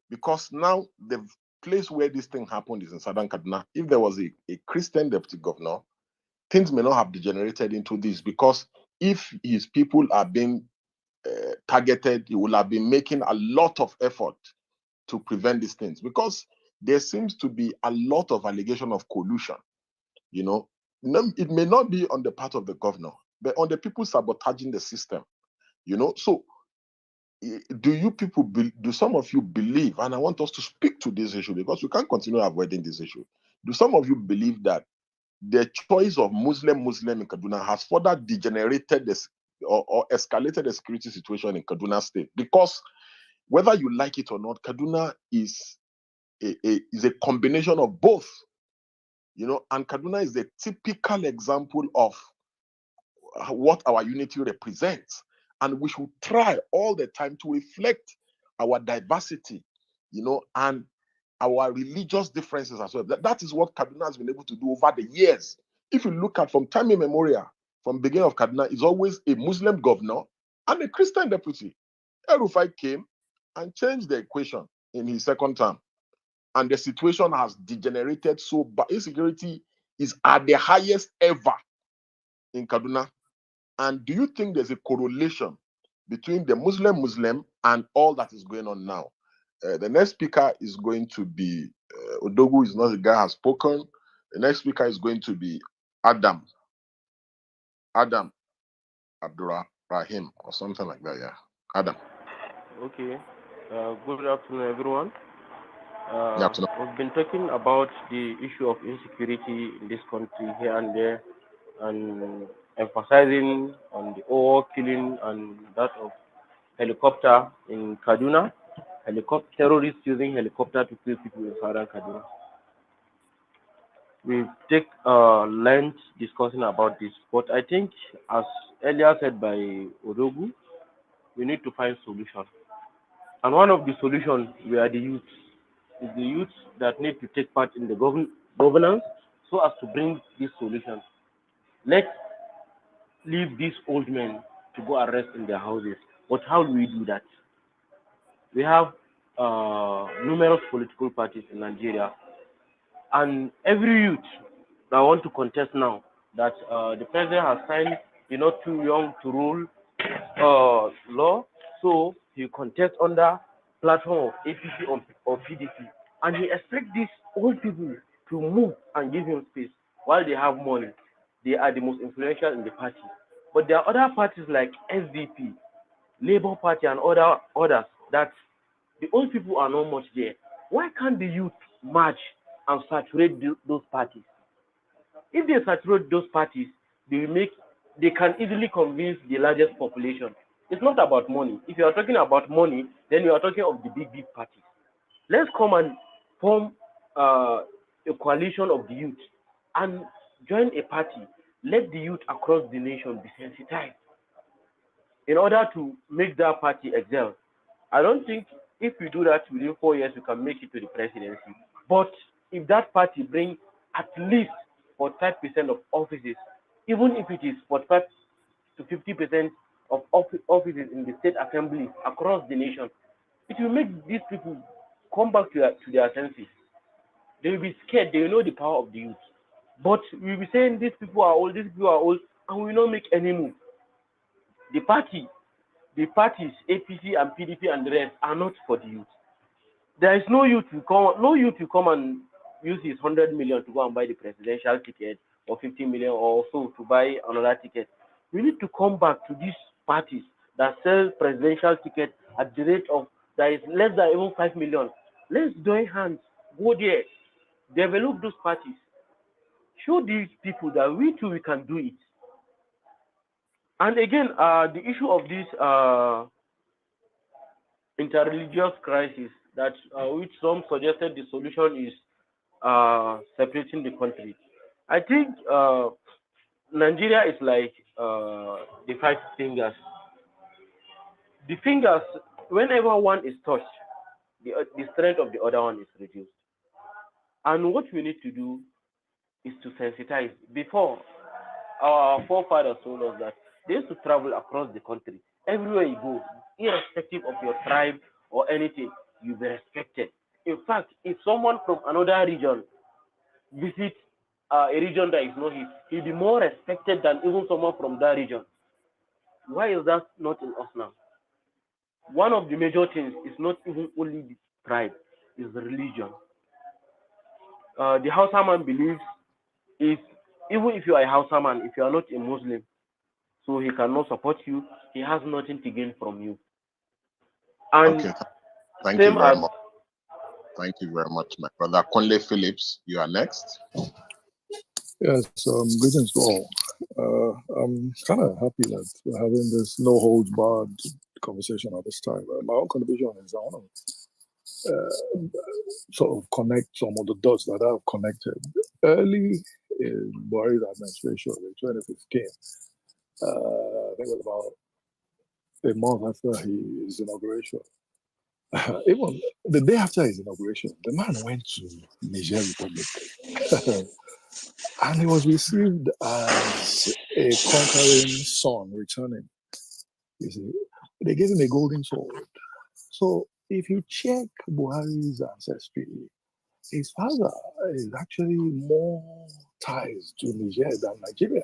A: Because now the place where this thing happened is in southern Kaduna. If there was a Christian deputy governor, things may not have degenerated into this, because if his people are being targeted, he will have been making a lot of effort to prevent these things, because there seems to be a lot of allegation of collusion. It may not be on the part of the governor, but on the people sabotaging the system. So do some of you believe, and I want us to speak to this issue because we can't continue avoiding this issue. Do some of you believe that the choice of Muslim in Kaduna has further degenerated this or escalated the security situation in Kaduna State? Because whether you like it or not, Kaduna is a combination of both. And Kaduna is a typical example of what our unity represents. And we should try all the time to reflect our diversity, and our religious differences as well. That is what Kaduna has been able to do over the years. If you look at from time immemorial, from beginning of Kaduna, is always a Muslim governor and a Christian deputy. El-Rufai came and changed the equation in his second term. And the situation has degenerated so bad. Insecurity is at the highest ever in Kaduna. And do you think there's a correlation between the Muslim and all that is going on now? The next speaker is going to be Odogu is not the guy who has spoken. The next speaker is going to be Adam Abdurrahim or something like that. Yeah, Adam.
N: Okay. Good afternoon, everyone.
A: Good afternoon.
N: We've been talking about the issue of insecurity in this country here and there, and emphasizing on the overall killing and that of helicopter in Kaduna. Terrorists using helicopter to kill people in southern Kaduna. We take length discussing about this, but I think, as earlier said by Odogu, we need to find solutions. And one of the solutions we are the youth. It's the youth that need to take part in the governance so as to bring this solution. Let's leave these old men to go and rest in their houses. But how do we do that? We have numerous political parties in Nigeria, and every youth that want to contest now that the president has signed, you're not too young to rule law, so he contests under platform of APC or PDP, and he expects these old people to move and give him space while they have money. They are the most influential in the party. But there are other parties like SDP, Labour Party, and others that the old people are not much there. Why can't the youth march and saturate those parties? If they saturate those parties, they can easily convince the largest population. It's not about money. If you are talking about money, then you are talking of the big parties. Let's come and form a coalition of the youth and join a party. Let the youth across the nation be sensitized in order to make that party excel. I don't think if we do that within 4 years, we can make it to the presidency. But if that party brings at least 45% of offices, even if it is 45 to 50% of offices in the state assembly across the nation, it will make these people come back to their senses. They will be scared. They will know the power of the youth. But we will be saying these people are old, and we will not make any move. The parties, APC and PDP and the rest, are not for the youth. There is no youth to come and use his 100 million to go and buy the presidential ticket, or 50 million or so to buy another ticket. We need to come back to these parties that sell presidential tickets at the rate of that is less than even 5 million. Let's join hands, go there, develop those parties, show these people that we too we can do it. And again, the issue of this interreligious crisis that which some suggested the solution is separating the country. I think Nigeria is like the 5 fingers. The fingers, whenever one is touched, the strength of the other one is reduced. And what we need to do is to sensitize. Before, our forefathers told us that they used to travel across the country. Everywhere you go, irrespective of your tribe or anything, you'll be respected. In fact, if someone from another region visits a region that is not his, he'll be more respected than even someone from that region. Why is that not in us now? One of the major things is not even only the tribe, is the religion. The Hausa man believes even if you are a Hausa man, if you are not a Muslim, so he cannot support you, he has nothing to gain from you. And
S: okay, thank you very much. Thank you very much, my brother. Conley Phillips, you are next.
O: Yes, greetings to all. I'm kind of happy that we're having this no holds barred conversation at this time. My own contribution is I want to sort of connect some of the dots that I've connected. Early in Buhari's administration in 2015, I think it was about a month after his inauguration. Even the day after his inauguration, the man went to Niger Republic. And he was received as a conquering son returning. You see, they gave him a golden sword. So if you check Buhari's ancestry, his father is actually more ties to Niger than Nigeria.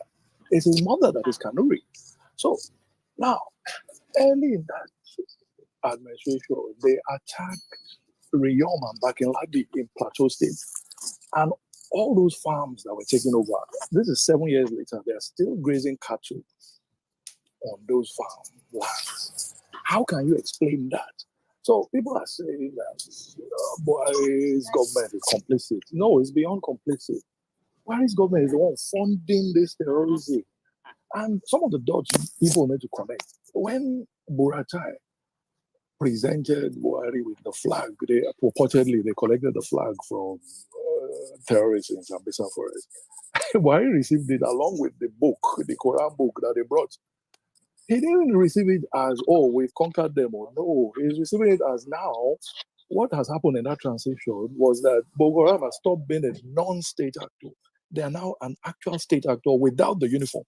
O: It's his mother that is Kanuri. So now, early in that administration, they attacked Riyom and Bakinladi in Plateau State. And all those farms that were taken over, this is 7 years later, they are still grazing cattle on those farm lands. How can you explain that? So people are saying that Buhari's government is complicit. No, it's beyond complicit. Buhari's government is the one funding this terrorism. And some of the dots people need to connect. When Buratai presented Buhari with the flag, they purportedly they collected the flag from terrorists in Zambesa Forest. Buhari received it along with the book, the Quran book that they brought. He didn't receive it as, oh, we've conquered them, or no. He's receiving it as now, what has happened in that transition was that Boko Haram has stopped being a non-state actor. They are now an actual state actor without the uniform.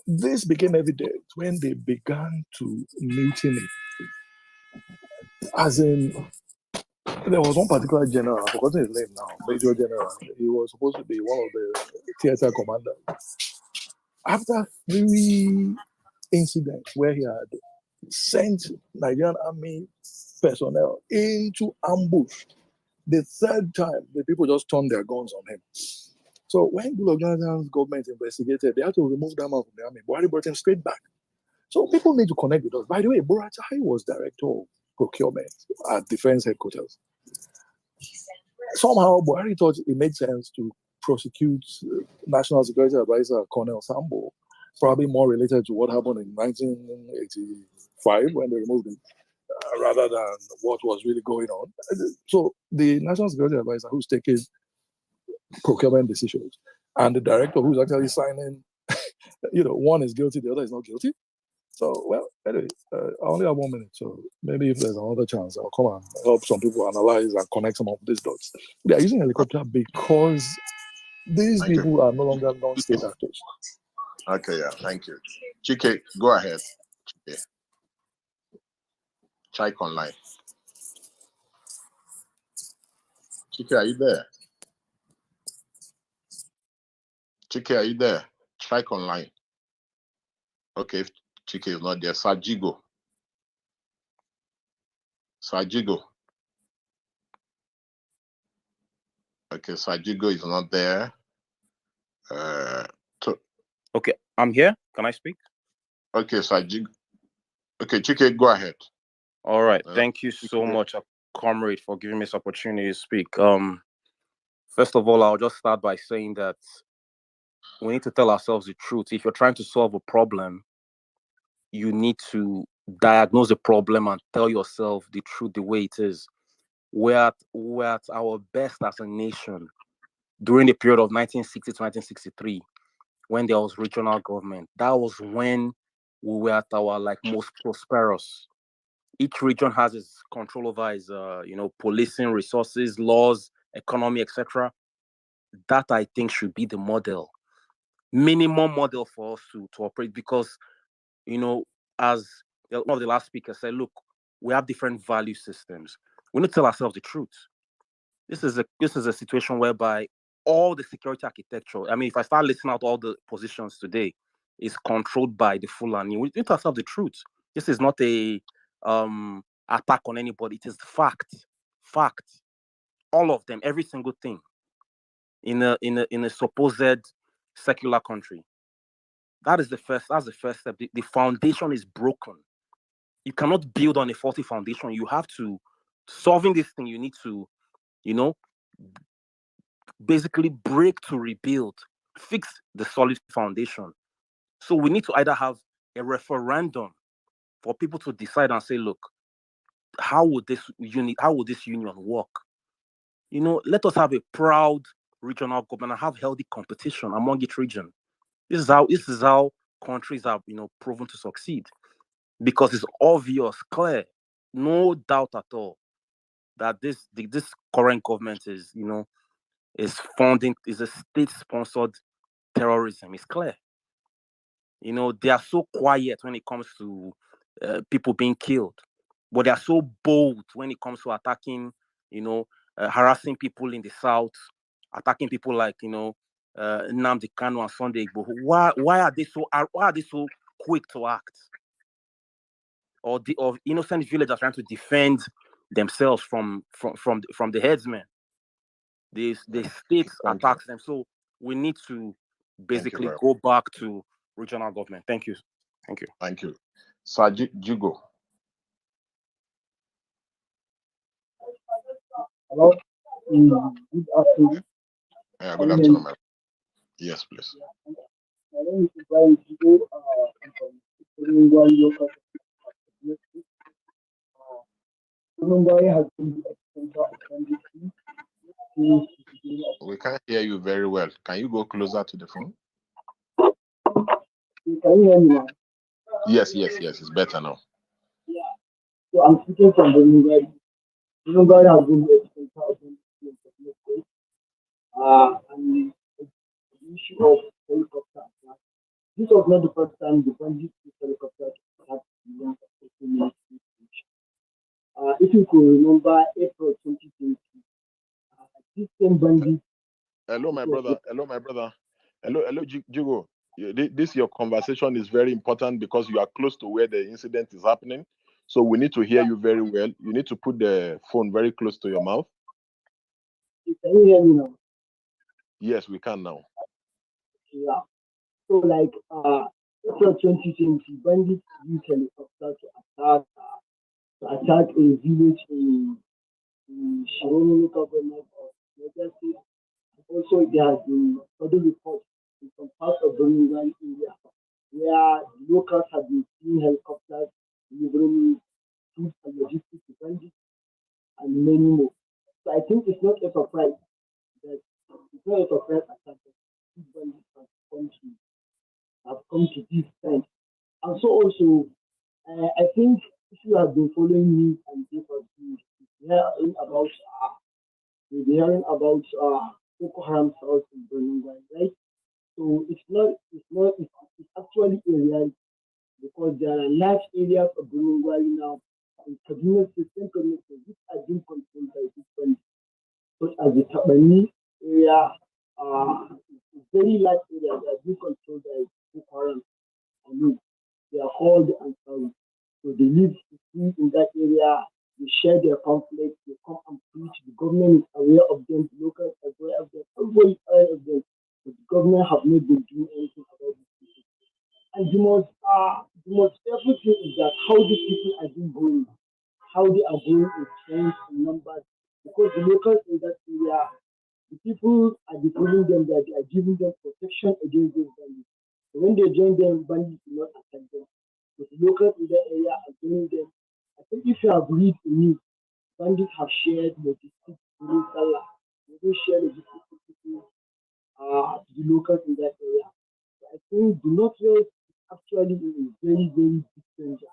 O: This became evident when they began to mutiny. As in, there was one particular general, I've forgotten his name now, Major General. He was supposed to be one of the theater commanders. After 3 incidents where he had sent Nigerian army personnel into ambush, the third time, the people just turned their guns on him. So when Goodluck Jonathan's government investigated, they had to remove that man from the army. Buhari brought him straight back. So people need to connect with us. By the way, Buratai was director of procurement at Defense Headquarters. Somehow, Buhari thought it made sense to prosecute National Security Advisor Colonel Sambo, probably more related to what happened in 1985 when they removed him, rather than what was really going on. So the National Security Advisor who's taking procurement decisions and the director who's actually signing, one is guilty, the other is not guilty. So, well, anyway, I only have 1 minute, so maybe if there's another chance, I'll come and help some people analyze and connect some of these dots. They are using helicopter because these
S: Thank you.
O: people are no longer non-state actors.
S: Okay, yeah, thank you. Chike, go ahead. Chike. Chike online. Chike, are you there? Chike, are you there? Chike online. Okay, if Chike is not there, Sajigo. Sajigo. Okay, Sajigo is not there.
L: Okay, I'm here. Can I speak?
S: Okay, Sajigo. Okay, Chike, go ahead.
L: All right. Thank you so much, comrade, for giving me this opportunity to speak. First of all, I'll just start by saying that we need to tell ourselves the truth. If you're trying to solve a problem, you need to diagnose the problem and tell yourself the truth the way it is. We're at our best as a nation during the period of 1960 to 1963, when there was regional government. That was when we were at our most prosperous. Each region has its control over its policing, resources, laws, economy, etc. That I think should be the minimum model for us to operate, because as one of the last speakers said, look, we have different value systems. We need to tell ourselves the truth. This is a situation whereby all the security architecture, I mean, if I start listing out all the positions today, is controlled by the Fulani. We need to tell ourselves the truth. This is not a attack on anybody. It is fact. All of them, every single thing in a supposed secular country. That's the first step. The foundation is broken. You cannot build on a faulty foundation. You have to, solving this thing, you need to, basically break to rebuild, fix the solid foundation. So we need to either have a referendum for people to decide and say, look, how would this union work? Let us have a proud regional government and have healthy competition among each region. This is how countries have, proven to succeed, because it's obvious, clear, no doubt at all that this current government is, is a state-sponsored terrorism. It's clear. They are so quiet when it comes to people being killed, but they are so bold when it comes to attacking, harassing people in the south, attacking people like, Nnamdi Kanu and Sunday Igboho. Why are they so quick to act? Or innocent villagers trying to defend themselves from the headsmen. The state attacks them. So we need to basically go back to regional government. Thank you.
S: Thank you. Sir Jugo.
P: Hello. Good afternoon.
S: Yeah, good afternoon, ma'am. Yes, please.
P: My name is Ibrahim Jugo. I'm from local. Has been the center of NDC.
S: We can't hear you very well. Can you go closer to the phone?
P: Can you hear me now?
S: Yes. It's better now.
P: Yeah. So I'm speaking from Bunungai. Bunungai has been the center of NDC. And the issue of helicopter attack. This was not the first time the bandits used helicopter attack the young military. If you could remember April 2020, this same bandit.
S: Hello, my brother. Hello, Jugo. This your conversation is very important because you are close to where the incident is happening. So we need to hear you very well. You need to put the phone very close to your mouth.
P: Can you hear me now?
S: Yes, we can now.
P: Yeah. So like April 2020, bandits used helicopter to attack a village in Shironi local government of Niger State. Also, there has been other reports in some parts of the Benue area where locals have been seeing helicopters delivering food and logistics to bandits and many more. So I think it's not a surprise that that these bandits have come to this time. And so also, I think if you have been following me and papers, you'll be hearing about Boko Haram cells in Birmingham, right? So it's actually a reality because there are large areas of Birmingham now in Kaduna State, which are being controlled by different, such as the Tabani area, very large areas that are being controlled by Boko Haram. They are called the Ansari. So they live in that area, they share their conflicts, they come and preach. The government is aware of them, the locals are aware of them, everybody is aware of them. But the government have not been doing anything about these people. And the most careful thing is that how these people are being going, how they are going in strength and numbers. Because the locals in that area, the people are declaring them that they are giving them protection against those bandits. So when they join them, bandits will not attack them. But the locals in that area are joining them. I think if you have read the news, bandits have shared logistics during Salah. They will share logistics with people, to the locals in that area. So I think the Northwest is actually in a very, very big danger.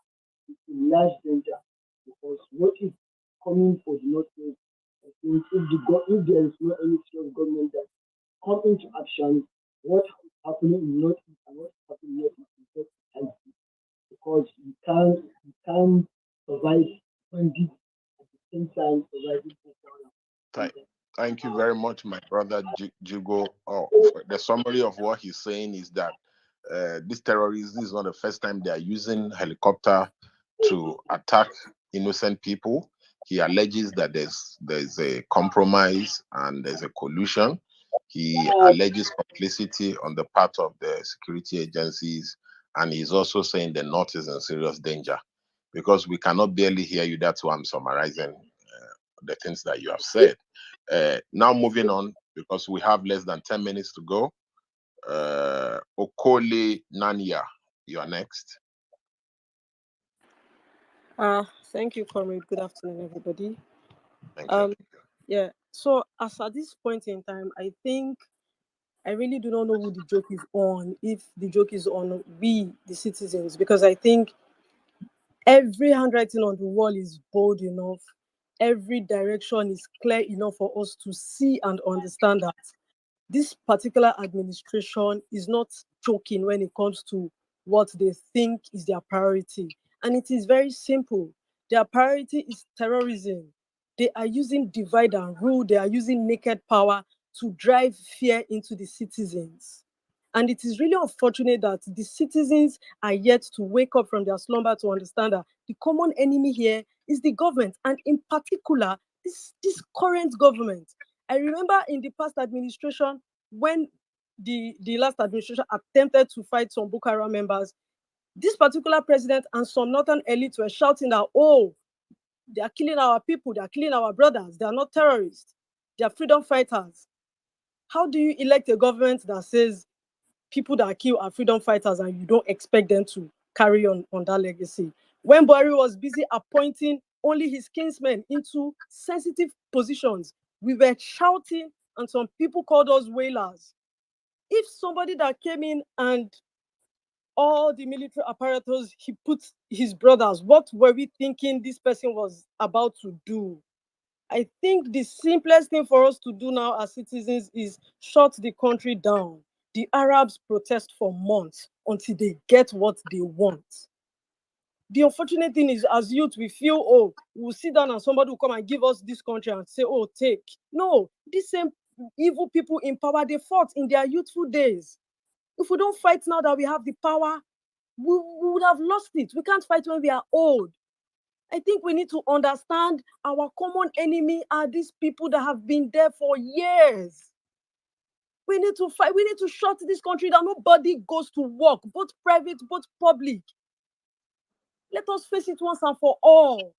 P: It's in large danger because what is coming for the Northwest, I think if there is no any strong government that come into action, what is happening in Northeast and what is happening in Northeast is just healthy because you can't survive bandits at the same time surviving for
S: Thank you very much, my brother Jugo. The summary of what he's saying is that these terrorists, this is not the first time they are using helicopter to attack innocent people. He alleges that there's a compromise and there's a collusion. He alleges complicity on the part of the security agencies, and he's also saying the North is in serious danger. Because we cannot barely hear you, that's why I'm summarizing the things that you have said. Now moving on, because we have less than 10 minutes to go. Okole Nanya, you are next.
Q: Thank you, Comrade. Good afternoon, everybody.
S: Thank you.
Q: Yeah, so as at this point in time, I think I really do not know who the joke is on, if the joke is on we, the citizens, because I think every handwriting on the wall is bold enough. Every direction is clear enough for us to see and understand that this particular administration is not joking when it comes to what they think is their priority. And it is very simple. Their priority is terrorism. They are using divide and rule. They are using naked power to drive fear into the citizens. And it is really unfortunate that the citizens are yet to wake up from their slumber to understand that the common enemy here is the government, and in particular, this current government. I remember in the past administration, when the last administration attempted to fight some Boko Haram members, this particular president and some northern elites were shouting that, oh, they are killing our people, they are killing our brothers, they are not terrorists, they are freedom fighters. How do you elect a government that says people that kill are freedom fighters and you don't expect them to carry on that legacy? When Buhari was busy appointing only his kinsmen into sensitive positions, we were shouting and some people called us whalers. If somebody that came in and all the military apparatus, he put his brothers, what were we thinking this person was about to do? I think the simplest thing for us to do now as citizens is shut the country down. The Arabs protest for months until they get what they want. The unfortunate thing is, as youth, we feel, oh, we'll sit down and somebody will come and give us this country and say, oh, take. No, these same evil people in power, they fought in their youthful days. If we don't fight now that we have the power, we would have lost it. We can't fight when we are old. I think we need to understand our common enemy are these people that have been there for years. We need to fight. We need to shut this country down. Nobody goes to work, both private, both public. Let us face it once and for all.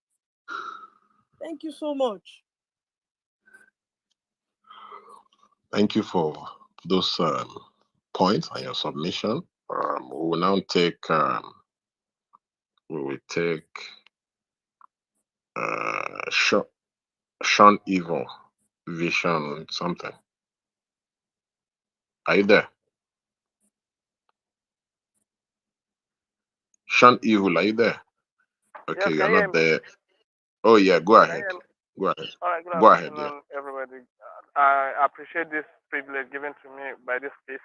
Q: Thank you so much.
S: Thank you for those points and your submission. We will now take Sean Evil Vision something. Are you there? Sean Evil, are you there? Okay,
D: Yes,
S: you're
D: can you hear
S: not
D: me?
S: there. Oh yeah, go
D: Can you
S: ahead.
D: hear me?
S: Go ahead.
D: All right, good
S: Go ahead, yeah.
D: afternoon, everybody. I appreciate this privilege given to me by this case.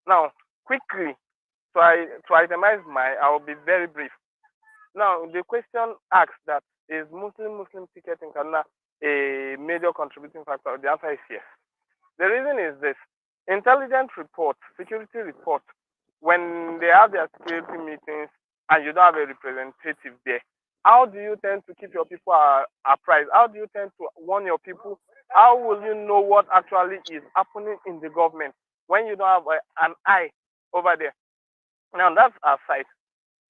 D: Now, quickly, to itemize I will be very brief. Now, the question asks that is Muslim ticket in Kaduna a major contributing factor? The answer is yes. The reason is this: intelligence reports, security reports, when they have their security meetings and you don't have a representative there, how do you tend to keep your people apprised? How do you tend to warn your people? How will you know what actually is happening in the government when you don't have an eye over there? Now, that's aside.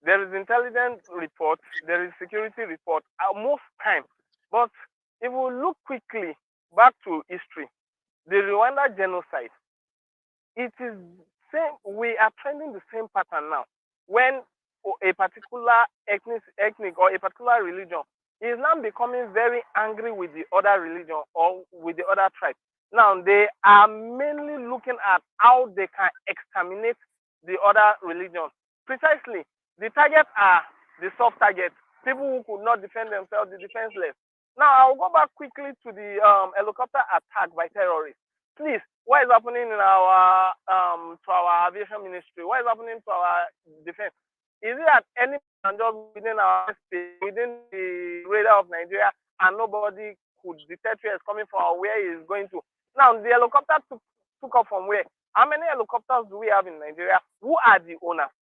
D: There is intelligence report, there is security report most time. But if we look quickly back to history, the Rwanda genocide, it is same. We are trending the same pattern now. When a particular ethnic or a particular religion is now becoming very angry with the other religion or with the other tribe. Now they are mainly looking at how they can exterminate the other religion. Precisely, the targets are the soft targets, people who could not defend themselves, the defenseless. Now I'll go back quickly to the helicopter attack by terrorists. Please, what is happening in our to our aviation ministry? What is happening to our defense? Is it that any can just within our state, within the radar of Nigeria, and nobody could detect where it's coming from or where it is going to? Now the helicopter took off from where? How many helicopters do we have in Nigeria? Who are the owners?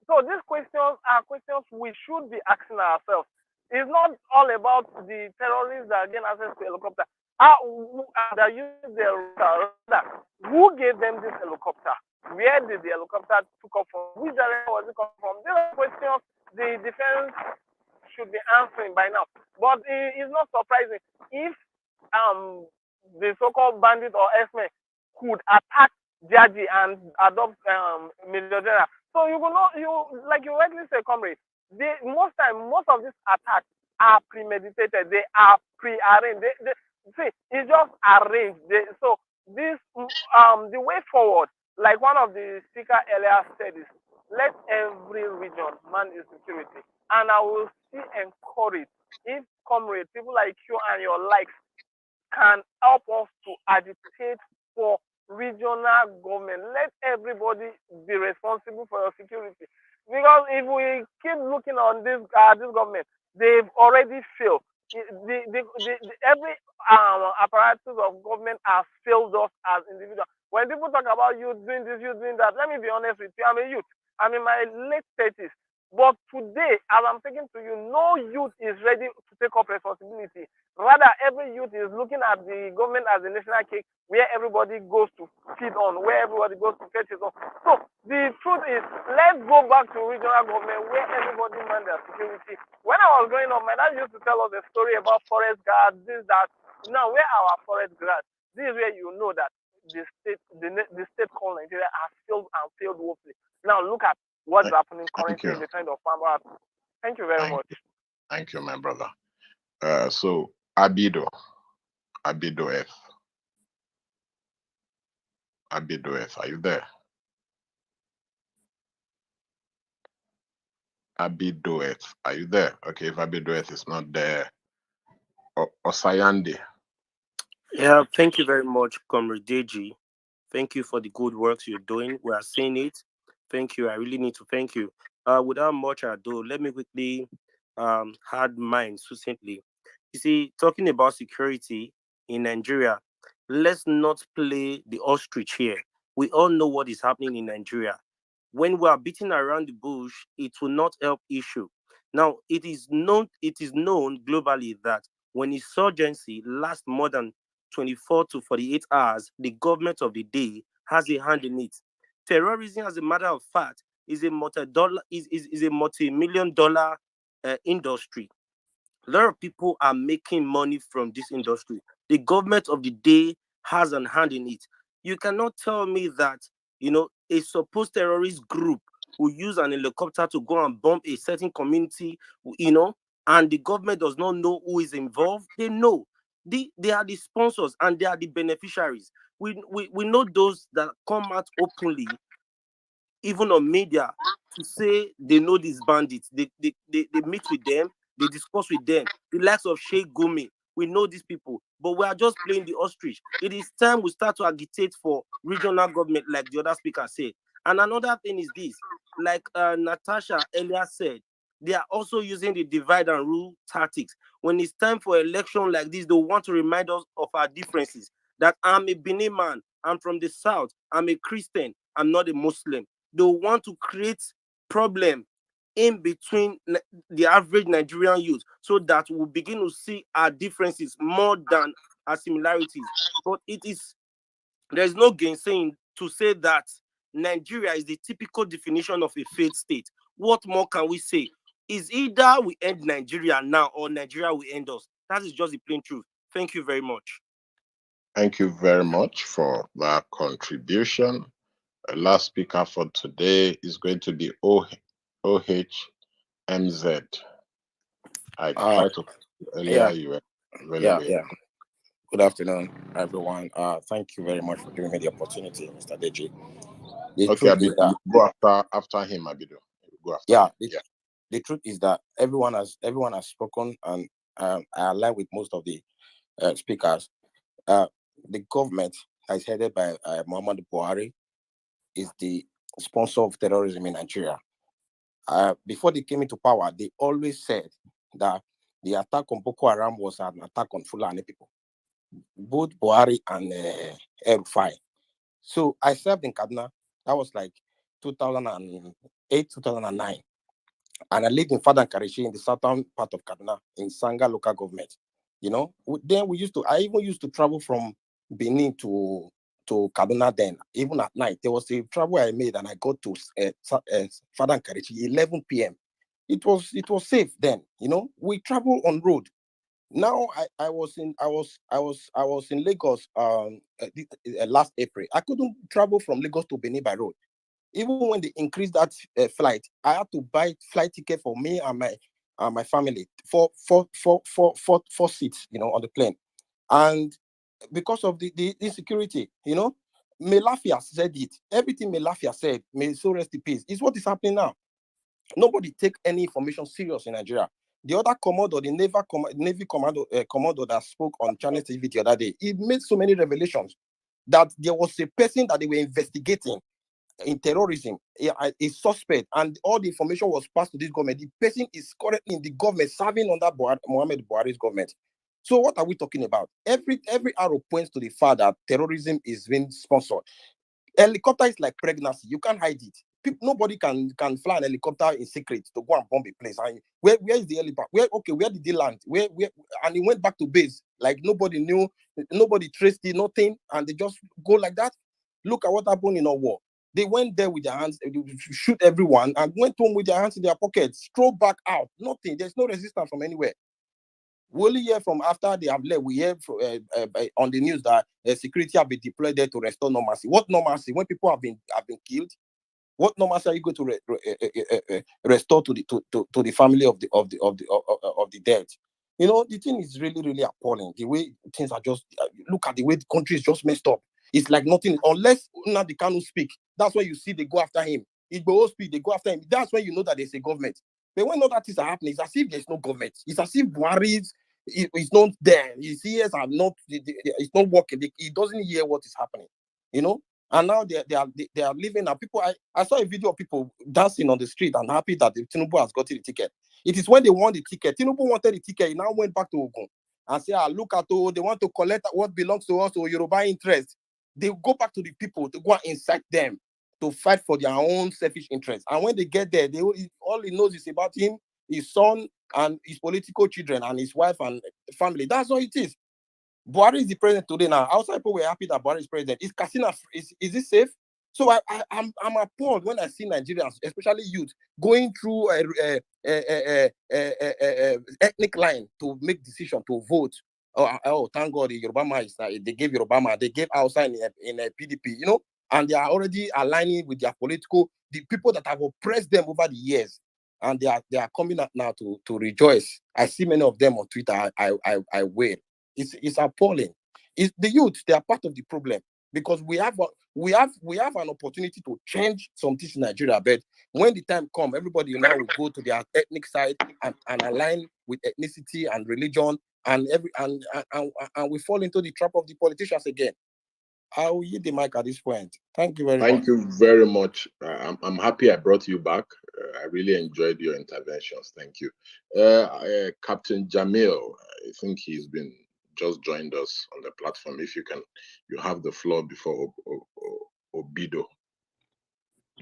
D: So these questions are questions we should be asking ourselves. It's not all about the terrorists that gain access to helicopter. That use the helicopter. Who gave them this helicopter? Where did the helicopter took off from? Which direction was it coming from? These are questions the defense should be answering by now. But it's not surprising if the so-called bandit or X-Men could attack Jaji and adopt Major General. So you will not, like you rightly say, comrade, most of these attacks are premeditated. They are pre-arranged. See, it's just arranged. So this the way forward, like one of the speaker earlier said, is let every region man its security. And I will still encourage if comrades, people like you and your likes can help us to agitate for regional government. Let everybody be responsible for your security. Because if we keep looking on this government, they've already failed. Every apparatus of government has failed us as individuals. When people talk about you doing this, you doing that, let me be honest with you. I'm a youth. I'm in my late 30s. But today, as I'm talking to you, no youth is ready to take up responsibility. Rather, every youth is looking at the government as a national cake where everybody goes to feed on, where everybody goes to fetch it on. So the truth is, let's go back to regional government where everybody man their security. When I was growing up, my dad used to tell us a story about forest guards, this, that. Now, where our forest guards? This is where you know that the state called Nigeria has failed and failed woefully. Now, look at what's happening currently in the kind of farmer. Thank you very much.
S: Thank you, my brother. So Abido F. Abido F, are you there? Abido F, are you there? Okay, if Abido F is not there, Osayande.
N: Yeah, thank you very much, Comrade Deji. Thank you for the good works you're doing. We are seeing it. Thank you. I really need to thank you. Without much ado, let me quickly add mine succinctly. You see, talking about security in Nigeria, let's not play the ostrich here. We all know what is happening in Nigeria. When we are beating around the bush, it will not help issue. Now, it is known globally that when insurgency lasts more than 24 to 48 hours, the government of the day has a hand in it. Terrorism, as a matter of fact, is a multi-million dollar industry. A lot of people are making money from this industry. The government of the day has an hand in it. You cannot tell me that, a supposed terrorist group will use an helicopter to go and bomb a certain community, and the government does not know who is involved. They know. They are the sponsors and they are the beneficiaries. We know those that come out openly, even on media, to say they know these bandits. They meet with them, they discuss with them. The likes of Sheikh Gumi, we know these people, but we are just playing the ostrich. It is time we start to agitate for regional government, like the other speaker said. And another thing is this, like Natasha earlier said, they are also using the divide and rule tactics. When it's time for election like this, they want to remind us of our differences. That I'm a Benin man, I'm from the south, I'm a Christian, I'm not a Muslim. They want to create problem in between the average Nigerian youth, so that we'll begin to see our differences more than our similarities. But there's no gainsaying to say that Nigeria is the typical definition of a failed state. What more can we say? Is either we end Nigeria now or Nigeria will end us. That is just the plain truth. Thank you very much.
S: Thank you very much for that contribution. The last speaker for today is going to be OHMZ. I tried to earlier, you were available.
R: Yeah. Good afternoon, everyone. Thank you very much for giving me the opportunity, Mr. Deji.
S: Okay, Abido, go after him, Abido. Go after him.
R: The truth is that everyone has spoken, and I align with most of the speakers. The government that is headed by Muhammadu Buhari is the sponsor of terrorism in Nigeria. Before they came into power, they always said that the attack on Boko Haram was an attack on Fulani people, both Buhari and El-Rufai. So I served in Kaduna. That was like 2008, 2009. And I lived in Fadan Karishi in the southern part of Kaduna in Sanga local government. Then I even used to travel from Benin to Kaduna then, even at night. There was a travel I made and I got to Fadan Karishi 11 p.m. It was safe then, we travel on road. Now I was in Lagos last April. I couldn't travel from Lagos to Benin by road. Even when they increased that flight, I had to buy flight ticket for me and my family, four seats, on the plane. And because of the insecurity, Melafia said it. Everything Melafia said, may so rest in peace, is what is happening now. Nobody take any information serious in Nigeria. The other commodore, the Navy commodore that spoke on Channel TV the other day, he made so many revelations that there was a person that they were investigating in terrorism, a suspect, and all the information was passed to this government. The person is currently in the government, serving under Muhammad Buhari's government. So what are we talking about? Every arrow points to the fact that terrorism is being sponsored. Helicopter is like pregnancy. You can't hide it. Nobody can fly an helicopter in secret to go and bomb a place. And where is the helicopter? Where did they land? Where and he went back to base. Like nobody knew, nobody traced it, nothing, and they just go like that. Look at what happened in our war. They went there with their hands, shoot everyone, and went home with their hands in their pockets, stroll back out. Nothing. There's no resistance from anywhere. We only hear from after they have left. We hear on the news that security have been deployed there to restore normalcy. What normalcy? When people have been killed, what normalcy are you going to restore to the family of the dead? You know, the thing is really, really appalling. The way things are just, look at the way the country is just messed up. It's like nothing, unless Nnamdi Kanu speak. That's when you see they go after him. If Igboho speak, they go after him. That's when you know that there's a government. But when other things are happening, it's as if there's no government. It's as if Buhari is not there. His ears are not, it's not working. He doesn't hear what is happening, you know? And now they are living. And people, I saw a video of people dancing on the street and happy that Tinubu has gotten the ticket. It is when they won the ticket. Tinubu wanted the ticket. He now went back to Ogun and say, look at they want to collect what belongs to us or Yoruba interest. They go back to the people to go and incite them to fight for their own selfish interests. And when they get there, all he knows is about him, his son, and his political children, and his wife and family. That's all it is. Buhari is the president today now. Outside people were happy that Buhari is president. Is Casina, is it safe? So I'm appalled when I see Nigerians, especially youth, going through ethnic line to make decision to vote. Oh, thank God, the Yoruba is they gave Yoruba, they gave outside in a PDP, you know, and they are already aligning with their the people that have oppressed them over the years, and they are coming out now to rejoice. I see many of them on Twitter. I wait. It's appalling. It's the youth. They are part of the problem because we have an opportunity to change some things in Nigeria. But when the time comes, everybody now will go to their ethnic side and align with ethnicity and religion, and we fall into the trap of the politicians again. I will yield the mic at this point. Thank you very much.
S: Thank you very much. I'm happy I brought you back. I really enjoyed your interventions. Thank you. Captain Jamil, I think he's been just joined us on the platform. If you have the floor before Obido.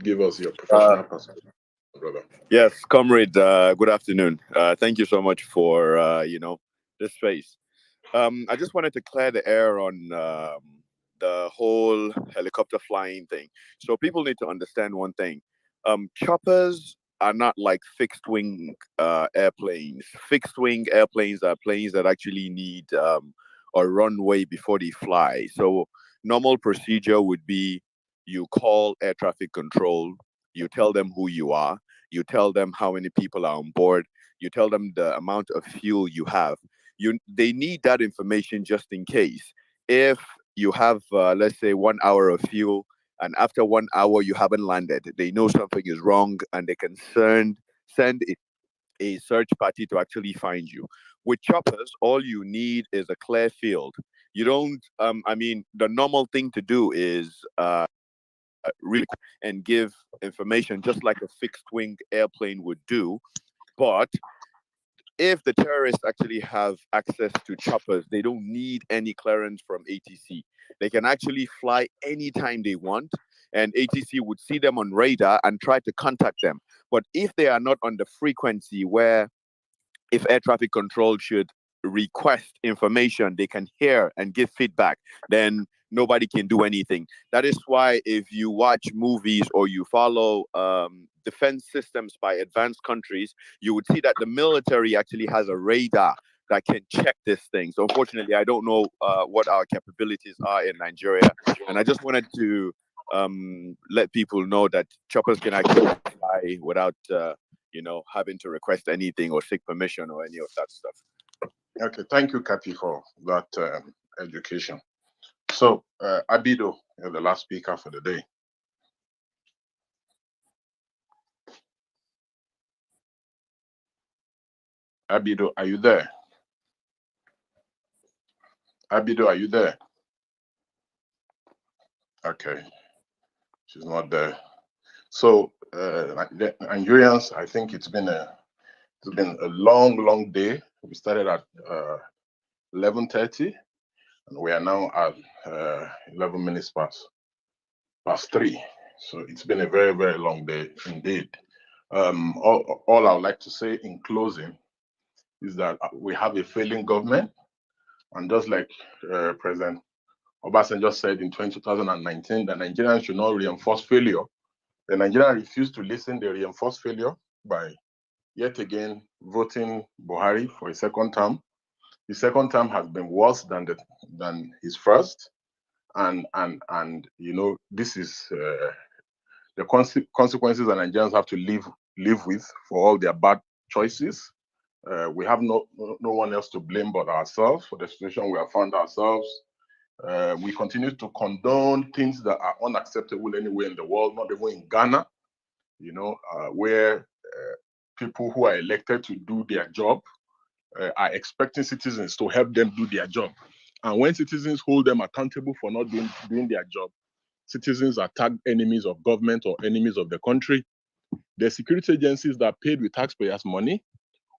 S: Give us your professional perspective, brother.
B: Yes, comrade, good afternoon. Thank you so much for, this space. I just wanted to clear the air on the whole helicopter flying thing. So people need to understand one thing. Choppers are not like fixed wing airplanes. Fixed wing airplanes are planes that actually need a runway before they fly. So normal procedure would be you call air traffic control, you tell them who you are, you tell them how many people are on board, you tell them the amount of fuel you have. They need that information just in case. If you have, let's say, 1 hour of fuel, and after 1 hour you haven't landed, they know something is wrong, and they can send a search party to actually find you. With choppers, all you need is a clear field. You don't. The normal thing to do is really quick and give information just like a fixed wing airplane would do, but if the terrorists actually have access to choppers, they don't need any clearance from ATC. They can actually fly anytime they want, and ATC would see them on radar and try to contact them. But if they are not on the frequency where, if air traffic control should request information, they can hear and give feedback, then nobody can do anything. That is why if you watch movies or you follow defense systems by advanced countries, you would see that the military actually has a radar that can check this thing. So unfortunately, I don't know what our capabilities are in Nigeria. And I just wanted to let people know that choppers can actually fly without having to request anything or seek permission or any of that stuff.
S: Okay, thank you, Kathy, for that education.
A: So, Abido, you're the last speaker for the day. Abido, are you there? Abido, are you there? Okay, she's not there. So, Nigerians, I think it's been a long day. We started at 11:30, and we are now at 11 minutes past 3. So it's been a very, very long day indeed. All I would like to say in closing is that we have a failing government, and just like President Obasanjo said in 2019, that Nigerians should not reinforce failure. The Nigerians refused to listen. They reinforced failure by yet again voting Buhari for a second term. The second term has been worse than his first, and you know, this is the consequences that Nigerians have to live with for all their bad choices. We have no one else to blame but ourselves for the situation we have found ourselves. We continue to condone things that are unacceptable anywhere in the world, not even in Ghana, you know, where people who are elected to do their job are expecting citizens to help them do their job. And when citizens hold them accountable for not doing their job, citizens are tagged enemies of government or enemies of the country. The security agencies that are paid with taxpayers' money,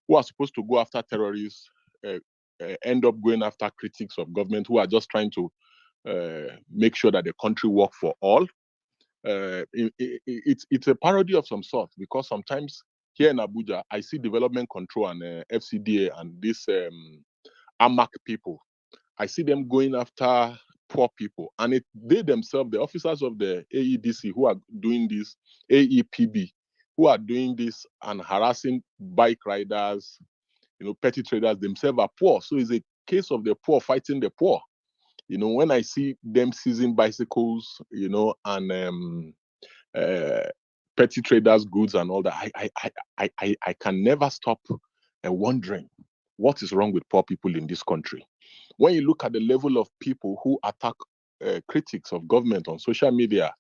A: who are supposed to go after terrorists, end up going after critics of government who are just trying to make sure that the country work for all. It's a parody of some sort, because sometimes here in Abuja, I see development control and FCDA and these AMAC people. I see them going after poor people, and they themselves, the officers of the AEDC who are doing this, AEPB, who are doing this and harassing bike riders, you know, petty traders themselves are poor. So it's a case of the poor fighting the poor. You know, when I see them seizing bicycles, you know, and petty traders' goods and all that, I can never stop wondering what is wrong with poor people in this country. When you look at the level of people who attack critics of government on social media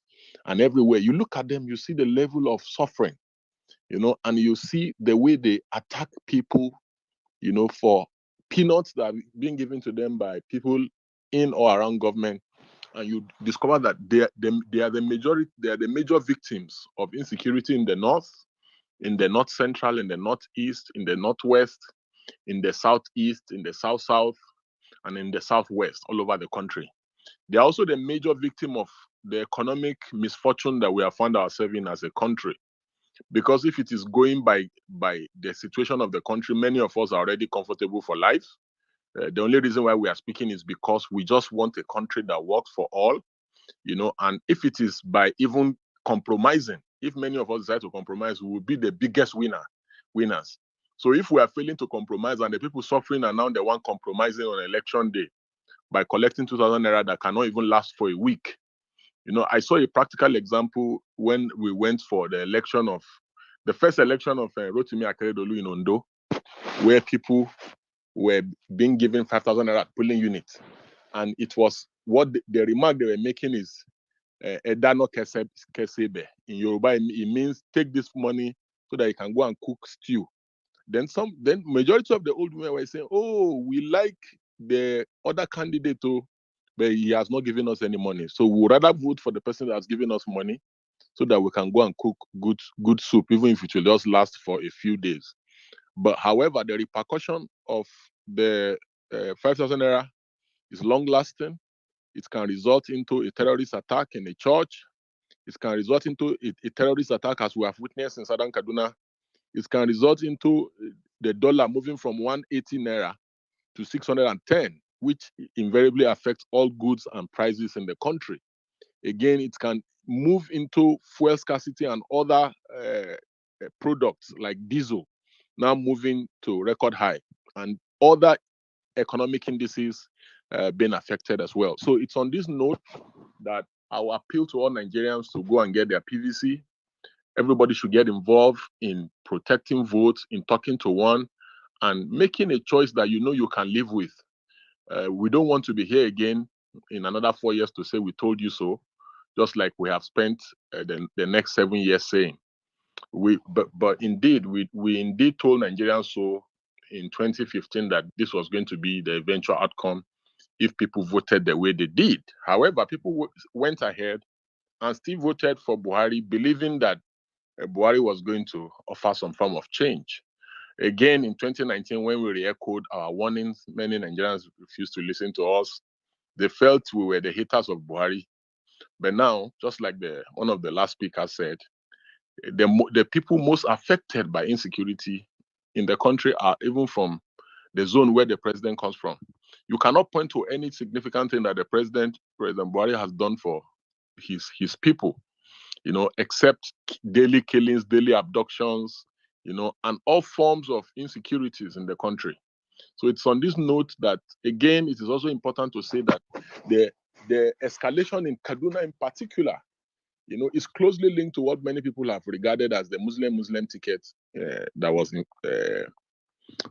A: and everywhere, you look at them, you see the level of suffering, you know, and you see the way they attack people, you know, for peanuts that are being given to them by people in or around government. And you discover that they are the major victims of insecurity in the north, in the north central, in the northeast, in the northwest, in the southeast, in the south, and in the southwest, all over the country. They are also the major victim of the economic misfortune that we have found ourselves in as a country. Because if it is going by the situation of the country, many of us are already comfortable for life. The only reason why we are speaking is because we just want a country that works for all, you know. And if it is by even compromising, if many of us decide to compromise, we will be the biggest winners. So if we are failing to compromise and the people suffering are now the one compromising on election day by collecting 2,000 naira that cannot even last for a week. You know, I saw a practical example when we went for the first election of Rotimi Akeredolu in Ondo, where people were being given 5,000 naira polling units. And it was what the remark they were making is Edano Kesebe. In Yoruba, it means take this money so that you can go and cook stew. Then majority of the old women were saying, oh, we like the other candidate too, but he has not given us any money. So we would rather vote for the person that has given us money so that we can go and cook good soup, even if it will just last for a few days. But however, the repercussion of the 5,000 naira is long lasting. It can result into a terrorist attack in a church. It can result into a terrorist attack, as we have witnessed in southern Kaduna. It can result into the dollar moving from 180 naira to 610, which invariably affects all goods and prices in the country. Again, it can move into fuel scarcity and other products like diesel now moving to record high, and other economic indices being affected as well. So it's on this note that I will appeal to all Nigerians to go and get their PVC. Everybody should get involved in protecting votes, in talking to one, and making a choice that you know you can live with. We don't want to be here again in another 4 years to say we told you so, just like we have spent the next 7 years saying. But indeed, we indeed told Nigerians so in 2015 that this was going to be the eventual outcome if people voted the way they did. However, people went ahead and still voted for Buhari, believing that Buhari was going to offer some form of change. Again, in 2019, when we re-echoed our warnings, many Nigerians refused to listen to us. They felt we were the haters of Buhari. But now, just like one of the last speakers said, the people most affected by insecurity in the country are even from the zone where the president comes from. You cannot point to any significant thing that President Buhari has done for his people, except daily killings, daily abductions, and all forms of insecurities in the country. So it's on this note that, again, it is also important to say that the escalation in Kaduna in particular, is closely linked to what many people have regarded as the Muslim ticket that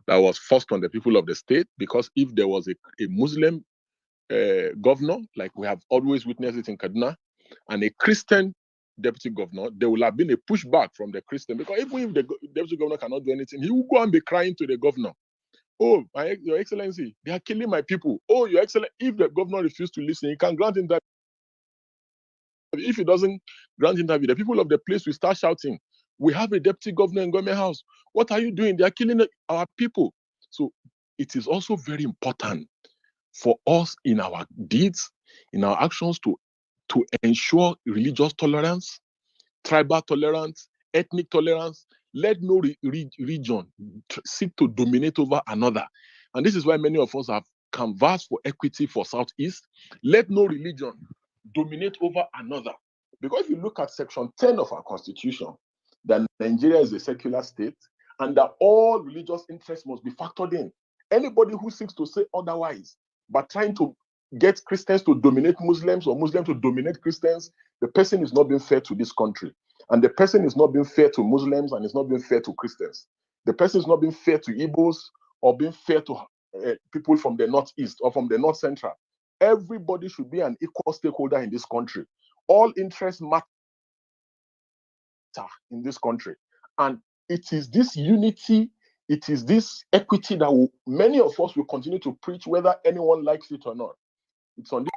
A: was forced on the people of the state. Because if there was a Muslim governor, like we have always witnessed it in Kaduna, and a Christian deputy governor, there will have been a pushback from the Christian, because even if the deputy governor cannot do anything, he will go and be crying to the governor. Oh, Your Excellency, they are killing my people. Oh, Your Excellency, if the governor refuses to listen, he can grant interview. If he doesn't grant interview, the people of the place will start shouting, we have a deputy governor in government house. What are you doing? They are killing our people. So it is also very important for us in our deeds, in our actions, to ensure religious tolerance, tribal tolerance, ethnic tolerance. Let no region seek to dominate over another. And this is why many of us have canvassed for equity for Southeast. Let no religion dominate over another. Because if you look at Section 10 of our Constitution, that Nigeria is a secular state and that all religious interests must be factored in. Anybody who seeks to say otherwise, but trying to get Christians to dominate Muslims or Muslims to dominate Christians, the person is not being fair to this country. And the person is not being fair to Muslims and is not being fair to Christians. The person is not being fair to Igbos or being fair to people from the Northeast or from the North Central. Everybody should be an equal stakeholder in this country. All interests matter in this country. And it is this unity, it is this equity that many of us will continue to preach, whether anyone likes it or not. It's on this